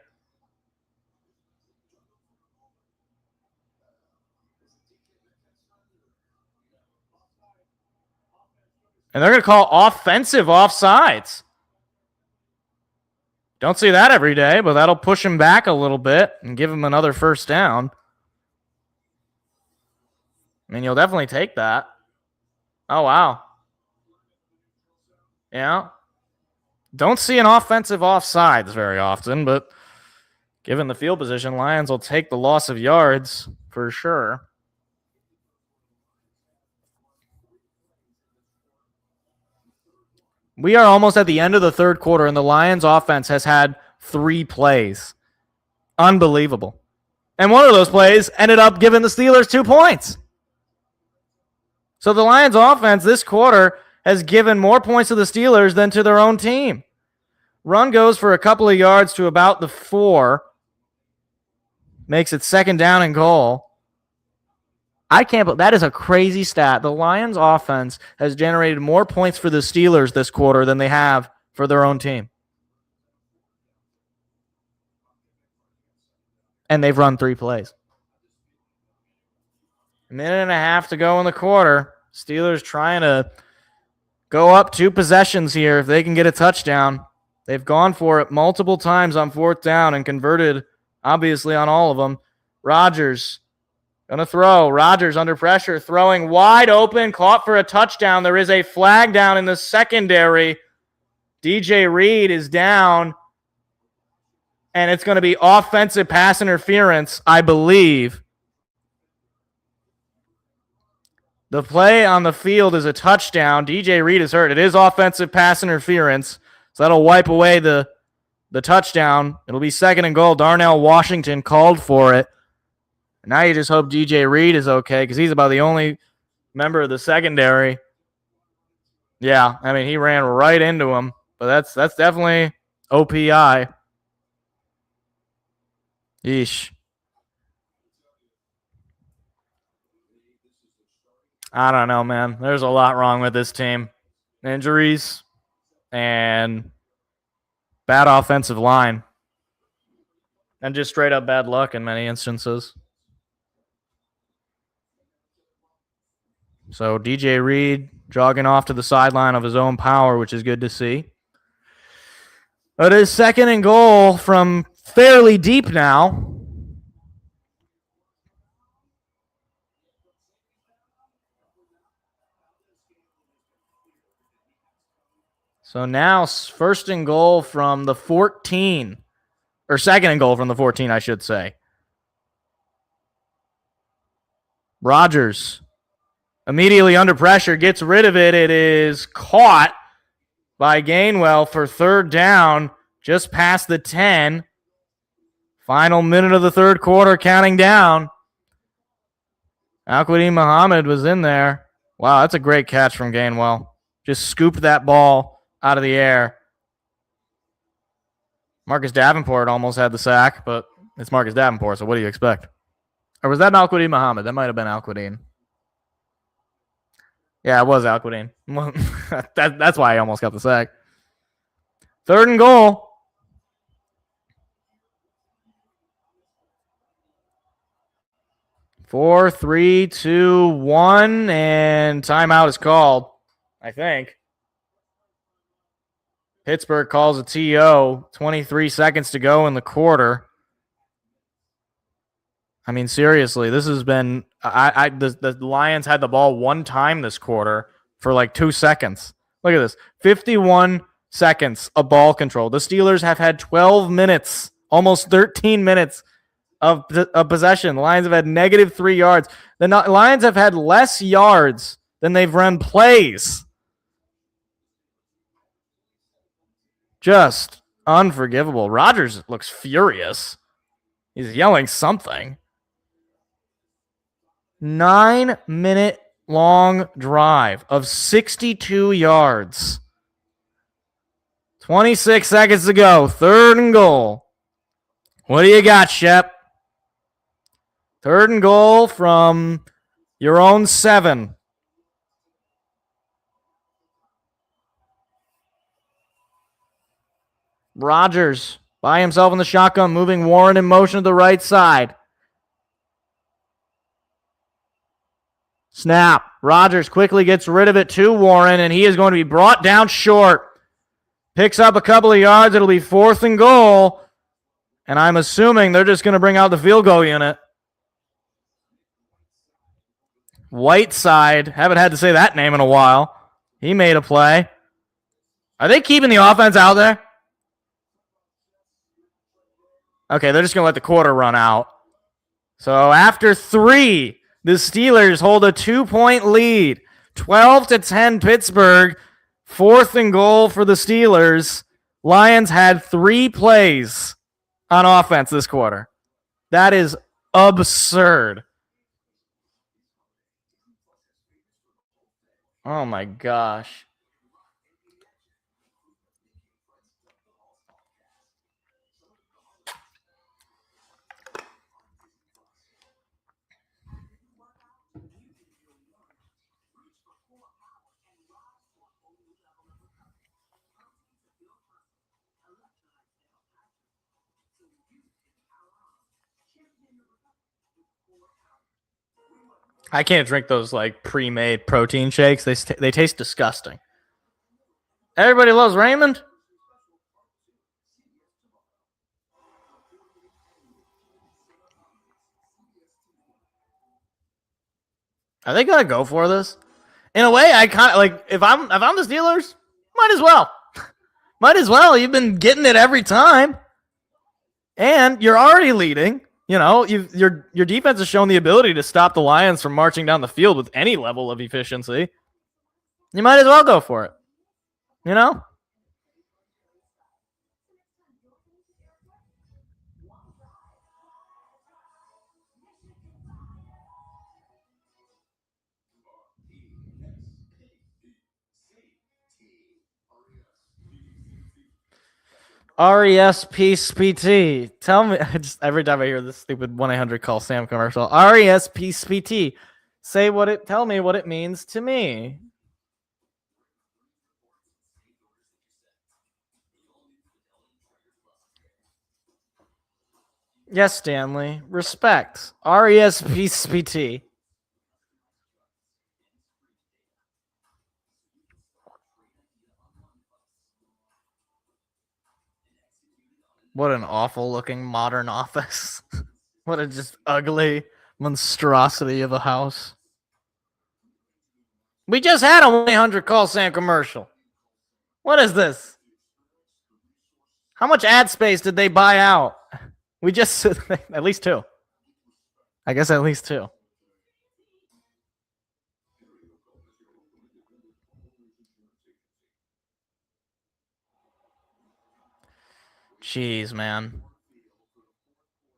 And they're going to call offensive offsides. Don't see that every day, but that'll push him back a little bit and give him another 1st down. I mean, you'll definitely take that. Oh, wow. Yeah. Don't see an offensive offsides very often, but given the field position, Lions will take the loss of yards for sure. We are almost at the end of the 3rd quarter, and the Lions offense has had 3 plays. Unbelievable. And one of those plays ended up giving the Steelers 2 points. So the Lions offense this quarter has given more points to the Steelers than to their own team. Run goes for a couple of yards to about the 4. Makes it 2nd down and goal. I can't believe that is a crazy stat. The Lions offense has generated more points for the Steelers this quarter than they have for their own team. And they've run 3 plays. A minute and a half to go in the quarter. Steelers trying to go up 2 possessions here if they can get a touchdown. They've gone for it multiple times on 4th down and converted, obviously, on all of them. Rodgers going to throw. Rodgers under pressure, throwing wide open, caught for a touchdown. There is a flag down in the secondary. DJ Reed is down, and it's going to be offensive pass interference, I believe. The play on the field is a touchdown. DJ Reed is hurt. It is offensive pass interference, so that'll wipe away the touchdown. It'll be 2nd and goal. Darnell Washington called for it. Now you just hope DJ Reed is okay because he's about the only member of the secondary. Yeah, I mean, he ran right into him, but that's definitely OPI. Yeesh. I don't know, man. There's a lot wrong with this team. Injuries and bad offensive line. And just straight up bad luck in many instances. So DJ Reed jogging off to the sideline of his own power, which is good to see. It is 2nd and goal from fairly deep now. So now 1st and goal from the 14. Or 2nd and goal from the 14, I should say. Rodgers immediately under pressure, gets rid of it. It is caught by Gainwell for 3rd down, just past the 10. Final minute of the 3rd quarter, counting down. Al-Quadin Muhammad was in there. Wow, that's a great catch from Gainwell. Just scooped that ball out of the air. Marcus Davenport almost had the sack, but it's Marcus Davenport, so what do you expect? Or was that Al-Quadin Muhammad? That might have been Al-Quadin. Yeah, it was Al-Quadin. That's why I almost got the sack. 3rd and goal. Four, 3, 2, 1, and timeout is called, I think. Pittsburgh calls a TO. 23 seconds to go in the quarter. I mean, seriously, this has been. The Lions had the ball one time this quarter for like 2 seconds. Look at this, 51 seconds of ball control. The Steelers have had 12 minutes, almost 13 minutes of possession. The Lions have had negative 3 yards. The Lions have had less yards than they've run plays. Just unforgivable. Rodgers looks furious. He's yelling something. 9-minute long drive of 62 yards. 26 seconds to go. 3rd and goal. What do you got, Shep? 3rd and goal from your own 7. Rodgers by himself in the shotgun, moving Warren in motion to the right side. Snap. Rodgers quickly gets rid of it to Warren, and he is going to be brought down short. Picks up a couple of yards. It'll be 4th and goal. And I'm assuming they're just going to bring out the field goal unit. Whiteside. Haven't had to say that name in a while. He made a play. Are they keeping the offense out there? Okay, they're just going to let the quarter run out. So after 3, the Steelers hold a 2-point lead. 12-10 Pittsburgh. 4th and goal for the Steelers. Lions had 3 plays on offense this quarter. That is absurd. Oh my gosh. I can't drink those like pre-made protein shakes. They taste disgusting. Everybody loves Raymond. Are they gonna go for this? In a way, I kind of like if I'm the Steelers, might as well. Might as well. You've been getting it every time, and you're already leading. You know, your defense has shown the ability to stop the Lions from marching down the field with any level of efficiency. You might as well go for it. You know? RESPCT. Tell me, just every time I hear this stupid 1-800 call Sam commercial. RESPCT. Tell me what it means to me. Yes, Stanley. Respect. RESPCT. What an awful looking modern office. What a just ugly monstrosity of a house. We just had a 1-800 call Sam commercial. What is this? How much ad space did they buy out? We just at least 2. I guess at least 2. Jeez, man.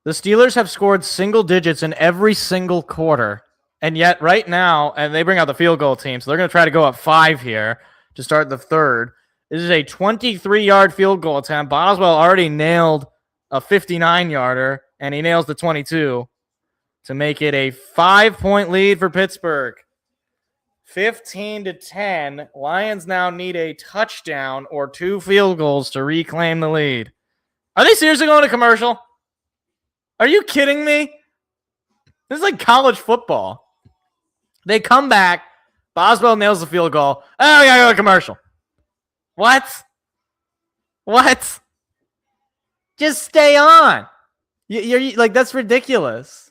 The Steelers have scored single digits in every single quarter. And yet right now, and they bring out the field goal team, so they're going to try to go up 5 here to start the 3rd. This is a 23-yard field goal attempt. Boswell already nailed a 59-yarder, and he nails the 22 to make it a 5-point lead for Pittsburgh. 15-10. Lions now need a touchdown or 2 field goals to reclaim the lead. Are they seriously going to commercial? Are you kidding me? This is like college football. They come back. Boswell nails the field goal. Oh, we gotta go to commercial. What? Just stay on. You're like, that's ridiculous.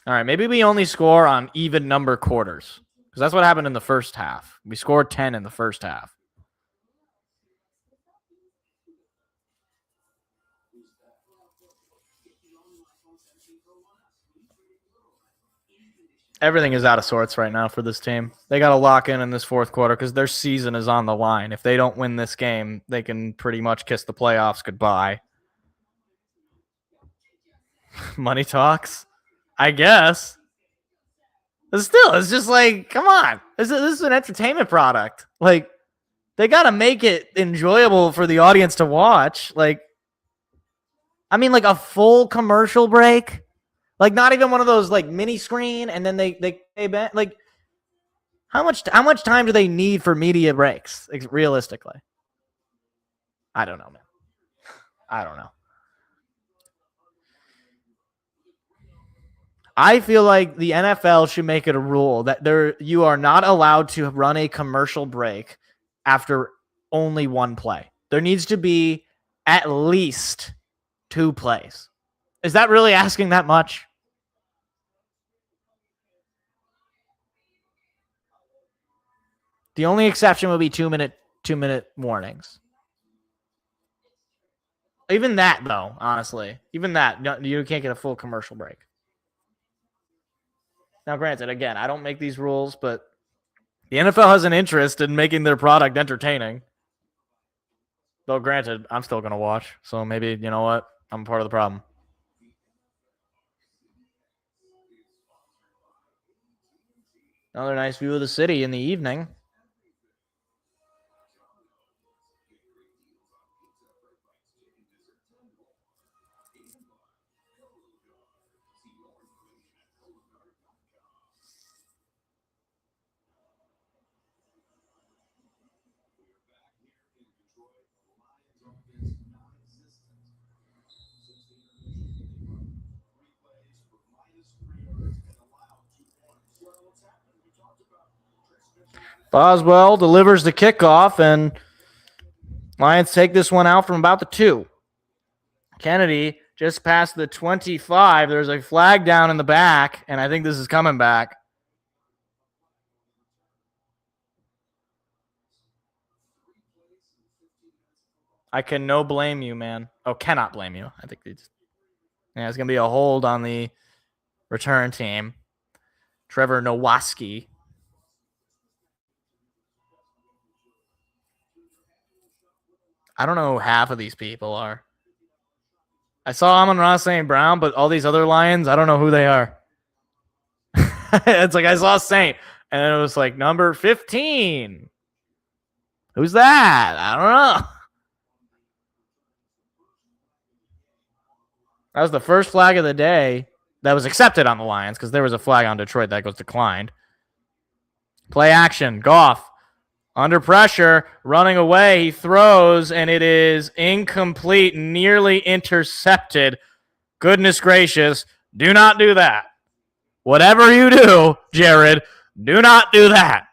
All right, maybe we only score on even number quarters because that's what happened in the first half. We scored 10 in the first half. Everything is out of sorts right now for this team. They got to lock in this fourth quarter because their season is on the line. If they don't win this game, they can pretty much kiss the playoffs goodbye. Money talks, I guess. But still, it's just like, come on. This is an entertainment product. Like, they got to make it enjoyable for the audience to watch. Like, I mean, like a full commercial break. Like, not even one of those, like, mini screen, and then they like, how much time do they need for media breaks, realistically? I don't know, man. I don't know. I feel like the NFL should make it a rule that you are not allowed to run a commercial break after only one play. There needs to be at least 2 plays. Is that really asking that much? The only exception would be 2-minute warnings. Even that, though, honestly. Even that, you can't get a full commercial break. Now, granted, again, I don't make these rules, but the NFL has an interest in making their product entertaining. Though, granted, I'm still going to watch. So maybe, you know what? I'm part of the problem. Another nice view of the city in the evening. Boswell delivers the kickoff, and Lions take this one out from about the 2. Kennedy just past the 25. There's a flag down in the back, and I think this is coming back. I can no blame you, man. Oh, cannot blame you. I think it's going to be a hold on the return team. Trevor Nowaski. I don't know who half of these people are. I saw Amon-Ra St. Brown, but all these other Lions, I don't know who they are. It's like I saw Saint, and it was like number 15. Who's that? I don't know. That was the first flag of the day that was accepted on the Lions because there was a flag on Detroit that was declined. Play action. Goff under pressure, running away. He throws, and it is incomplete, nearly intercepted. Goodness gracious. Do not do that. Whatever you do, Jared, do not do that.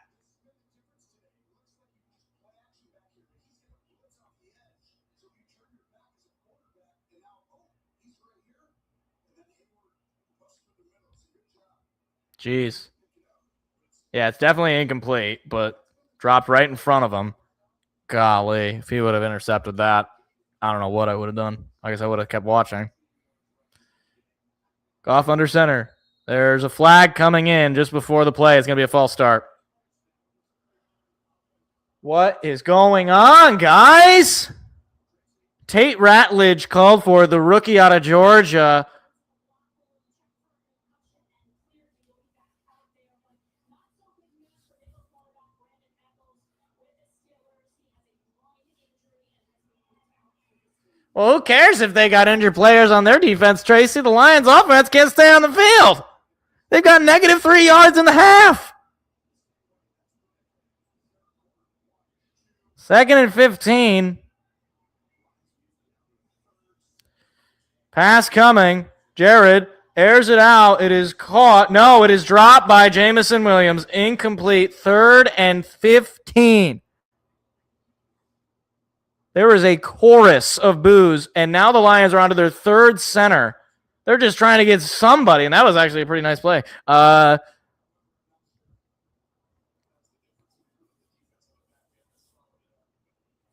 Jeez. Yeah, it's definitely incomplete, but dropped right in front of him. Golly, if he would have intercepted that, I don't know what I would have done. I guess I would have kept watching. Goff under center. There's a flag coming in just before the play. It's going to be a false start. What is going on, guys? Tate Ratledge called for the rookie out of Georgia. Well, who cares if they got injured players on their defense, Tracy? The Lions offense can't stay on the field. They've got negative 3 yards in the half. 2nd and 15. Pass coming. Jared airs it out. It is caught. No, it is dropped by Jamison Williams. Incomplete. 3rd and 15. There is a chorus of boos, and now the Lions are onto their 3rd center. They're just trying to get somebody, and that was actually a pretty nice play. 3rd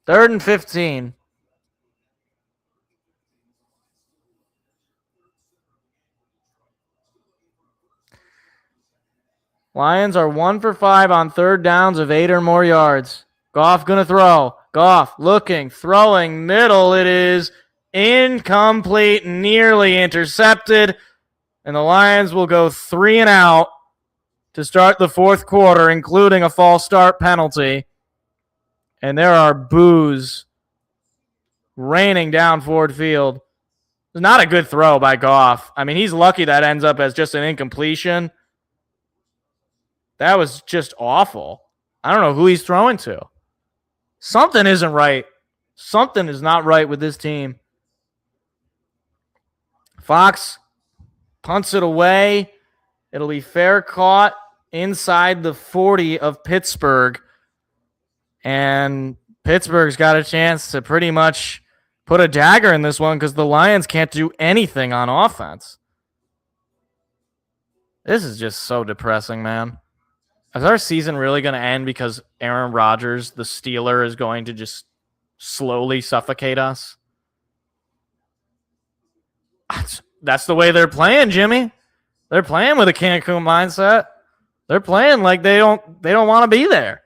and 15. Lions are 1 for 5 on 3rd downs of 8 or more yards. Goff going to throw. Goff looking, throwing, middle. It is incomplete, nearly intercepted. And the Lions will go 3 and out to start the 4th quarter, including a false start penalty. And there are boos raining down Ford Field. It's not a good throw by Goff. I mean, he's lucky that ends up as just an incompletion. That was just awful. I don't know who he's throwing to. Something isn't right. Something is not right with this team. Fox punts it away. It'll be fair caught inside the 40 of Pittsburgh. And Pittsburgh's got a chance to pretty much put a dagger in this one because the Lions can't do anything on offense. This is just so depressing, man. Is our season really going to end because Aaron Rodgers, the Steeler, is going to just slowly suffocate us? That's the way they're playing, Jimmy. They're playing with a Cancun mindset. They're playing like they don't want to be there.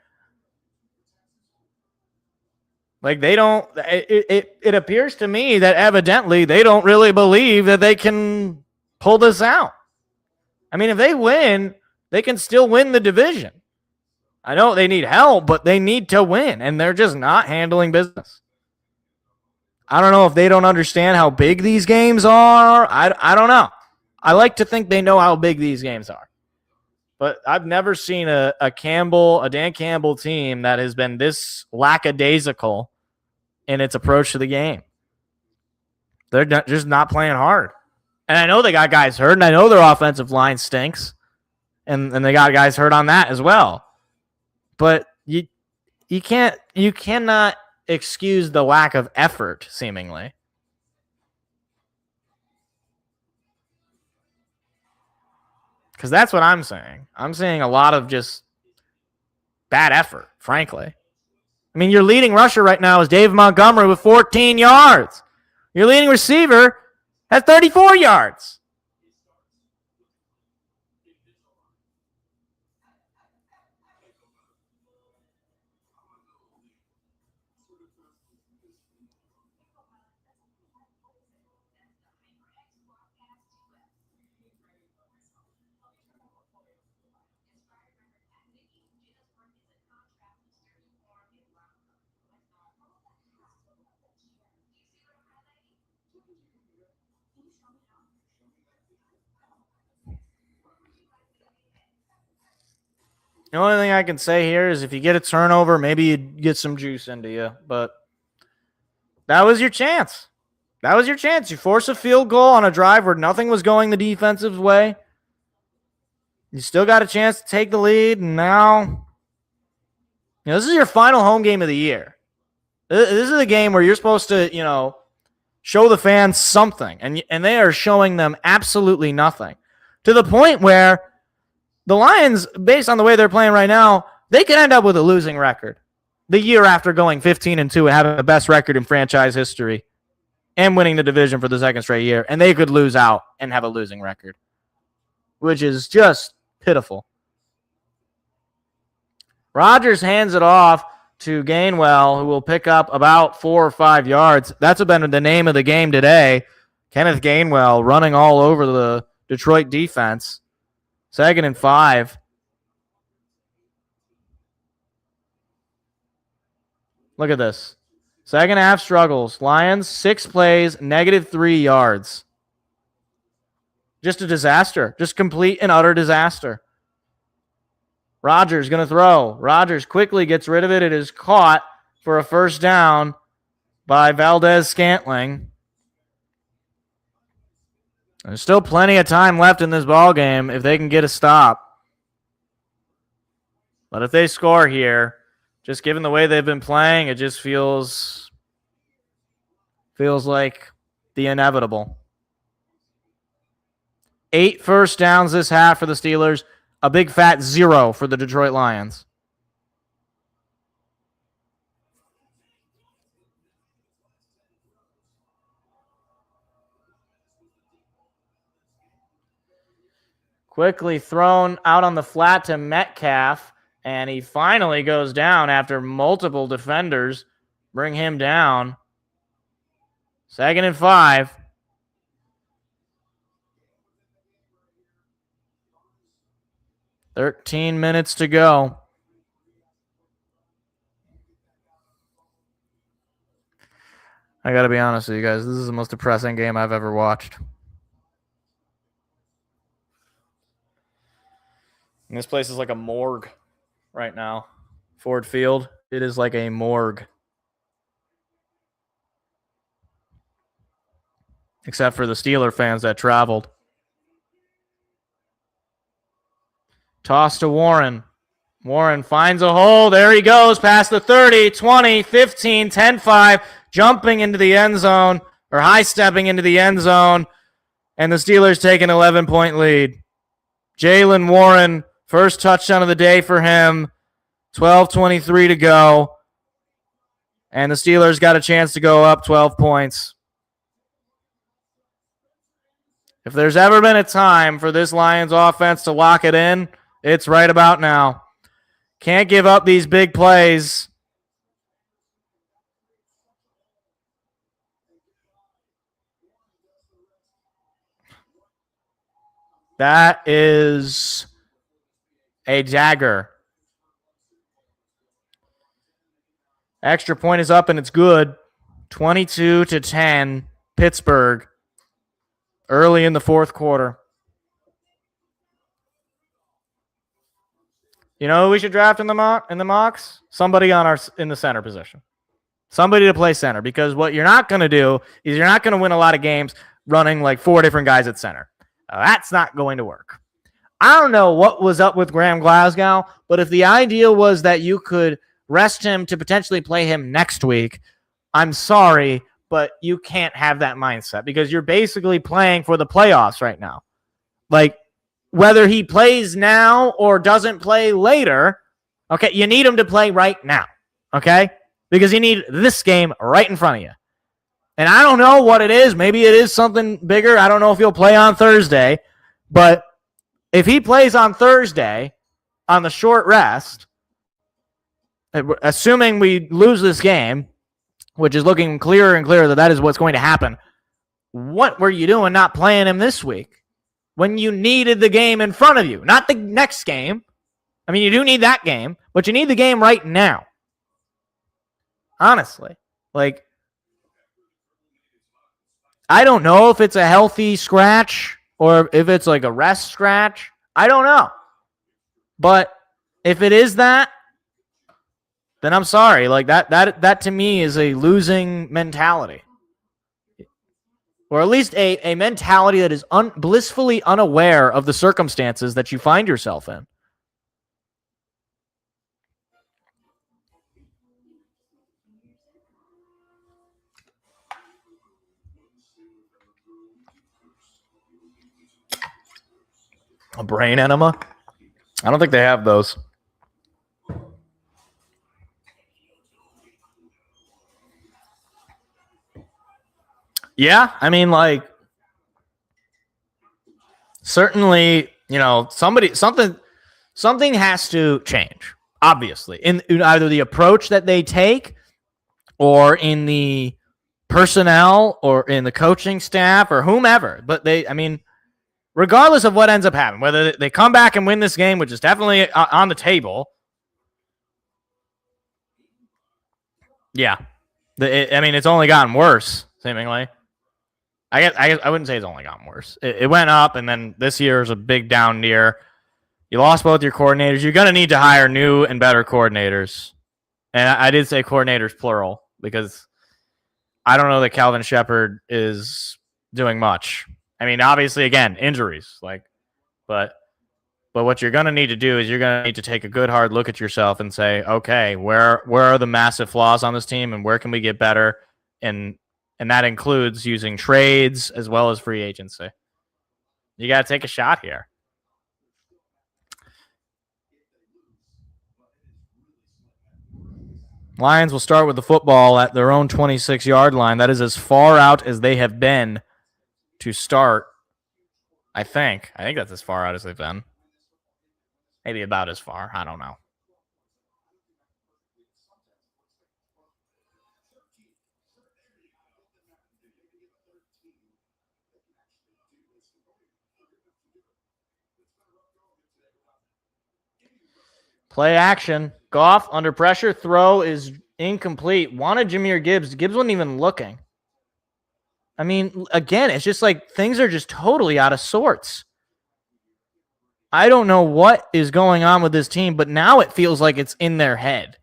Like they don't. It appears to me that evidently they don't really believe that they can pull this out. I mean, if they win, they can still win the division. I know they need help, but they need to win, and they're just not handling business. I don't know if they don't understand how big these games are. I don't know. I like to think they know how big these games are. But I've never seen a Dan Campbell team that has been this lackadaisical in its approach to the game. They're just not playing hard. And I know they got guys hurt, and I know their offensive line stinks. And they got guys hurt on that as well. But you cannot excuse the lack of effort, seemingly. Because that's what I'm saying. I'm seeing a lot of just bad effort, frankly. I mean, your leading rusher right now is Dave Montgomery with 14 yards. Your leading receiver has 34 yards. The only thing I can say here is if you get a turnover, maybe you get some juice into you. But that was your chance. That was your chance. You force a field goal on a drive where nothing was going the defensive way. You still got a chance to take the lead, and now this is your final home game of the year. This is a game where you're supposed to, show the fans something, and they are showing them absolutely nothing. To the point where the Lions, based on the way they're playing right now, they could end up with a losing record the year after going 15-2 and having the best record in franchise history and winning the division for the second straight year, and they could lose out and have a losing record, which is just pitiful. Rodgers hands it off to Gainwell, who will pick up about 4 or 5 yards. That's been the name of the game today. Kenneth Gainwell running all over the Detroit defense. 2nd and 5. Look at this. Second half struggles. Lions, 6 plays, -3 yards. Just a disaster. Just complete and utter disaster. Rodgers going to throw. Rodgers quickly gets rid of it. It is caught for a first down by Valdez-Scantling. There's still plenty of time left in this ball game if they can get a stop. But if they score here, just given the way they've been playing, it just feels like the inevitable. 8 first downs this half for the Steelers. A big fat 0 for the Detroit Lions. Quickly thrown out on the flat to Metcalf, and he finally goes down after multiple defenders bring him down. 2nd and 5. "13 minutes to go." I got to be honest with you guys. This is the most depressing game I've ever watched. And this place is like a morgue right now. Ford Field. It is like a morgue. Except for the Steeler fans that traveled. Toss to Warren. Warren finds a hole. There he goes past the 30, 20, 15, 10, 5. Jumping into the end zone, or high-stepping into the end zone. And the Steelers take an 11-point lead. Jaylen Warren, first touchdown of the day for him. 12:23 to go. And the Steelers got a chance to go up 12 points. If there's ever been a time for this Lions offense to lock it in, it's right about now. Can't give up these big plays. That is a dagger. Extra point is up and it's good. 22-10, Pittsburgh. Early in the fourth quarter. You know who we should draft in the mocks? Somebody in the center position. Somebody to play center, because what you're not going to do is you're not going to win a lot of games running like 4 different guys at center. That's not going to work. I don't know what was up with Graham Glasgow, but if the idea was that you could rest him to potentially play him next week, I'm sorry, but you can't have that mindset, because you're basically playing for the playoffs right now. Like, whether he plays now or doesn't play later, okay, you need him to play right now, okay? Because you need this game right in front of you. And I don't know what it is. Maybe it is something bigger. I don't know if he'll play on Thursday. But if he plays on Thursday on the short rest, assuming we lose this game, which is looking clearer and clearer that is what's going to happen, what were you doing not playing him this week when you needed the game in front of you? Not the next game. I mean, you do need that game, but you need the game right now. Honestly. Like, I don't know if it's a healthy scratch or if it's like a rest scratch. I don't know. But if it is that, then I'm sorry. Like that to me is a losing mentality. Or at least a mentality that is blissfully unaware of the circumstances that you find yourself in. A brain enema? I don't think they have those. Yeah, I mean, like, certainly, you know, something has to change, obviously, in either the approach that they take or in the personnel or in the coaching staff or whomever. But regardless of what ends up happening, whether they come back and win this game, which is definitely on the table. Yeah. It's only gotten worse, seemingly. I wouldn't say it's only gotten worse. It went up, and then this year is a big down year. You lost both your coordinators. You're going to need to hire new and better coordinators. And I did say coordinators plural because I don't know that Calvin Shepard is doing much. I mean, obviously, again, injuries. But what you're going to need to do is you're going to need to take a good hard look at yourself and say, okay, where are the massive flaws on this team, and where can we get better? And that includes using trades as well as free agency. You got to take a shot here. Lions will start with the football at their own 26-yard line. That is as far out as they have been to start, I think. I think that's as far out as they've been. Maybe about as far. I don't know. Play action. Goff under pressure. Throw is incomplete. Wanted Jahmyr Gibbs. Gibbs wasn't even looking. I mean, again, it's just like things are just totally out of sorts. I don't know what is going on with this team, but now it feels like it's in their head.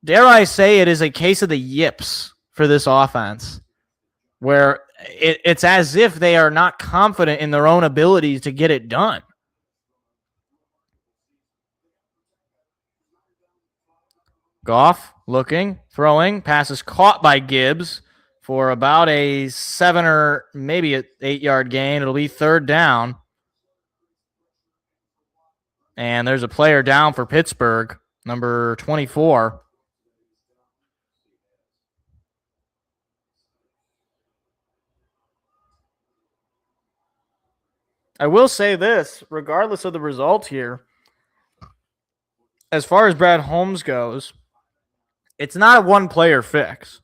Dare I say it is a case of the yips for this offense, where it's as if they are not confident in their own abilities to get it done. Goff looking, throwing, passes caught by Gibbs for about a 7 or maybe an 8-yard gain. It'll be third down. And there's a player down for Pittsburgh, number 24. I will say this, regardless of the result here, as far as Brad Holmes goes, it's not a one-player fix.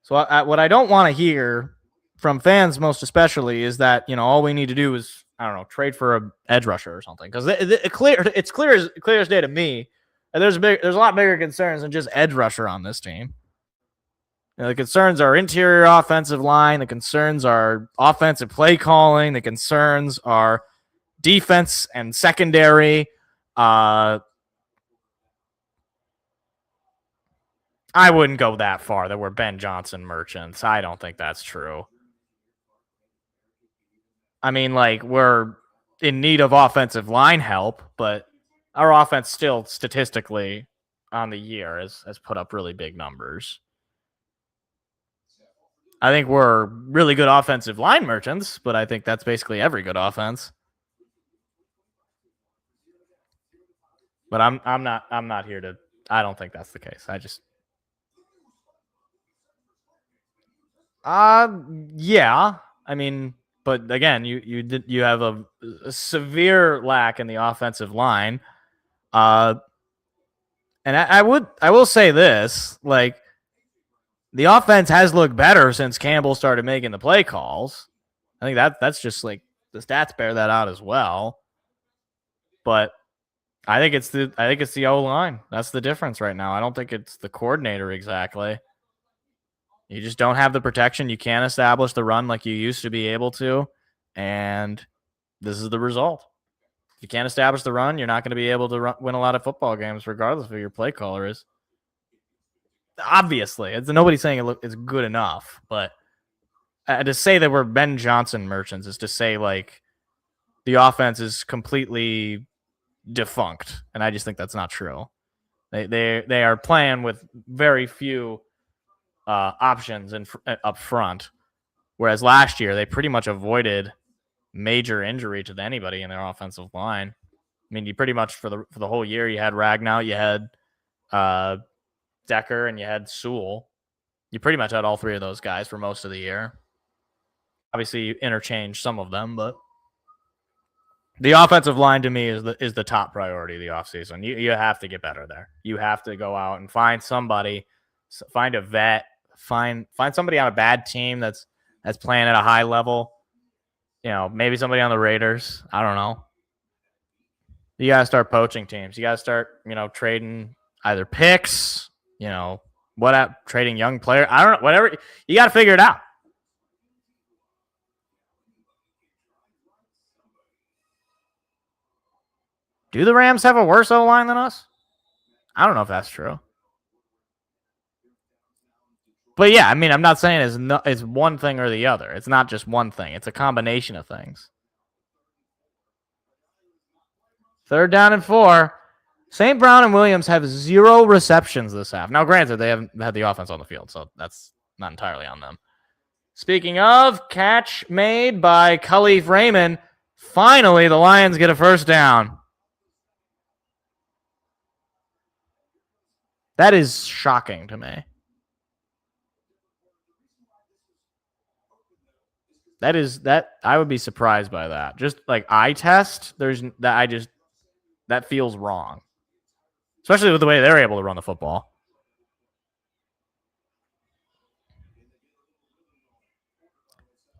So what I don't want to hear from fans, most especially, is that all we need to do is trade for a edge rusher or something. Because it's clear as day to me. And there's a lot bigger concerns than just edge rusher on this team. The concerns are interior offensive line. The concerns are offensive play calling. The concerns are defense and secondary. I wouldn't go that far that we're Ben Johnson merchants. I don't think that's true. I mean, we're in need of offensive line help, but our offense still statistically on the year has put up really big numbers. I think we're really good offensive line merchants, but I think that's basically every good offense. But I'm not here to. I don't think that's the case. Yeah. I mean, but again, you have a severe lack in the offensive line. And I will say this, the offense has looked better since Campbell started making the play calls. I think that's just the stats bear that out as well. But I think it's the O-line. That's the difference right now. I don't think it's the coordinator exactly. You just don't have the protection. You can't establish the run like you used to be able to. And this is the result. If you can't establish the run, you're not going to be able to win a lot of football games, regardless of who your play caller is. Obviously, nobody's saying it's good enough. But to say that we're Ben Johnson merchants is to say, the offense is completely defunct. And I just think that's not true. They are playing with very few options up front, whereas last year they pretty much avoided major injury to anybody in their offensive line. I mean, you pretty much for the whole year you had Ragnow, you had Decker, and you had Sewell. You pretty much had all three of those guys for most of the year. Obviously, you interchange some of them, but the offensive line to me is the top priority of the offseason. You have to get better there. You have to go out and find somebody, find a vet, find somebody on a bad team that's playing at a high level. Maybe somebody on the Raiders. I don't know. You got to start poaching teams. You got to start, trading either picks, trading young players. I don't know, whatever. You got to figure it out. Do the Rams have a worse O-line than us? I don't know if that's true. But yeah, I mean, I'm not saying it's one thing or the other. It's not just one thing. It's a combination of things. 3rd down and 4. St. Brown and Williams have 0 receptions this half. Now, granted, they haven't had the offense on the field, so that's not entirely on them. Speaking of, catch made by Khalif Raymond. Finally, the Lions get a first down. That is shocking to me. That I would be surprised by that. Just like eye test, that feels wrong. Especially with the way they're able to run the football.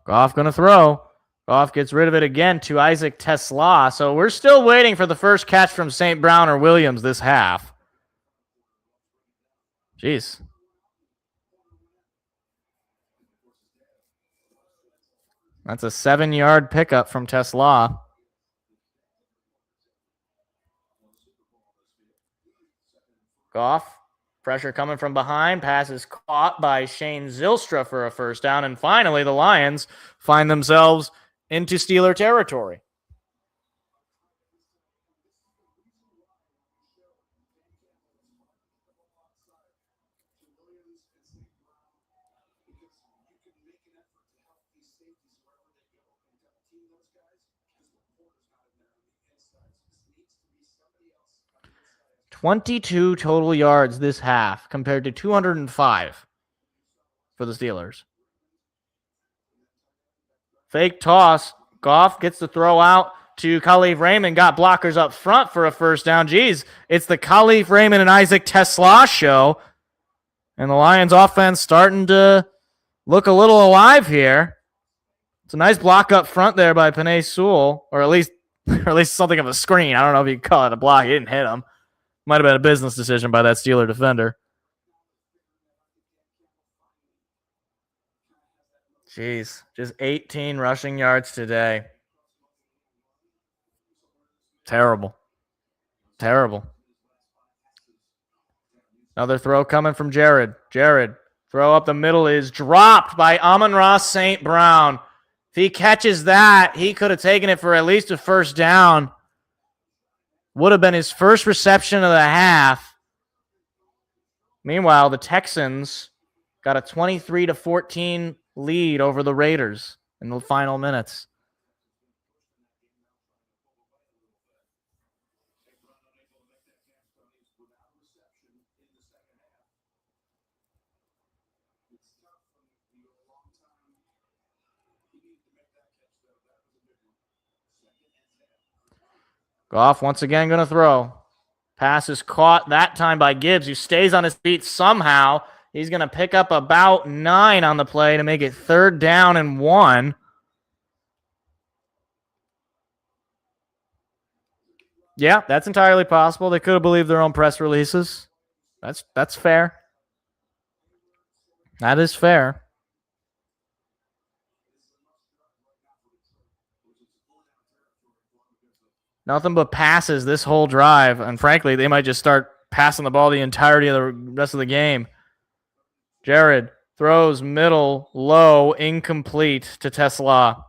Goff going to throw. Goff gets rid of it again to Isaac Tesla. So we're still waiting for the first catch from St. Brown or Williams this half. Jeez. That's a 7-yard pickup from Tesla. Goff, pressure coming from behind. Pass is caught by Shane Zylstra for a first down. And finally, the Lions find themselves into Steeler territory. $22 total yards this half compared to 205 for the Steelers. Fake toss. Goff gets the throw out to Khalif Raymond. Got blockers up front for a first down. Jeez, it's the Khalif Raymond and Isaac Tesla show. And the Lions offense starting to look a little alive here. It's a nice block up front there by Penei Sewell, or at least something of a screen. I don't know if you can call it a block. He didn't hit him. Might have been a business decision by that Steeler defender. Jeez, just 18 rushing yards today. Terrible. Another throw coming from Jared. Throw up the middle is dropped by Amon-Ra St. Brown. If he catches that, he could have taken it for at least a first down. Would have been his first reception of the half. Meanwhile, the Texans got a 23-14 lead over the Raiders in the final minutes. Goff once again going to throw. Pass is caught that time by Gibbs, who stays on his feet somehow. He's going to pick up about 9 on the play to make it 3rd down and 1. Yeah, that's entirely possible. They could have believed their own press releases. That's fair. That is fair. Nothing but passes this whole drive. And frankly, they might just start passing the ball the entirety of the rest of the game. Jared throws middle, low, incomplete to Tesla.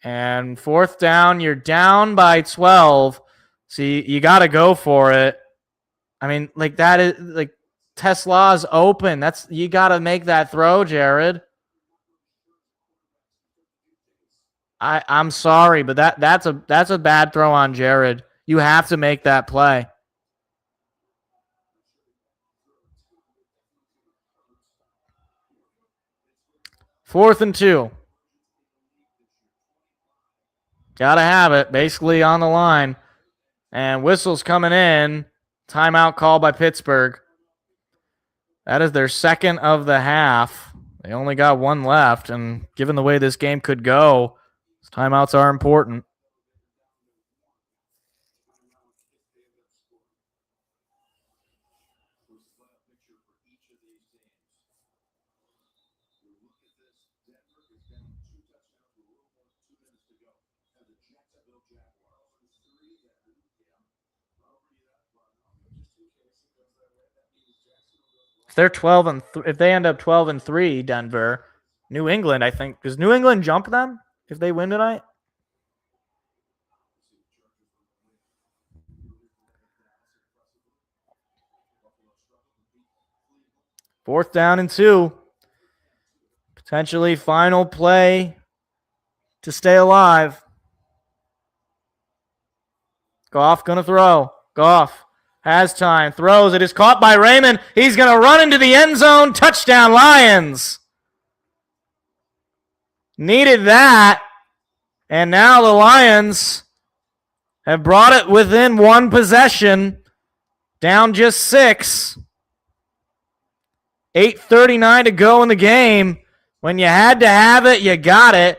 And 4th down, you're down by 12. So you got to go for it. I mean, like that is like Tesla's open. You got to make that throw, Jared. I'm sorry, but that's a bad throw on Jared. You have to make that play. Fourth and 2. Gotta have it. Basically on the line. And whistles coming in. Timeout call by Pittsburgh. That is their second of the half. They only got one left. And given the way this game could go, timeouts are important. If they end up 12-3, Denver, New England, I think, does New England jump them if they win tonight? Fourth down and 2. Potentially final play to stay alive. Goff going to throw. Goff has time. Throws. It is caught by Raymond. He's going to run into the end zone. Touchdown, Lions. Needed that. And now the Lions have brought it within one possession. Down just 6. 8:39 to go in the game. When you had to have it, you got it.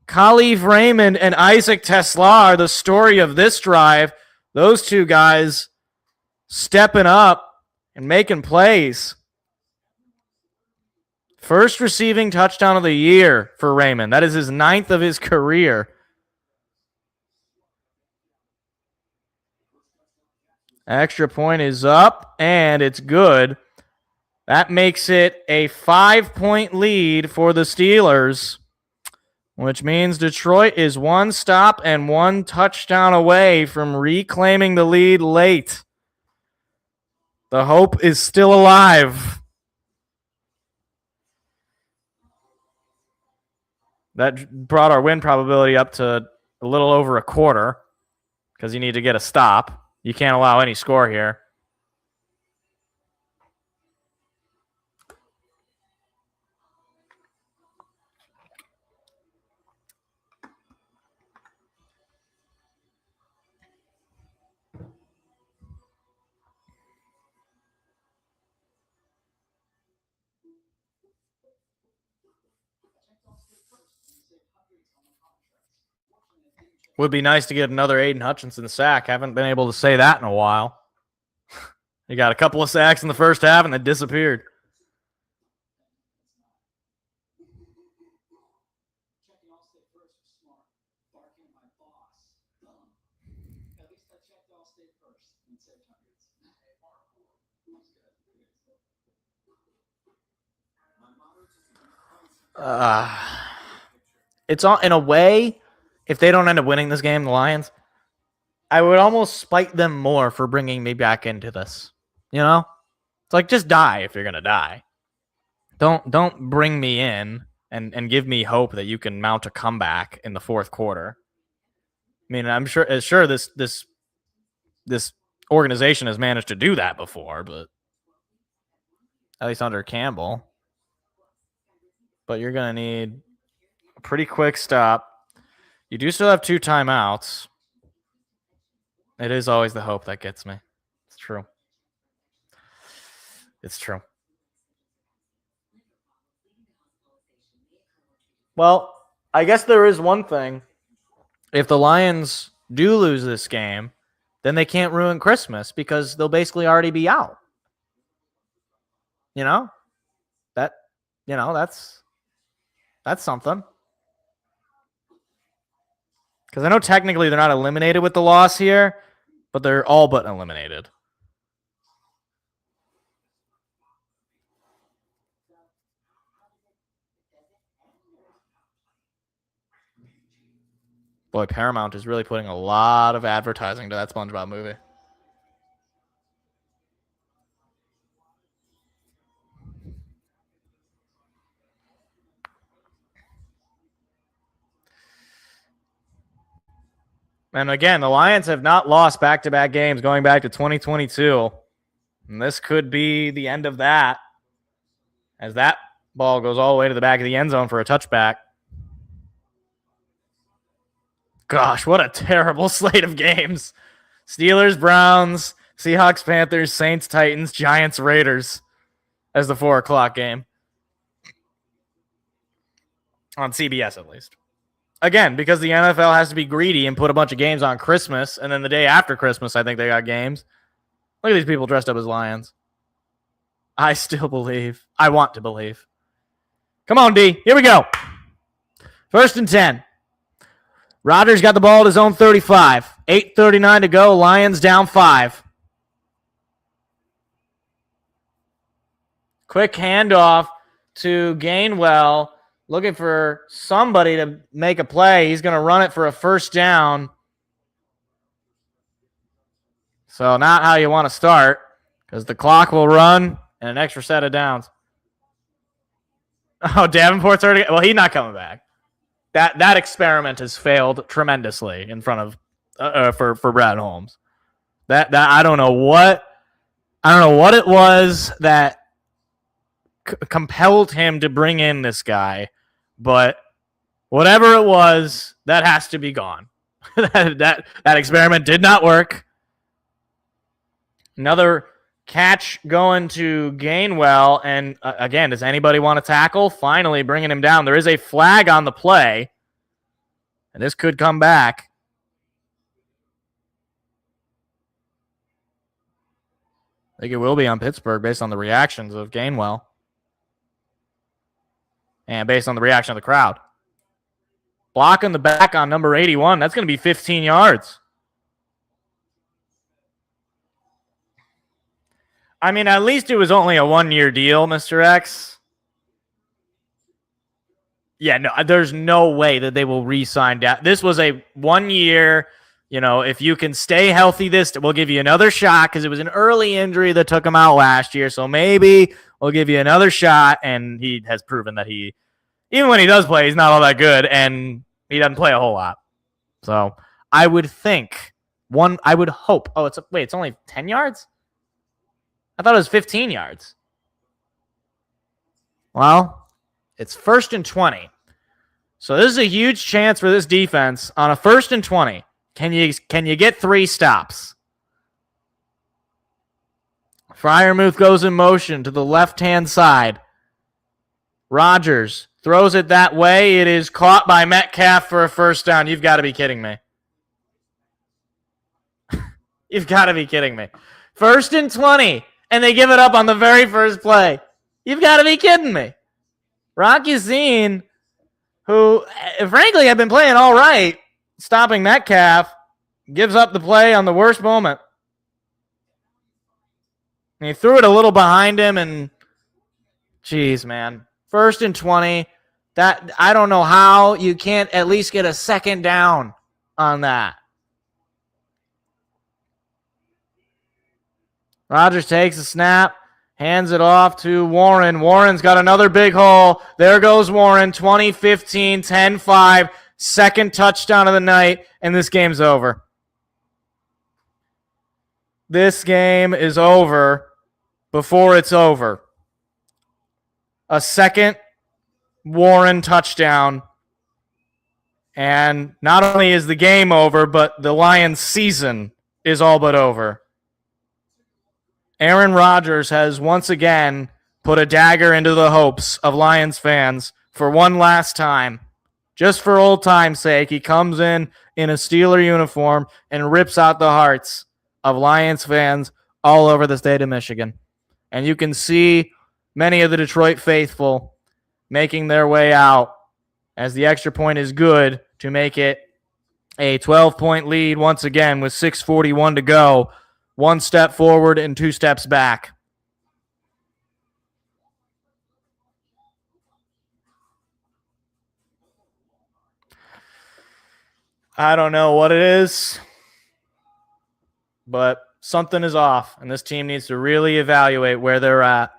Khalif Raymond and Isaac Tesla are the story of this drive. Those two guys stepping up and making plays. First receiving touchdown of the year for Raymond. That is his 9th of his career. Extra point is up, and it's good. That makes it a 5-point lead for the Steelers, which means Detroit is 1 stop and 1 touchdown away from reclaiming the lead late. The hope is still alive. That brought our win probability up to a little over a quarter because you need to get a stop. You can't allow any score here. Would be nice to get another Aiden Hutchinson sack. Haven't been able to say that in a while. He got a couple of sacks in the first half and then disappeared. It's all in a way. If they don't end up winning this game, the Lions, I would almost spite them more for bringing me back into this. You know, it's like just die if you're gonna die. Don't bring me in and give me hope that you can mount a comeback in the fourth quarter. I mean, I'm sure this organization has managed to do that before, but at least under Campbell. But you're gonna need a pretty quick stop. You do still have 2 timeouts. It is always the hope that gets me. It's true. It's true. Well, I guess there is one thing. If the Lions do lose this game, then they can't ruin Christmas because they'll basically already be out. You know? That's something. Because I know technically they're not eliminated with the loss here, but they're all but eliminated. Boy, Paramount is really putting a lot of advertising to that SpongeBob movie. And again, the Lions have not lost back-to-back games going back to 2022. And this could be the end of that as that ball goes all the way to the back of the end zone for a touchback. Gosh, what a terrible slate of games. Steelers, Browns, Seahawks, Panthers, Saints, Titans, Giants, Raiders as the 4 o'clock game. On CBS, at least. Again, because the NFL has to be greedy and put a bunch of games on Christmas, and then the day after Christmas, I think they got games. Look at these people dressed up as Lions. I still believe. I want to believe. Come on, D. Here we go. 1st and 10. Rodgers got the ball at his own 35. 8:39 to go. Lions down 5. Quick handoff to Gainwell. Looking for somebody to make a play. He's going to run it for a 1st down. So not how you want to start because the clock will run and an extra set of downs. Oh, Davenport's already. Well, he's not coming back. That experiment has failed tremendously in front of for Brad Holmes. That I don't know what it was that compelled him to bring in this guy, but whatever it was, that has to be gone. that experiment did not work. Another catch going to Gainwell, and again, does anybody want to tackle? Finally bringing him down. There is a flag on the play, and this could come back. I think it will be on Pittsburgh based on the reactions of Gainwell and based on the reaction of the crowd. Blocking the back on number 81. That's going to be 15 yards. I mean, at least it was only a 1-year deal, Mr. X. Yeah, no, there's no way that they will re-sign that. This was a 1-year, if you can stay healthy, we'll give you another shot because it was an early injury that took him out last year. So maybe we'll give you another shot. And he has proven that even when he does play, he's not all that good and he doesn't play a whole lot. So I would hope. Oh, it's only 10 yards? I thought it was 15 yards. Well, it's 1st and 20. So this is a huge chance for this defense on a 1st and 20. Can you get 3 stops? Freiermuth goes in motion to the left-hand side. Rodgers throws it that way. It is caught by Metcalf for a first down. You've got to be kidding me. You've got to be kidding me. 1st and 20, and they give it up on the very first play. You've got to be kidding me. Rock Ya-Sin, who, frankly, had been playing all right, stopping Metcalf, gives up the play on the worst moment. And he threw it a little behind him, and geez, man. 1st and 20. That I don't know how you can't at least get a second down on that. Rodgers takes a snap, hands it off to Warren. Warren's got another big hole. There goes Warren, 20-15, 10-5, second touchdown of the night, and this game's over. This game is over before it's over. A second Warren touchdown, and not only is the game over, but the Lions' season is all but over. Aaron Rodgers has once again put a dagger into the hopes of Lions fans for one last time. Just for old time's sake, he comes in a Steeler uniform and rips out the hearts of Lions fans all over the state of Michigan. And you can see many of the Detroit faithful making their way out as the extra point is good to make it a 12-point lead once again with 6:41 to go. 1 step forward and 2 steps back. I don't know what it is, but something is off, and this team needs to really evaluate where they're at.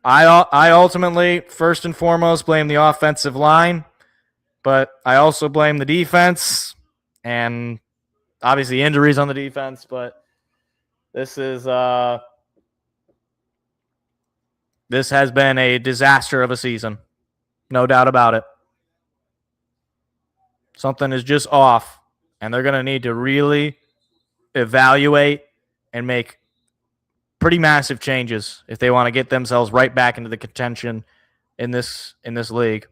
I ultimately, first and foremost, blame the offensive line, but I also blame the defense and obviously injuries on the defense, but this has been a disaster of a season. No doubt about it. Something is just off, and they're going to need to really evaluate and make pretty massive changes if they want to get themselves right back into the contention in this league.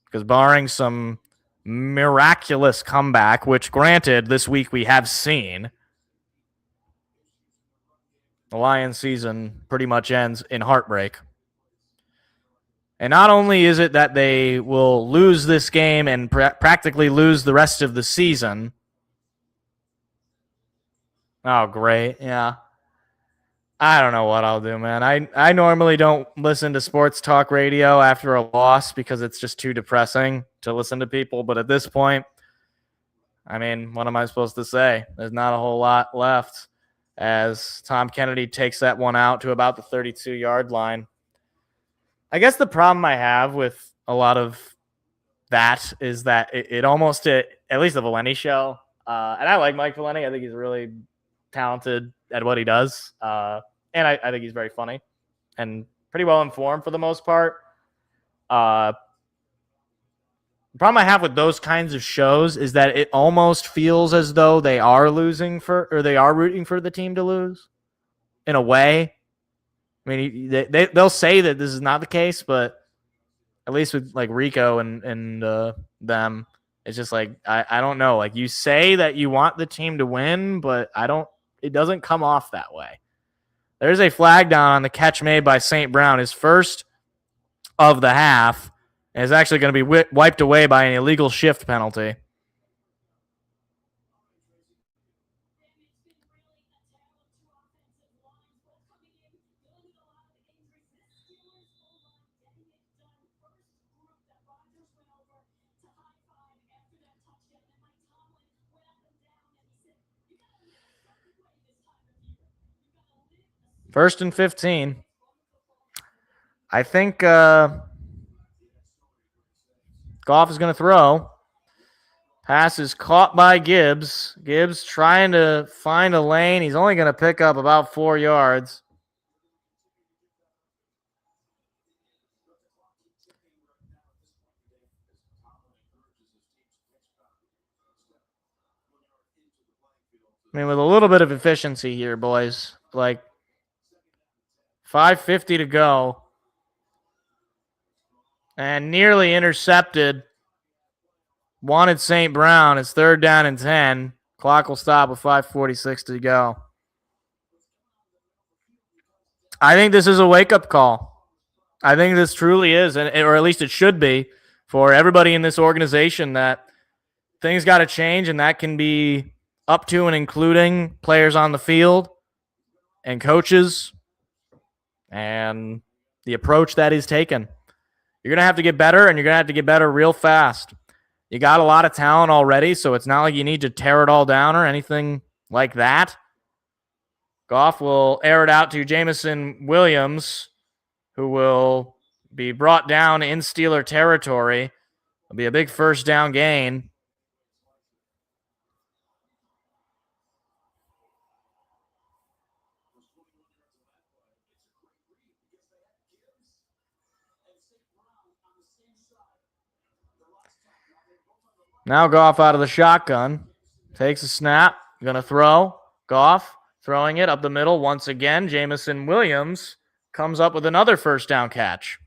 Because barring some miraculous comeback, which granted this week we have seen, the Lions season pretty much ends in heartbreak. And not only is it that they will lose this game and practically lose the rest of the season. Oh, great. Yeah. I don't know what I'll do, man. I normally don't listen to sports talk radio after a loss because it's just too depressing to listen to people. But at this point, I mean, what am I supposed to say? There's not a whole lot left. as Tom Kennedy takes that one out to about the 32-yard line. I guess the problem I have with a lot of that is that it almost, at least the Valenti show, and I like Mike Valenti. I think he's really talented at what he does. And I think he's very funny and pretty well informed for the most part. The problem I have with those kinds of shows is that it almost feels as though they are rooting for the team to lose in a way. I mean, they'll say that this is not the case, but at least with like Rico and them, it's just like, I don't know. Like, you say that you want the team to win, but it doesn't come off that way. There's a flag down on the catch made by St. Brown, his first of the half, and is actually going to be wiped away by an illegal shift penalty. First and 15. I think Goff is going to throw. Pass is caught by Gibbs. Gibbs trying to find a lane. He's only going to pick up about 4 yards. I mean, with a little bit of efficiency here, boys. Like 5:50 to go. And nearly intercepted. Wanted St. Brown. It's 3rd down and 10. Clock will stop with 5:46 to go. I think this is a wake-up call. I think this truly is, or at least it should be, for everybody in this organization, that things got to change, and that can be up to and including players on the field and coaches and the approach that is taken. You're going to have to get better, and you're going to have to get better real fast. You got a lot of talent already, so it's not like you need to tear it all down or anything like that. Goff will air it out to Jameson Williams, who will be brought down in Steeler territory. It'll be a big first down gain. Now Goff out of the shotgun. Takes a snap. Going to throw. Goff throwing it up the middle once again. Jameson Williams comes up with another first down catch.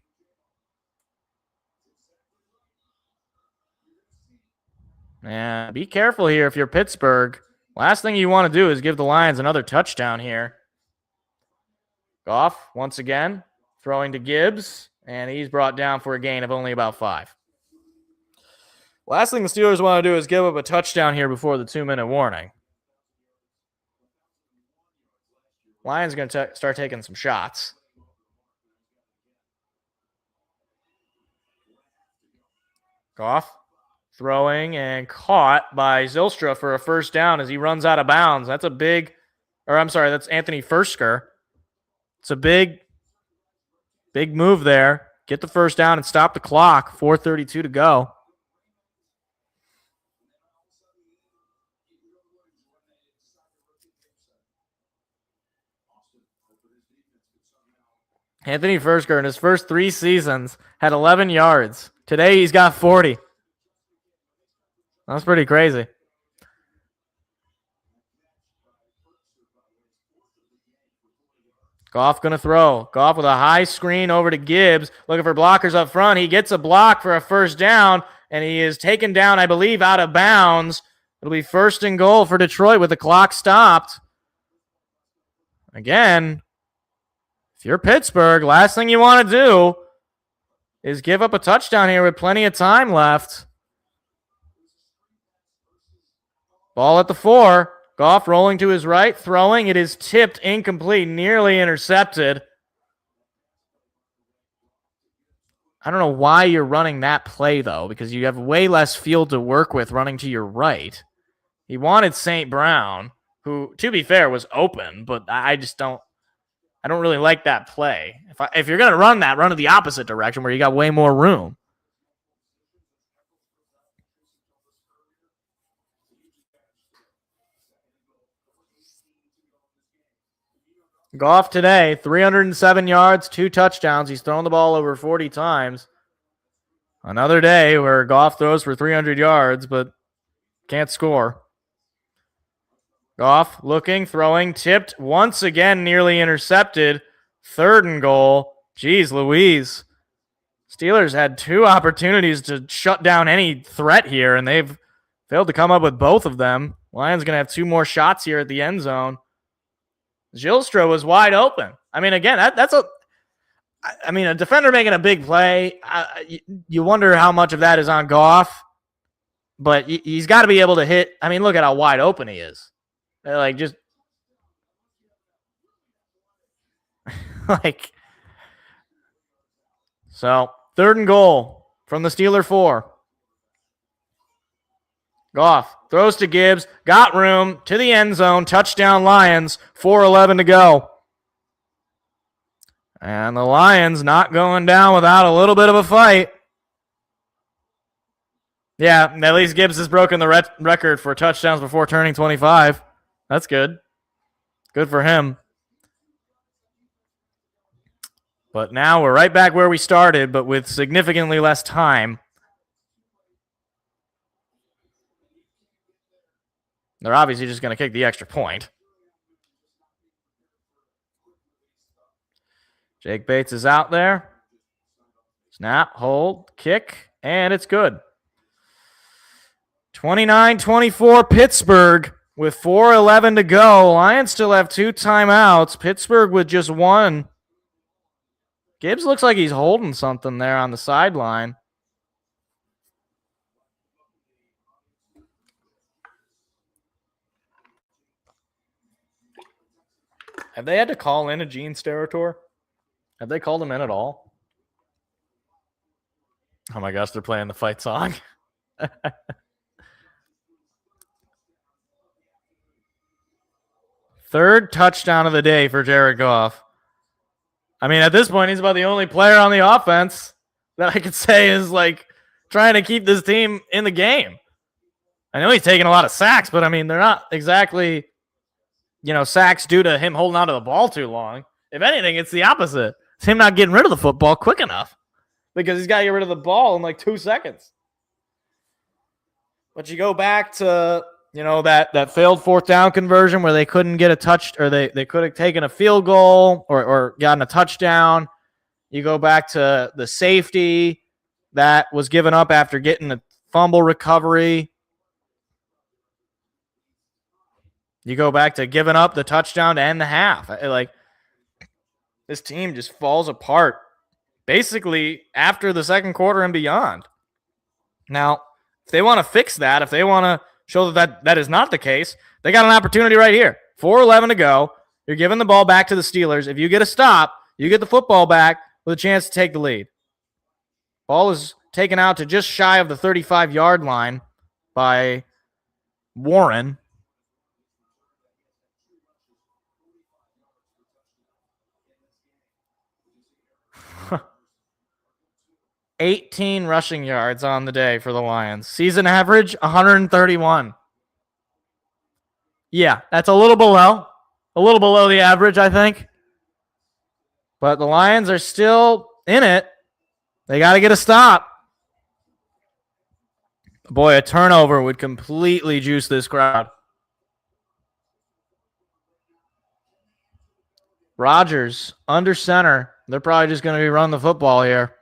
Yeah, be careful here if you're Pittsburgh. Last thing you want to do is give the Lions another touchdown here. Goff once again throwing to Gibbs, and he's brought down for a gain of only about 5. Last thing the Steelers want to do is give up a touchdown here before the 2-minute warning. Lions going to start taking some shots. Goff throwing and caught by Zylstra for a first down as he runs out of bounds. That's that's Anthony Fursker. It's a big move there. Get the first down and stop the clock. 4:32 to go. Anthony Fursker in his first 3 seasons had 11 yards. Today he's got 40. That's pretty crazy. Goff going to throw. Goff with a high screen over to Gibbs. Looking for blockers up front. He gets a block for a first down, and he is taken down, I believe, out of bounds. It'll be 1st and goal for Detroit with the clock stopped. Again, if you're Pittsburgh, last thing you want to do is give up a touchdown here with plenty of time left. Ball at the 4. Goff rolling to his right, throwing. It is tipped, incomplete, nearly intercepted. I don't know why you're running that play, though, because you have way less field to work with running to your right. He wanted St. Brown. who, to be fair, was open, but I don't really like that play. If you're going to run that, run it the opposite direction where you got way more room. Goff today, 307 yards, 2 touchdowns. He's thrown the ball over 40 times. Another day where Goff throws for 300 yards, but can't score. Goff looking, throwing, tipped, once again nearly intercepted. 3rd and goal. Jeez Louise. Steelers had 2 opportunities to shut down any threat here, and they've failed to come up with both of them. Lions going to have 2 more shots here at the end zone. Gilstra was wide open. I mean, again, a defender making a big play. You wonder how much of that is on Goff, but he's got to be able to hit. I mean, look at how wide open he is. Like, just like, so 3rd and goal from the Steeler 4. Goff throws to Gibbs, got room to the end zone, touchdown Lions, 4:11 to go. And the Lions not going down without a little bit of a fight. Yeah, at least Gibbs has broken the record for touchdowns before turning 25. That's good. Good for him. But now we're right back where we started, but with significantly less time. They're obviously just going to kick the extra point. Jake Bates is out there. Snap, hold, kick, and it's good. 29-24 Pittsburgh with 4:11 to go. Lions still have 2 timeouts. Pittsburgh with just 1. Gibbs looks like he's holding something there on the sideline. Have they had to call in a Gene Steratore? Have they called him in at all? Oh my gosh, they're playing the fight song. 3rd touchdown of the day for Jared Goff. I mean, at this point, he's about the only player on the offense that I could say is like trying to keep this team in the game. I know he's taking a lot of sacks, but I mean, they're not exactly, sacks due to him holding onto the ball too long. If anything, it's the opposite. It's him not getting rid of the football quick enough because he's got to get rid of the ball in like 2 seconds. But you go back to, that failed 4th down conversion where they couldn't get a touch, or they could have taken a field goal or gotten a touchdown. You go back to the safety that was given up after getting a fumble recovery. You go back to giving up the touchdown to end the half. This team just falls apart basically after the 2nd quarter and beyond. Now, if they want to fix that, if they want to show that is not the case, they got an opportunity right here. 4:11 to go. You're giving the ball back to the Steelers. If you get a stop, you get the football back with a chance to take the lead. Ball is taken out to just shy of the 35-yard line by Warren. $18 rushing yards on the day for the Lions. Season average, 131. Yeah, that's a little below the average, I think. But the Lions are still in it. They got to get a stop. Boy, a turnover would completely juice this crowd. Rodgers under center. They're probably just going to be running the football here.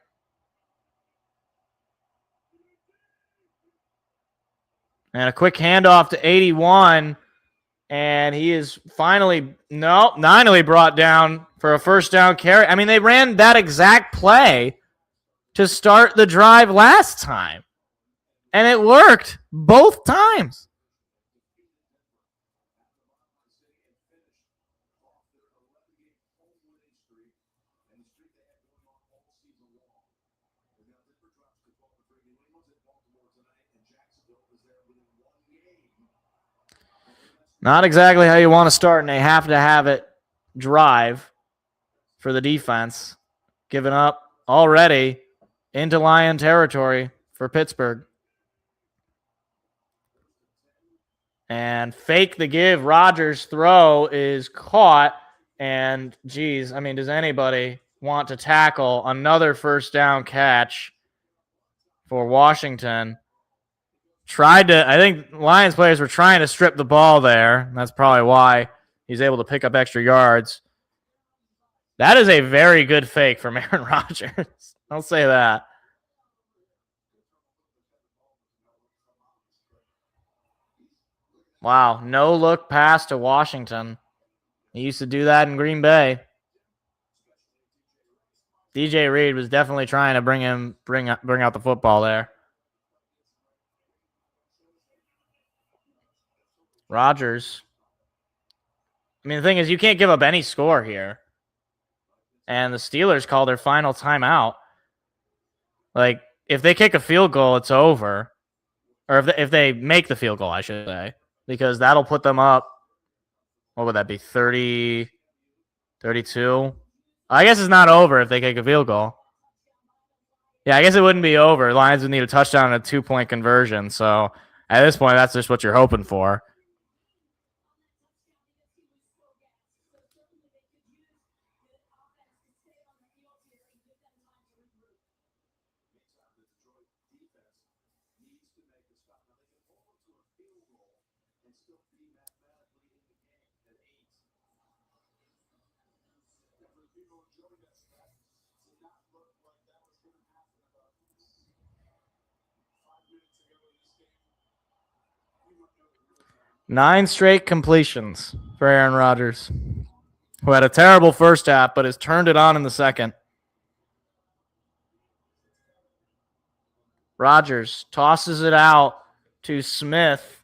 And a quick handoff to 81. And he is finally brought down for a 1st down carry. I mean, they ran that exact play to start the drive last time. And it worked both times. Not exactly how you want to start, and they have to have it drive for the defense. Giving up already into Lion territory for Pittsburgh. And fake the give. Rodgers' throw is caught. And, geez, I mean, does anybody want to tackle another first down catch for Washington? I think Lions players were trying to strip the ball there. That's probably why he's able to pick up extra yards. That is a very good fake from Aaron Rodgers. I'll say that. Wow, no look pass to Washington. He used to do that in Green Bay. DJ Reed was definitely trying to bring out the football there. Rodgers. I mean, the thing is, you can't give up any score here. And the Steelers call their final timeout. Like, if they kick a field goal, it's over. Or if they make the field goal, I should say. Because that'll put them up. What would that be? 30, 32? I guess it's not over if they kick a field goal. Yeah, I guess it wouldn't be over. Lions would need a touchdown and a 2-point conversion. So at this point, that's just what you're hoping for. Nine straight completions for Aaron Rodgers, who had a terrible first half but has turned it on in the second. Rodgers tosses it out to Smith,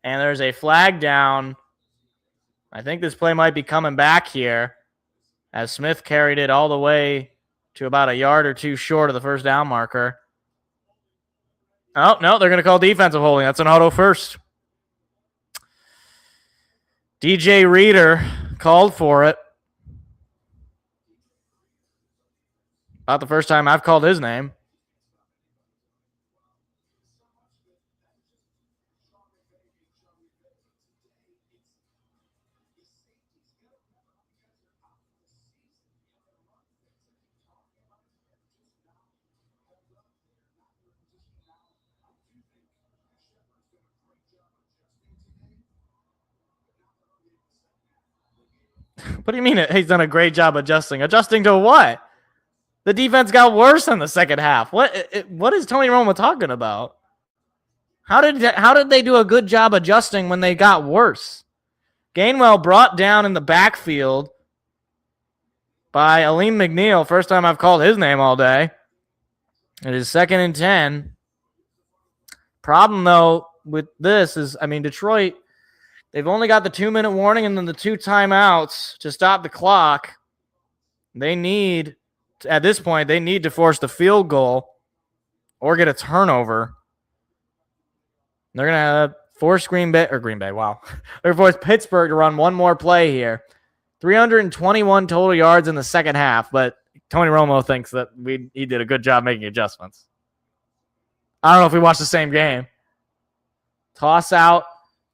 and there's a flag down. I think this play might be coming back here as Smith carried it all the way to about a yard or two short of the first down marker. Oh, no, they're going to call defensive holding. That's an auto first. DJ Reader called for it. About the first time I've called his name. What do you mean he's done a great job adjusting? Adjusting to what? The defense got worse in the second half. What is Tony Romo talking about? How did they do a good job adjusting when they got worse? Gainwell brought down in the backfield by Aleem McNeil. First time I've called his name all day. It is 2nd and 10. Problem, though, with this is, I mean, Detroit, they've only got the 2-minute warning and then the 2 timeouts to stop the clock. They need, at this point, they need to force the field goal or get a turnover. They're going to force Green Bay. Wow. They're going to force Pittsburgh to run one more play here. 321 total yards in the second half, but Tony Romo thinks that he did a good job making adjustments. I don't know if we watched the same game. Toss out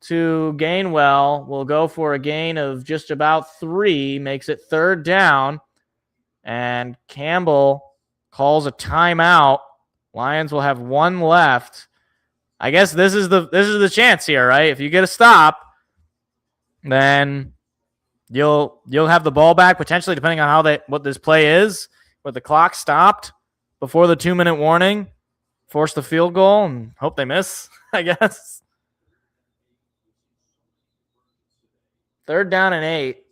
to Gainwell. We'll go for a gain of just about 3. Makes it 3rd down. And Campbell calls a timeout. Lions will have 1 left. I guess this is the chance here, right? If you get a stop, then you'll have the ball back potentially, depending on what this play is. With the clock stopped before the 2-minute warning, force the field goal and hope they miss, I guess. 3rd down and 8.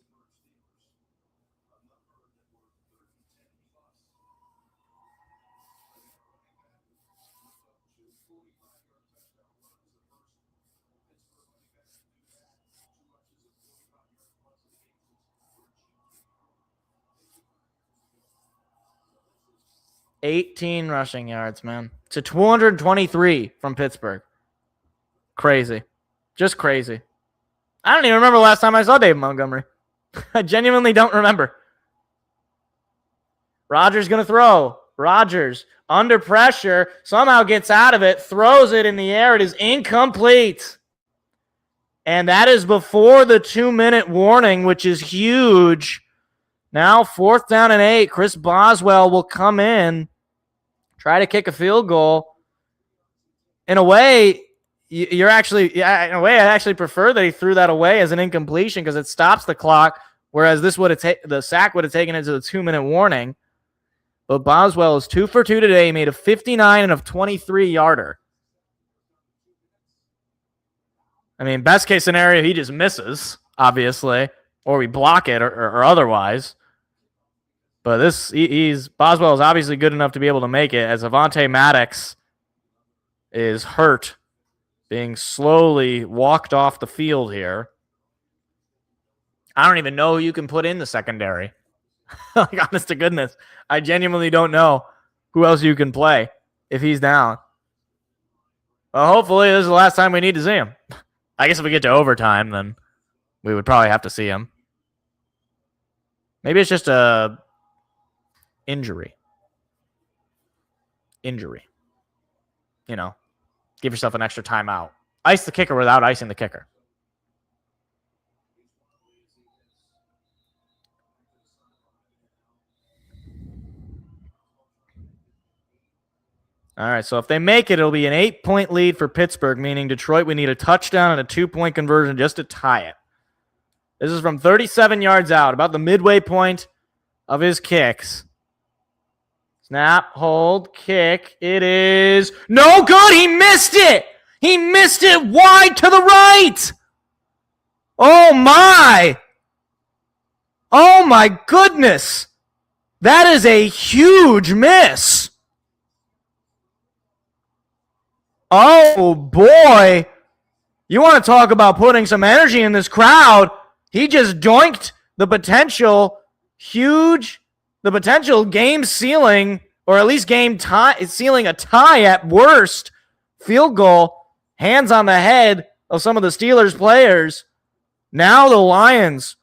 $18 rushing yards, man. To 223 from Pittsburgh. Crazy. Just crazy. I don't even remember the last time I saw Dave Montgomery. I genuinely don't remember. Rodgers going to throw. Rodgers under pressure, somehow gets out of it, throws it in the air. It is incomplete. And that is before the 2-minute warning, which is huge. Now 4th down and 8. Chris Boswell will come in, try to kick a field goal. In a way, I actually prefer that he threw that away as an incompletion because it stops the clock, whereas the sack would have taken it to the 2-minute warning. But Boswell is 2 for 2 today. He made a 59 and a 23-yarder. I mean, best case scenario, he just misses, obviously, or we block it or otherwise. But Boswell is obviously good enough to be able to make it, as Avonte Maddox is hurt, being slowly walked off the field here. I don't even know who you can put in the secondary. Like, honest to goodness, I genuinely don't know who else you can play if he's down. Well, hopefully this is the last time we need to see him. I guess if we get to overtime, then we would probably have to see him. Maybe it's just a injury. You know, give yourself an extra timeout. Ice the kicker without icing the kicker. All right, so if they make it, it'll be an 8-point lead for Pittsburgh, meaning Detroit would need a touchdown and a 2-point conversion just to tie it. This is from 37 yards out, about the midway point of his kicks. Snap, hold, kick. It is no good. He missed it. He missed it wide to the right. Oh, my. Oh, my goodness. That is a huge miss. Oh, boy. You want to talk about putting some energy in this crowd. He just doinked the potential game sealing, or at least game tie, sealing a tie at worst, field goal, hands on the head of some of the Steelers players. Now the Lions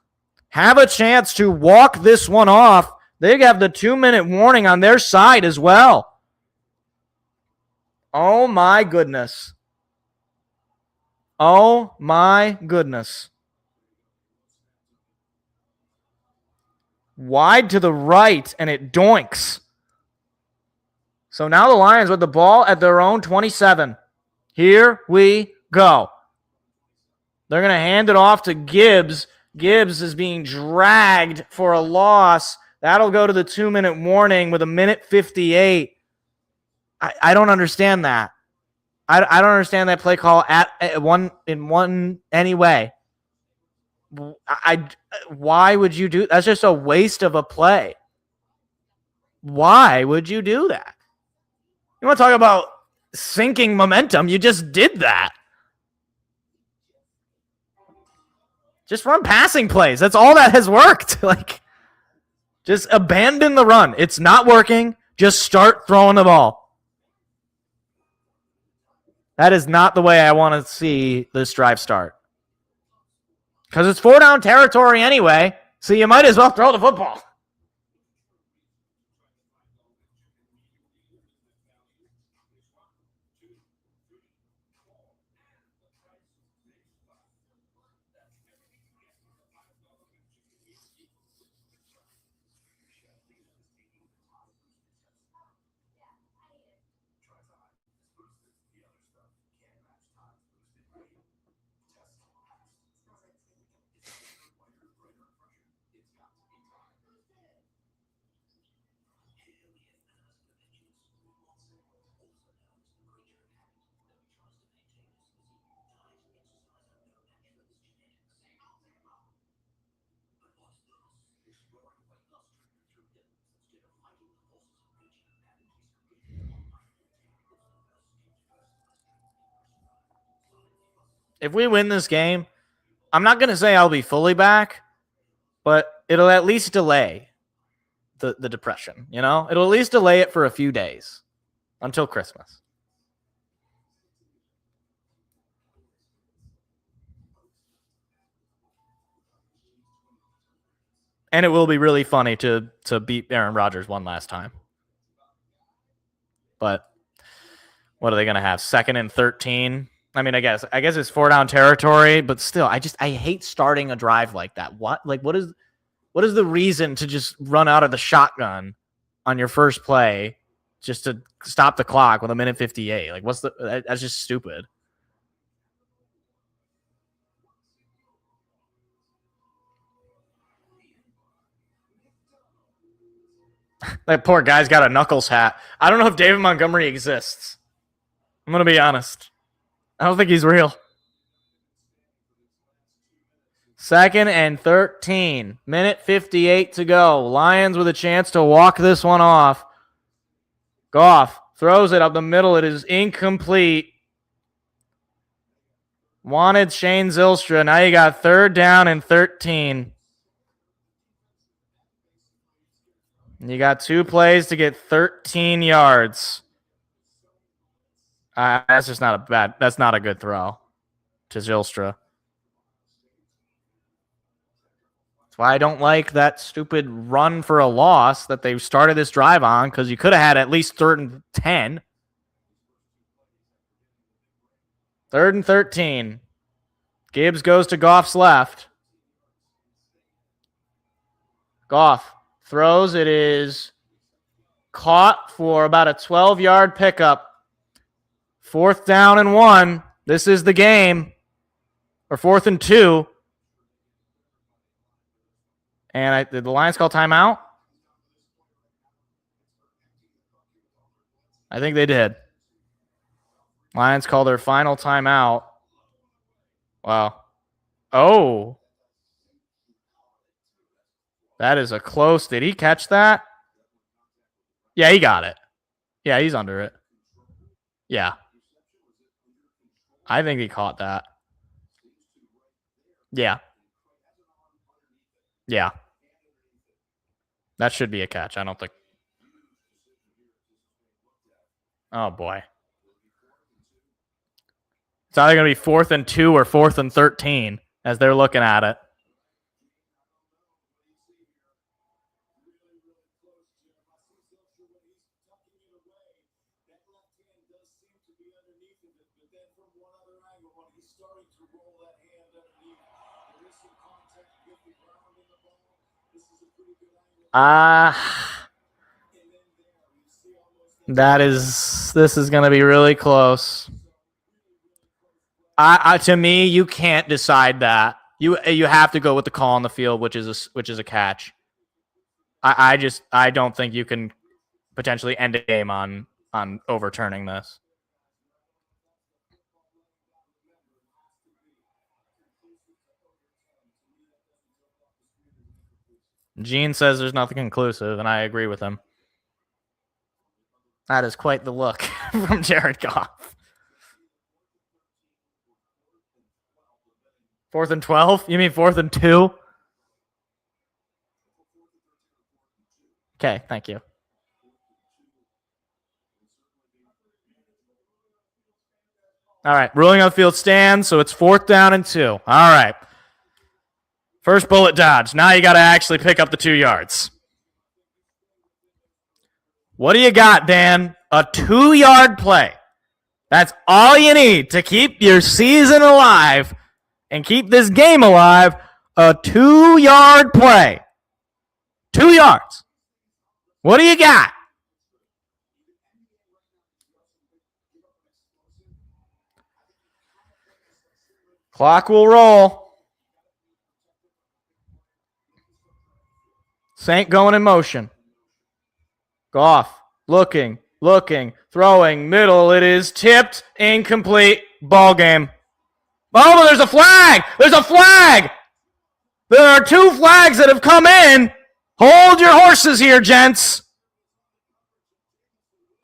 have a chance to walk this one off. They have the 2-minute warning on their side as well. Oh, my goodness. Oh, my goodness. Wide to the right, and it doinks. So now the Lions with the ball at their own 27. Here we go. They're going to hand it off to Gibbs. Gibbs is being dragged for a loss. That'll go to the 2-minute warning with 1:58. I don't understand that. I don't understand that play call in one anyway. Why would you do? That's just a waste of a play. Why would you do that? You want to talk about sinking momentum? You just did that. Just run passing plays. That's all that has worked. Just abandon the run. It's not working. Just start throwing the ball. That is not the way I want to see this drive start. Because it's 4-down territory anyway, so you might as well throw the football. If we win this game, I'm not going to say I'll be fully back, but it'll at least delay the depression, you know? It'll at least delay it for a few days until Christmas. And it will be really funny to beat Aaron Rodgers one last time. But what are they going to have? 2nd and 13? I mean, I guess it's 4-down territory, but still, I hate starting a drive like that. What is the reason to just run out of the shotgun on your first play just to stop the clock with 1:58? Like, that's just stupid. That poor guy's got a Knuckles hat. I don't know if David Montgomery exists. I'm going to be honest. I don't think he's real. 2nd and 13. 1:58 to go. Lions with a chance to walk this one off. Goff throws it up the middle. It is incomplete. Wanted Shane Zylstra. Now you got 3rd down and 13. You got 2 plays to get 13 yards. That's just that's not a good throw to Zylstra. That's why I don't like that stupid run for a loss that they started this drive on, because you could have had at least 3rd and 10. 3rd and 13. Gibbs goes to Goff's left. Goff throws. It is caught for about a 12-yard pickup. 4th down and 1. This is the game. Or 4th and 2. And did the Lions call timeout? I think they did. Lions call their final timeout. Wow. Oh. That is a close. Did he catch that? Yeah, he got it. Yeah, he's under it. Yeah. I think he caught that. Yeah. Yeah. That should be a catch. I don't think. Oh, boy. It's either going to be 4th and 2 or 4th and 13 as they're looking at it. This is going to be really close. To me, you can't decide that. You have to go with the call on the field, which is a catch. I don't think you can potentially end a game on overturning this. Gene says there's nothing conclusive, and I agree with him. That is quite the look from Jared Goff. 4th and 12? You mean 4th and 2? Okay, thank you. All right, ruling on the field stands, so it's 4th down and 2. All right. First bullet dodge. Now you got to actually pick up the 2 yards. What do you got, Dan? A 2-yard play. That's all you need to keep your season alive and keep this game alive. A 2-yard play. 2 yards. What do you got? Clock will roll. Saint going in motion. Goff looking, throwing, middle. It is tipped, incomplete, ball game. Oh, there's a flag! There's a flag! There are 2 flags that have come in. Hold your horses here, gents.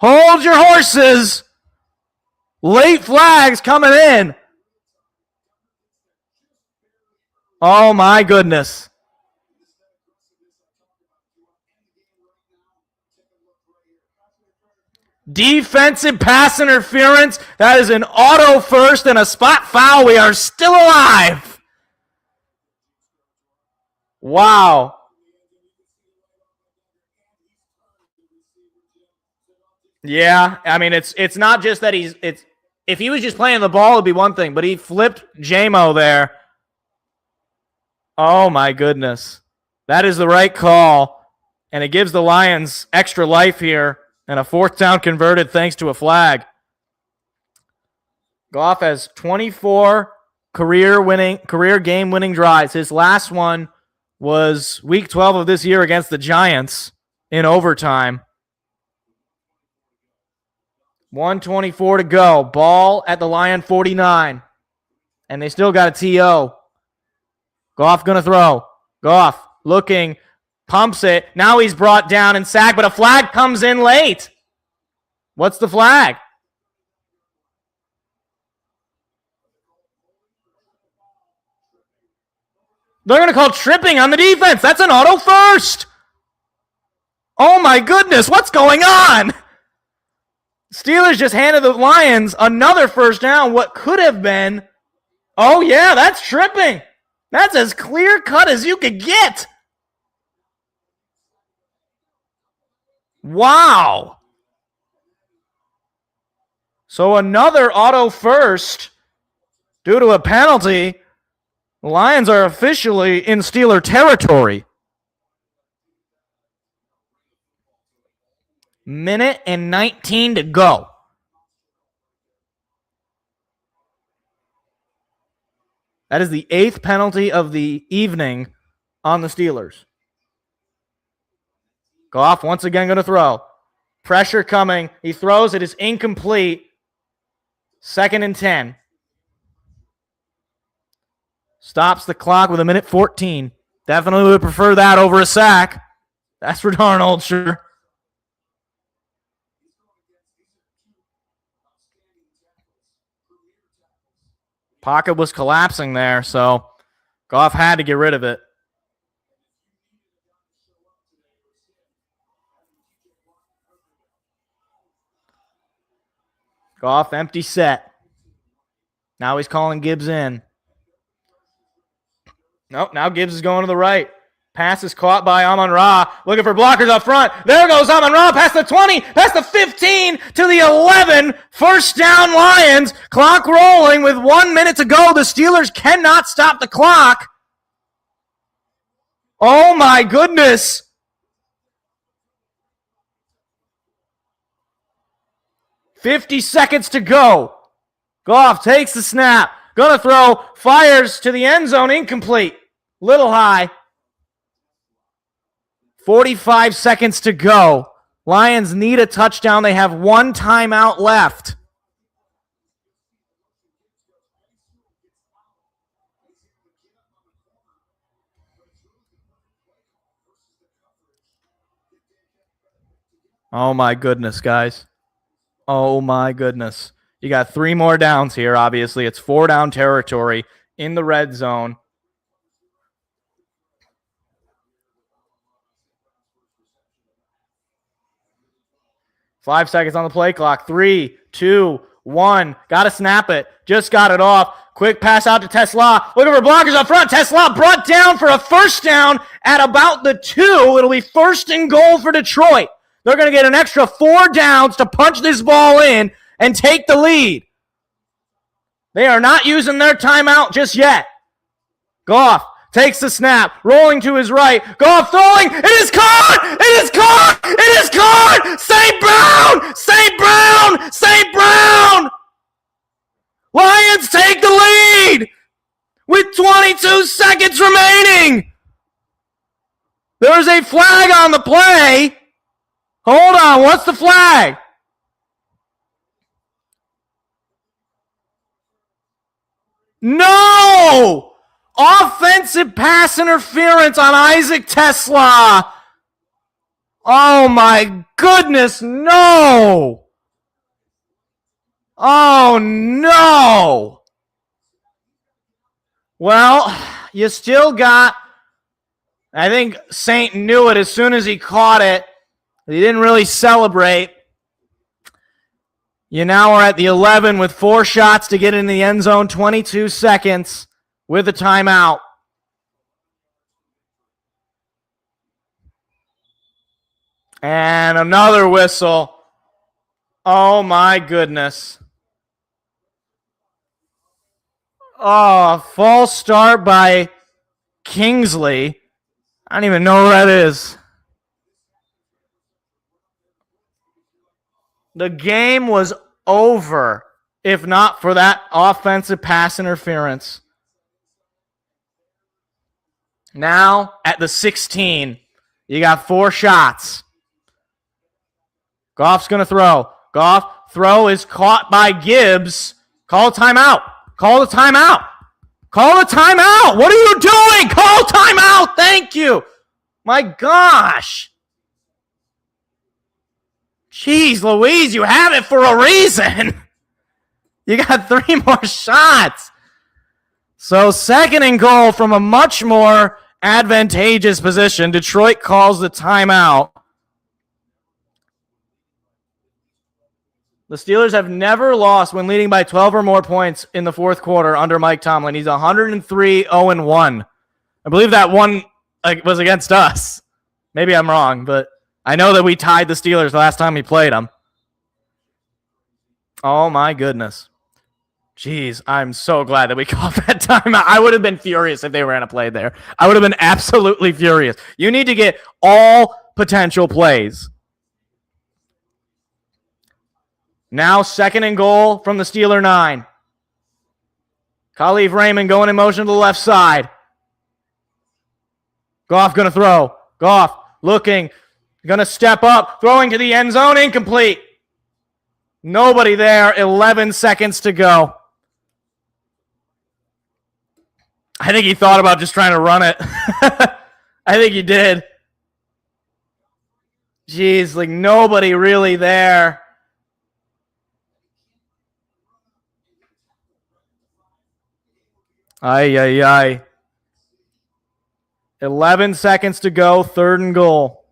Hold your horses. Late flags coming in. Oh, my goodness. Defensive pass interference. That is an auto first and a spot foul. We are still alive. Wow. Yeah, I mean it's not just that if he was just playing the ball it'd be one thing, but he flipped JMO there. Oh my goodness. That is the right call, and it gives the Lions extra life here, and a 4th down converted thanks to a flag. Goff has 24 career game-winning drives. His last one was week 12 of this year against the Giants in overtime. 1:24 to go. Ball at the Lion 49. And they still got a TO. Goff going to throw. Goff looking, pumps it. Now he's brought down and sacked, but a flag comes in late. What's the flag? They're going to call tripping on the defense. That's an auto first. Oh my goodness, what's going on? Steelers just handed the Lions another first down. What could have been, oh yeah, that's tripping. That's as clear cut as you could get. Wow. So another auto first due to a penalty. The Lions are officially in Steeler territory. Minute and 19 to go. That is the 8th penalty of the evening on the Steelers. Goff once again going to throw. Pressure coming. He throws. It is incomplete. 2nd and 10. Stops the clock with 1:14. Definitely would prefer that over a sack. That's for darn old sure. Pocket was collapsing there, so Goff had to get rid of it. Goff, empty set. Now he's calling Gibbs in. Nope, now Gibbs is going to the right. Pass is caught by Amon-Ra. Looking for blockers up front. There goes Amon-Ra past the 20, past the 15, to the 11. First down Lions. Clock rolling with 1 minute to go. The Steelers cannot stop the clock. Oh my goodness. $50 seconds to go. Goff takes the snap. Gonna throw. Fires to the end zone. Incomplete. Little high. 45 seconds to go. Lions need a touchdown. They have 1 timeout left. Oh my goodness, guys. Oh my goodness. You got 3 more downs here, obviously. It's 4 down territory in the red zone. Five seconds on the play clock. 3, 2, 1. Got to snap it. Just got it off. Quick pass out to Tesla. Looking for blockers up front. Tesla brought down for a first down at about the 2. It'll be 1st and goal for Detroit. They're going to get an extra 4 downs to punch this ball in and take the lead. They are not using their timeout just yet. Goff takes the snap, rolling to his right. Goff throwing. It is caught! It is caught! It is caught! St. Brown! St. Brown! St. Brown! Lions take the lead with 22 seconds remaining. There's a flag on the play. Hold on, what's the flag? No! Offensive pass interference on Isaac Tesla. Oh my goodness, no! Oh no! Well, you still got, I think Saint knew it as soon as he caught it. He didn't really celebrate. You now are at the 11 with 4 shots to get in the end zone, 22 seconds with a timeout. And another whistle. Oh, my goodness. Oh, false start by Kingsley. I don't even know who that is. The game was over if not for that offensive pass interference. Now, at the 16, you got 4 shots. Goff's going to throw. Goff, throw is caught by Gibbs. Call timeout. Call the timeout. Call the timeout. What are you doing? Call timeout. Thank you. My gosh. Jeez Louise, you have it for a reason. You got 3 more shots. So 2nd and goal from a much more advantageous position. Detroit calls the timeout. The Steelers have never lost when leading by 12 or more points in the 4th quarter under Mike Tomlin. He's 103-0-1. I believe that one was against us. Maybe I'm wrong, but I know that we tied the Steelers the last time we played them. Oh, my goodness. Jeez, I'm so glad that we called that timeout. I would have been furious if they ran a play there. I would have been absolutely furious. You need to get all potential plays. Now 2nd and goal from the Steeler 9. Khalif Raymond going in motion to the left side. Goff going to throw. Goff looking. Going to step up. Throwing to the end zone. Incomplete. Nobody there. 11 seconds to go. I think he thought about just trying to run it. I think he did. Jeez, like nobody really there. Ay. 11 seconds to go, 3rd and goal.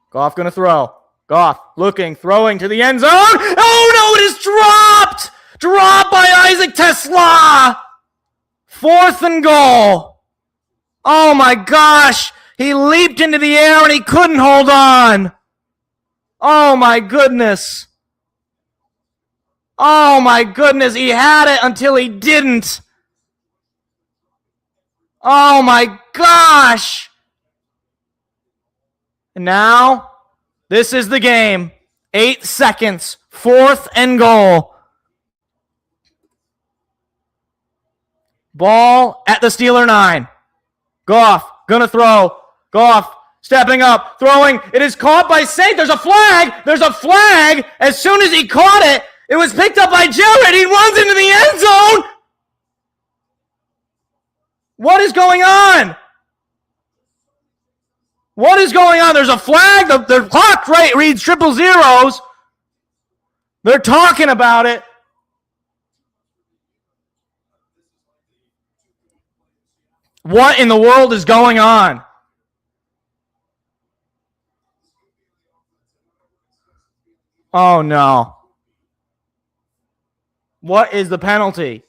Goff going to throw. Goff looking, throwing to the end zone. Oh, no, it is dropped. Dropped by Isaac Tesla. 4th and goal. Oh, my gosh. He leaped into the air and he couldn't hold on. Oh, my goodness. Oh, my goodness. He had it until he didn't. Oh, my gosh. And now, this is the game. 8 seconds. 4th and goal. Ball at the Steeler 9. Goff gonna throw. Goff stepping up, throwing. It is caught by Seth. There's a flag. There's a flag. As soon as he caught it, it was picked up by Jared. He runs into the end zone. What is going on? What is going on? There's a flag. The clock reads 000. They're talking about it. What in the world is going on? Oh, no. What is the penalty?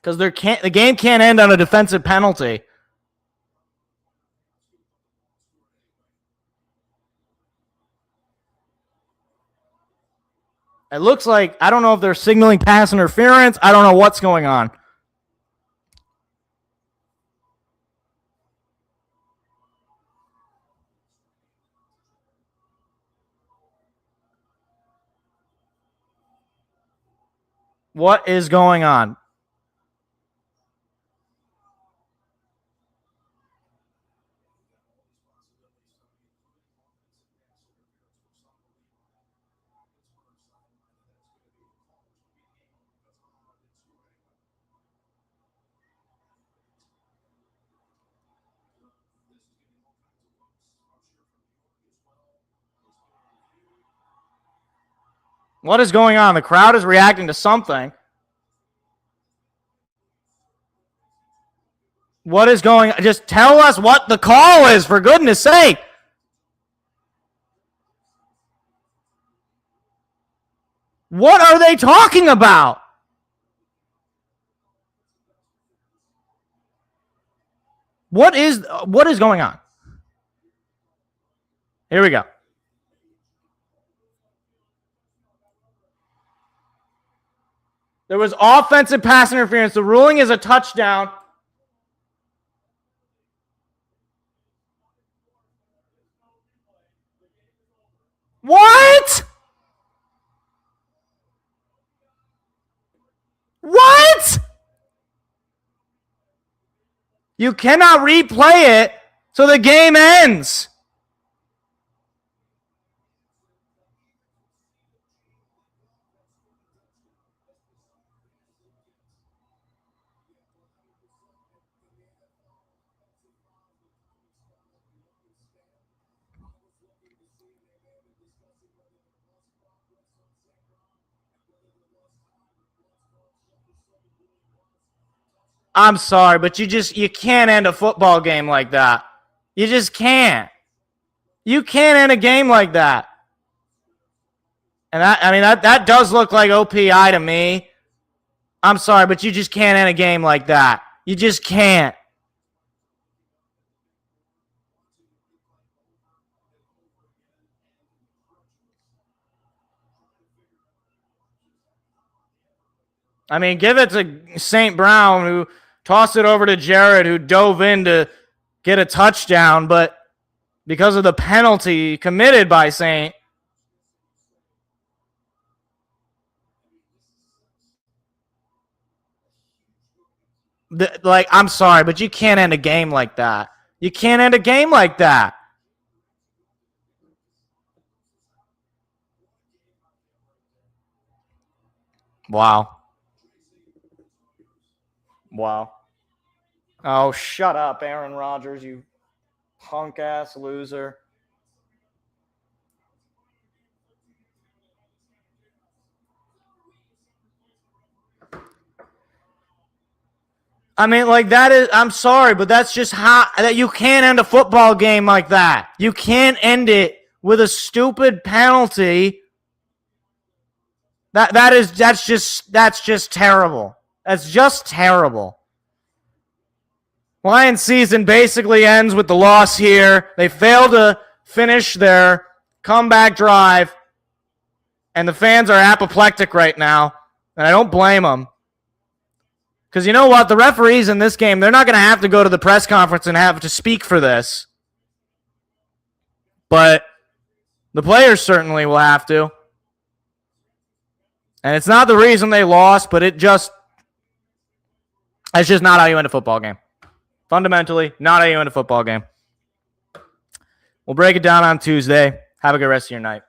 Because the game can't end on a defensive penalty. It looks like, I don't know if they're signaling pass interference. I don't know what's going on. What is going on? What is going on? The crowd is reacting to something. What is going on? Just tell us what the call is, for goodness sake. What are they talking about? What is going on? Here we go. There was offensive pass interference. The ruling is a touchdown. What? What? You cannot replay it so the game ends. I'm sorry, but you can't end a football game like that. You just can't. You can't end a game like that. And that does look like OPI to me. I'm sorry, but you just can't end a game like that. You just can't. I mean, give it to St. Brown, who tossed it over to Jared, who dove in to get a touchdown, but because of the penalty committed by St. I'm sorry, but you can't end a game like that. You can't end a game like that. Wow. Wow. Oh, shut up, Aaron Rodgers, you punk-ass loser. I mean, that is, I'm sorry, but that's just that you can't end a football game like that. You can't end it with a stupid penalty. That's just terrible. That's just terrible. Lions season basically ends with the loss here. They fail to finish their comeback drive, and the fans are apoplectic right now, and I don't blame them. Because you know what? The referees in this game, they're not going to have to go to the press conference and have to speak for this. But the players certainly will have to. And it's not the reason they lost, but it's just not how you end a football game. Fundamentally, not how you end a football game. We'll break it down on Tuesday. Have a good rest of your night.